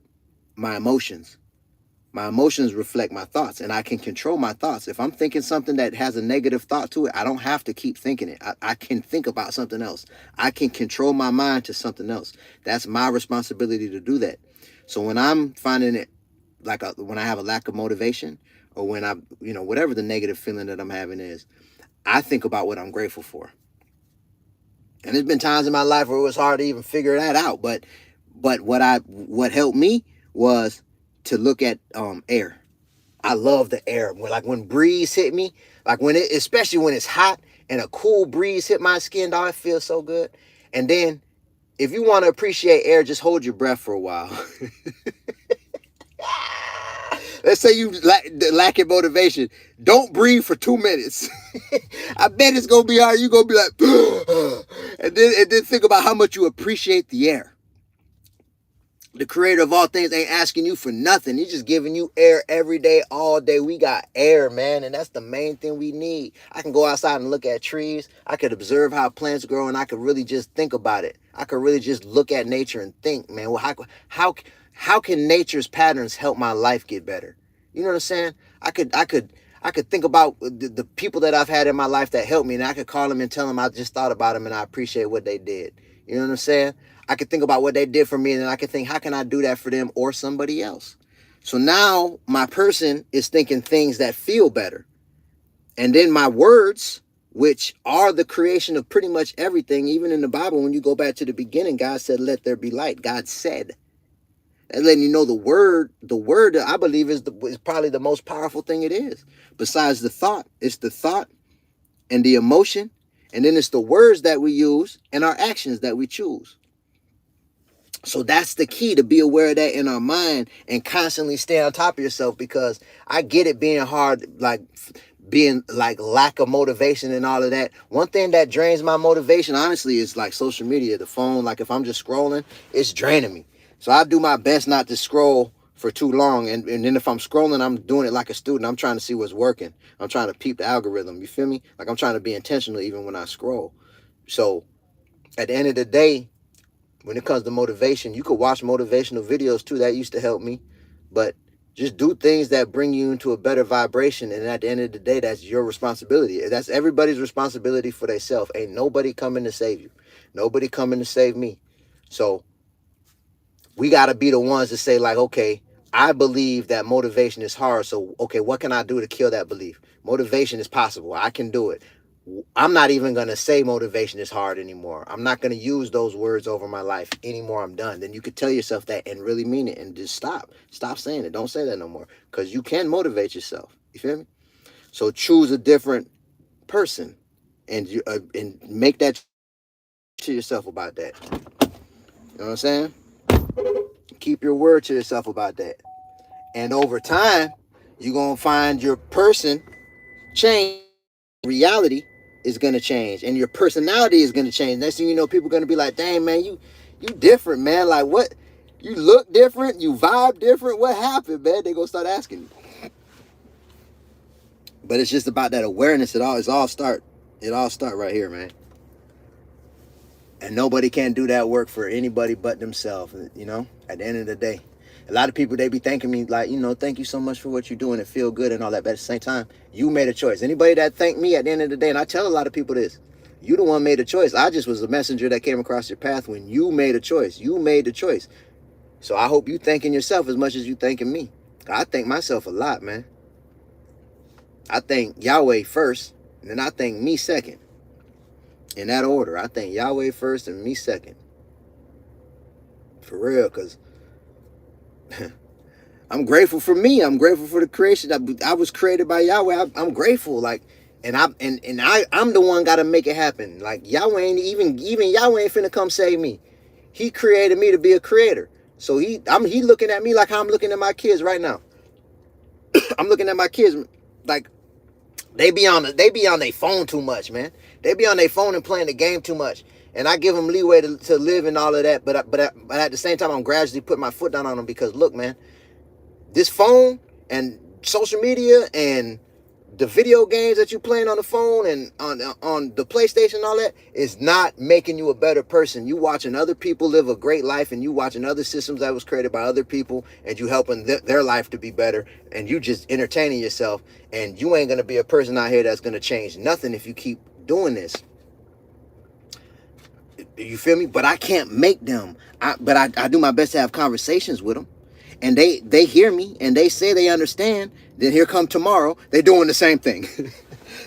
my emotions. My emotions reflect my thoughts, and I can control my thoughts. If I'm thinking something that has a negative thought to it, I don't have to keep thinking it. I can think about something else. I can control my mind to something else. That's my responsibility to do that. So when I'm finding it, when I have a lack of motivation, or when whatever the negative feeling that I'm having is, I think about what I'm grateful for. And there's been times in my life where it was hard to even figure that out. But what helped me was to look at air. I love the air. When breeze hit me, especially when it's hot and a cool breeze hit my skin, dog, it feels so good. And then if you want to appreciate air, just hold your breath for a while. Let's say you lacking motivation. Don't breathe for 2 minutes. I bet it's gonna be hard. You're gonna be like, and then think about how much you appreciate the air. The creator of all things ain't asking you for nothing. He's just giving you air every day, all day. We got air, man, and that's the main thing we need. I can go outside and look at trees. I could observe how plants grow, and I could really just think about it. I could really just look at nature and think, man, well, how can nature's patterns help my life get better? You know what I'm saying? I could think about the people that I've had in my life that helped me, and I could call them and tell them I just thought about them and I appreciate what they did. You know what I'm saying? I could think about what they did for me, and then I could think, how can I do that for them or somebody else? So now my person is thinking things that feel better. And then my words, which are the creation of pretty much everything, even in the Bible, when you go back to the beginning, God said, let there be light. God said. And letting you know the word that I believe is probably the most powerful thing it is. Besides the thought, it's the thought and the emotion, and then it's the words that we use and our actions that we choose. So that's the key, to be aware of that in our mind and constantly stay on top of yourself, because I get it being hard, being lack of motivation and all of that. One thing that drains my motivation, honestly, is social media, the phone. If I'm just scrolling, it's draining me. So I do my best not to scroll for too long. And then if I'm scrolling, I'm doing it like a student. I'm trying to see what's working. I'm trying to peep the algorithm. You feel me? I'm trying to be intentional even when I scroll. So at the end of the day, when it comes to motivation, you could watch motivational videos too. That used to help me. But just do things that bring you into a better vibration. And at the end of the day, that's your responsibility. That's everybody's responsibility for themselves. Ain't nobody coming to save you. Nobody coming to save me. So we got to be the ones to say, okay, I believe that motivation is hard. So, okay, what can I do to kill that belief? Motivation is possible. I can do it. I'm not even going to say motivation is hard anymore. I'm not going to use those words over my life anymore. I'm done. Then you could tell yourself that and really mean it, and just stop saying it. Don't say that no more, because you can motivate yourself. You feel me? So choose a different person and make that to yourself about that. You know what I'm saying? Keep your word to yourself about that. And over time, you're going to find your person change. Reality is going to change, and your personality is going to change. Next thing you know, people are going to be like, dang, man, you different, man. What? You look different, you vibe different. What happened, man? They're going to start asking you. But it's just about that awareness. It all start right here, man. And nobody can do that work for anybody but themselves, at the end of the day. A lot of people, they be thanking me thank you so much for what you're doing, and feel good and all that. But at the same time, you made a choice. Anybody that thank me at the end of the day, and I tell a lot of people this, you the one made a choice. I just was a messenger that came across your path when you made a choice. You made the choice. So I hope you thanking yourself as much as you thanking me. I thank myself a lot, man. I thank Yahweh first, and then I thank me second. In that order. I thank Yahweh first and me second. For real, because I'm grateful for me. I'm grateful for the creation. I was created by Yahweh. I'm grateful. I'm the one got to make it happen. Yahweh ain't even Yahweh ain't finna come save me. He created me to be a creator. So he looking at me like how I'm looking at my kids right now. I'm looking at my kids like they be on their phone too much, man. They be on their phone and playing the game too much. And I give them leeway to live and all of that. But at the same time, I'm gradually putting my foot down on them, because look, man, this phone and social media and the video games that you playing on the phone and on the PlayStation and all that is not making you a better person. You watching other people live a great life, and you watching other systems that was created by other people, and you helping their life to be better, and you just entertaining yourself, and you ain't gonna be a person out here that's gonna change nothing if you keep doing this. You feel me? But I can't make them. But I do my best to have conversations with them, and they hear me and they say they understand. Then here come tomorrow, they doing the same thing.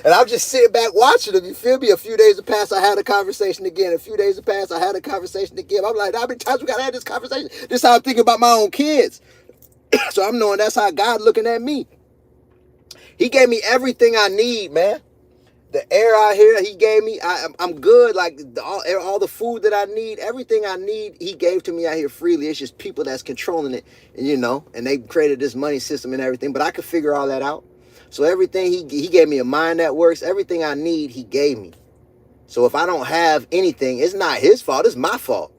And I'm just sitting back watching them. You feel me? A few days have passed, I had a conversation again. A few days have passed, I had a conversation again. I'm like, how many times we gotta have this conversation? This is how I'm thinking about my own kids. So I'm knowing that's how God looking at me. He gave me everything I need, man. The air out here, he gave me. I'm good. Like all the food that I need, everything I need, he gave to me out here freely. It's just people that's controlling it, and they created this money system and everything. But I could figure all that out. So everything he gave me a mind that works. Everything I need, he gave me. So if I don't have anything, it's not his fault. It's my fault.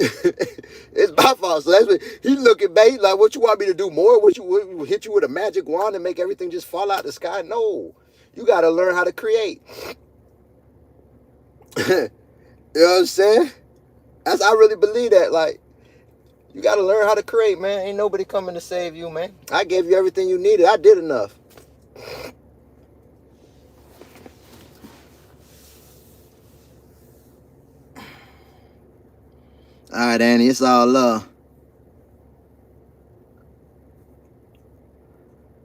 It's my fault. So that's what he looking back. He's like, what you want me to do more? What you hit you with a magic wand and make everything just fall out the sky? No. You got to learn how to create. You know what I'm saying? I really believe that. Like, you got to learn how to create, man. Ain't nobody coming to save you, man. I gave you everything you needed. I did enough. All right, Annie, it's all love.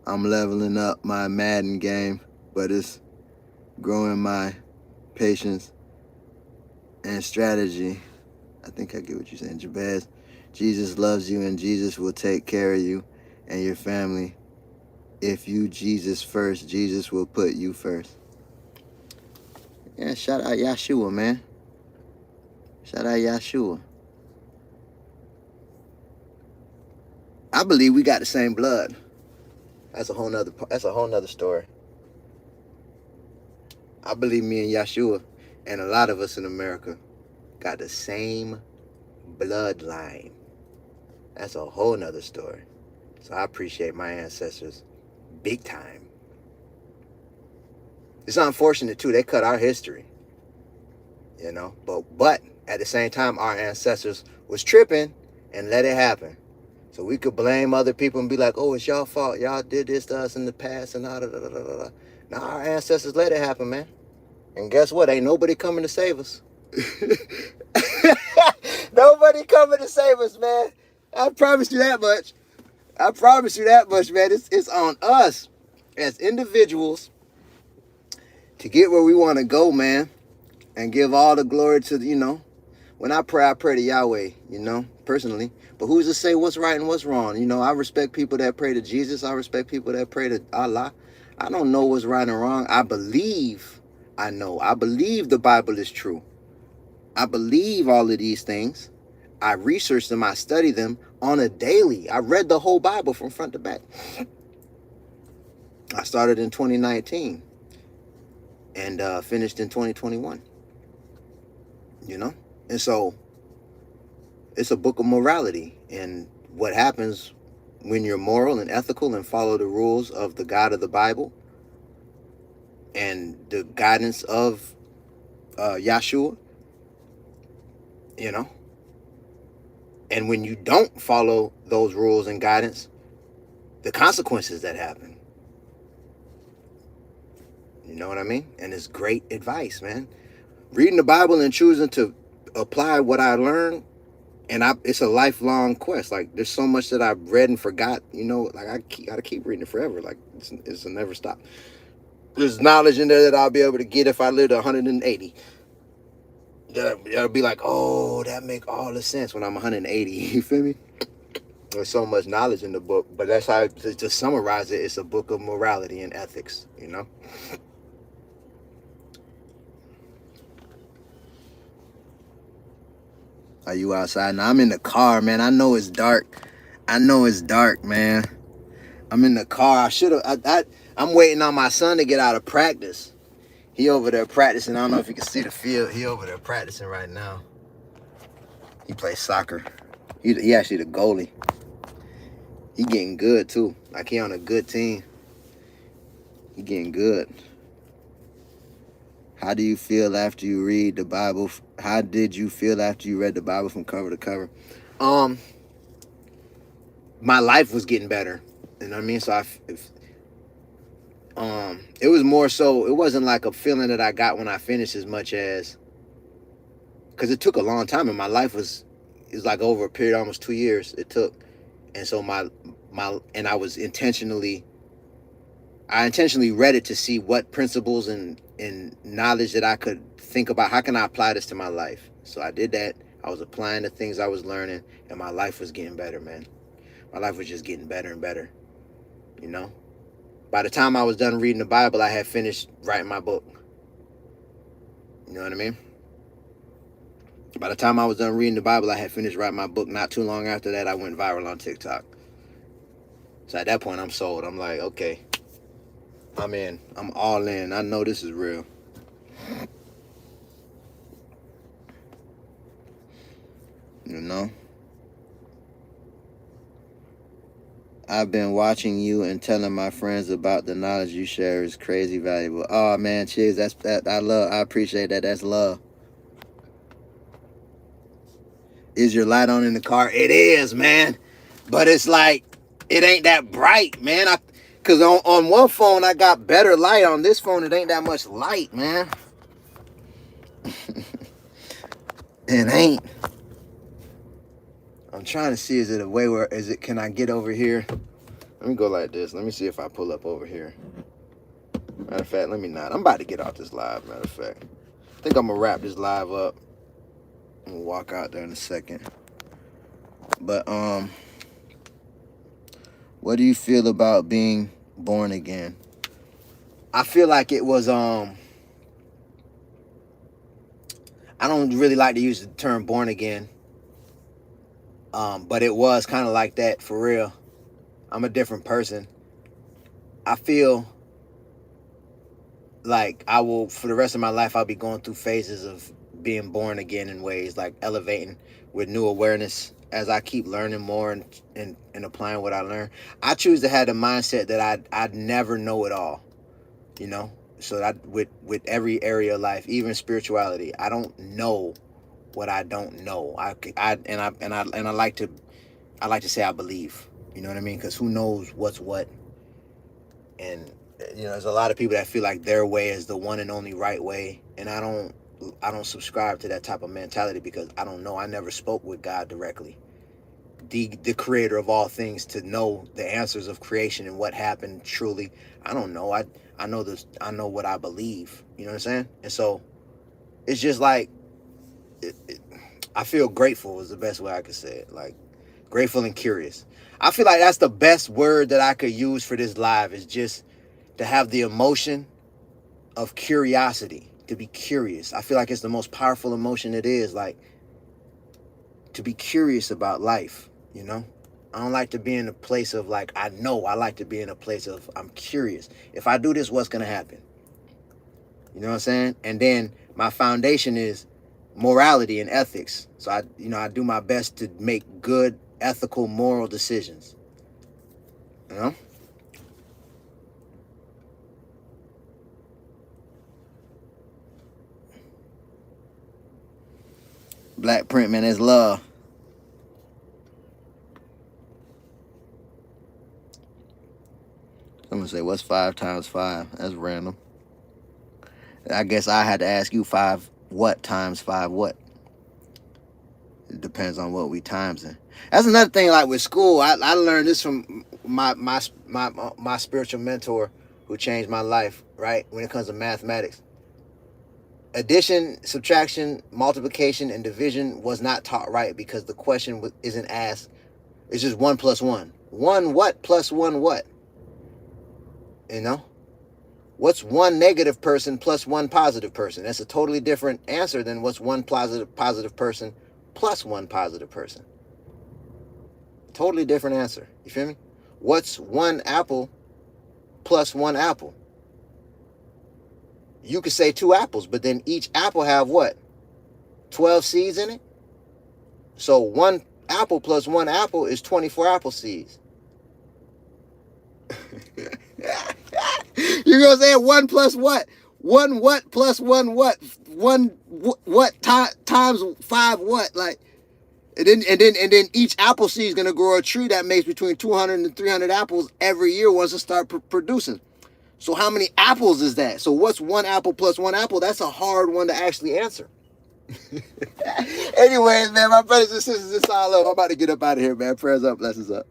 I'm leveling up my Madden game, but it's growing my patience and strategy. I think I get what you're saying, Jabez. Jesus loves you, and Jesus will take care of you and your family. If you Jesus first, Jesus will put you first. Yeah, shout out Yeshua, man. Shout out Yeshua. I believe we got the same blood. That's a whole nother story. I believe me and Yeshua and a lot of us in America got the same bloodline. That's a whole nother story. So I appreciate my ancestors big time. It's unfortunate too, they cut our history. But at the same time, our ancestors was tripping and let it happen. So we could blame other people and be like, oh, it's y'all fault. Y'all did this to us in the past and da da da da da. Now our ancestors let it happen, man. And guess what? Ain't nobody coming to save us. Nobody coming to save us, man. I promise you that much. I promise you that much, man. It's on us as individuals to get where we want to go, man. And give all the glory to, when I pray to Yahweh, personally. But who's to say what's right and what's wrong? I respect people that pray to Jesus. I respect people that pray to Allah. I don't know what's right and wrong. I believe the Bible is true. I believe all of these things. I research them. I study them on a daily. I read the whole Bible from front to back. I started in 2019 and finished in 2021. And so it's a book of morality and what happens when you're moral and ethical and follow the rules of the God of the Bible and the guidance of Yahshua, and when you don't follow those rules and guidance, the consequences that happen. You know what I mean? And it's great advice, man. Reading the Bible and choosing to apply what I learned, and it's a lifelong quest. Like, there's so much that I've read and forgot, like I gotta keep reading it forever. Like, it's a never stop. There's knowledge in there that I'll be able to get if I lived 180. That'll be like, oh, that make all the sense when I'm 180. You feel me? There's so much knowledge in the book, but that's how, to summarize it, it's a book of morality and ethics, Are you outside? Now I'm in the car, man. I know it's dark, man. I'm in the car. I'm waiting on my son to get out of practice. He over there practicing. I don't know if you can see the field. He over there practicing right now. He plays soccer. He actually the goalie. He getting good too. Like, he on a good team. You're getting good. How do you feel after you read the Bible? How did you feel after you read the Bible from cover to cover? My life was getting better. You know what I mean? So it was more so, it wasn't like a feeling that I got when I finished as much as, because it took a long time and my life was like over a period of almost 2 years it took. And so and I intentionally read it to see what principles and knowledge that I could think about. How can I apply this to my life? So I did that. I was applying the things I was learning, and my life was getting better, man. My life was just getting better and better, you know? By the time I was done reading the Bible, I had finished writing my book. You know what I mean? By the time I was done reading the Bible, I had finished writing my book. Not too long after that, I went viral on TikTok. So at that point, I'm sold. I'm like, okay, I'm in. I'm all in. I know this is real. You know? I've been watching you and telling my friends about the knowledge you share is crazy valuable. Oh man, cheers. I appreciate that. That's love. Is your light on in the car? It is, man. But it's like, it ain't that bright, man. Cause on one phone I got better light. On this phone it ain't that much light, man. It ain't. I'm trying to see, is it a way where, can I get over here? Let me go like this. Let me see if I pull up over here. Matter of fact, let me not. I'm about to get off this live, matter of fact. I think I'm going to wrap this live up and walk out there in a second. But, what do you feel about being born again? I feel like it was, I don't really like to use the term born again. But it was kind of like that for real. I'm a different person. I feel like I will, for the rest of my life, I'll be going through phases of being born again in ways, like elevating with new awareness as I keep learning more and applying what I learn. I choose to have the mindset that I'd never know it all, you know? So that with every area of life, even spirituality, I don't know what I don't know. I like to say I believe. You know what I mean? Because who knows what's what? And you know, there's a lot of people that feel like their way is the one and only right way, and I don't subscribe to that type of mentality because I don't know. I never spoke with God directly, the creator of all things, to know the answers of creation and what happened truly. I don't know. I know this. I know what I believe. You know what I'm saying? And so it's just like I feel grateful is the best way I could say it. Like grateful and curious. I feel like that's the best word that I could use for this live, is just to have the emotion of curiosity, to be curious. I feel like it's the most powerful emotion it is, like to be curious about life, you know? I don't like to be in a place of like, I know. I like to be in a place of I'm curious. If I do this, what's going to happen? You know what I'm saying? And then my foundation is morality and ethics. So I do my best to make good, ethical, moral decisions. You know? Black print, man, is love. I'm gonna say, what's 5 times 5? That's random. I guess I had to ask you 5 what times 5 what? It depends on what we times in. That's another thing. Like with school, I learned this from my spiritual mentor who changed my life. Right, when it comes to mathematics, addition, subtraction, multiplication, and division was not taught right because the question isn't asked. It's just 1 plus 1. 1 what plus 1 what? You know, what's 1 negative person plus 1 positive person? That's a totally different answer than what's 1 positive person plus 1 positive person. Totally different answer. You feel me? What's 1 apple plus 1 apple? You could say 2 apples, but then each apple have what? 12 seeds in it? So 1 apple plus 1 apple is 24 apple seeds. You're going to say 1 plus what? 1 what plus 1 what? 1 what times 5 what? Like, and then each apple seed is going to grow a tree that makes between 200 and 300 apples every year once it starts producing. So how many apples is that? So what's 1 apple plus 1 apple? That's a hard one to actually answer. Anyways, man, my brothers and sisters, it's all up. I'm about to get up out of here, man. Prayers up, blessings up.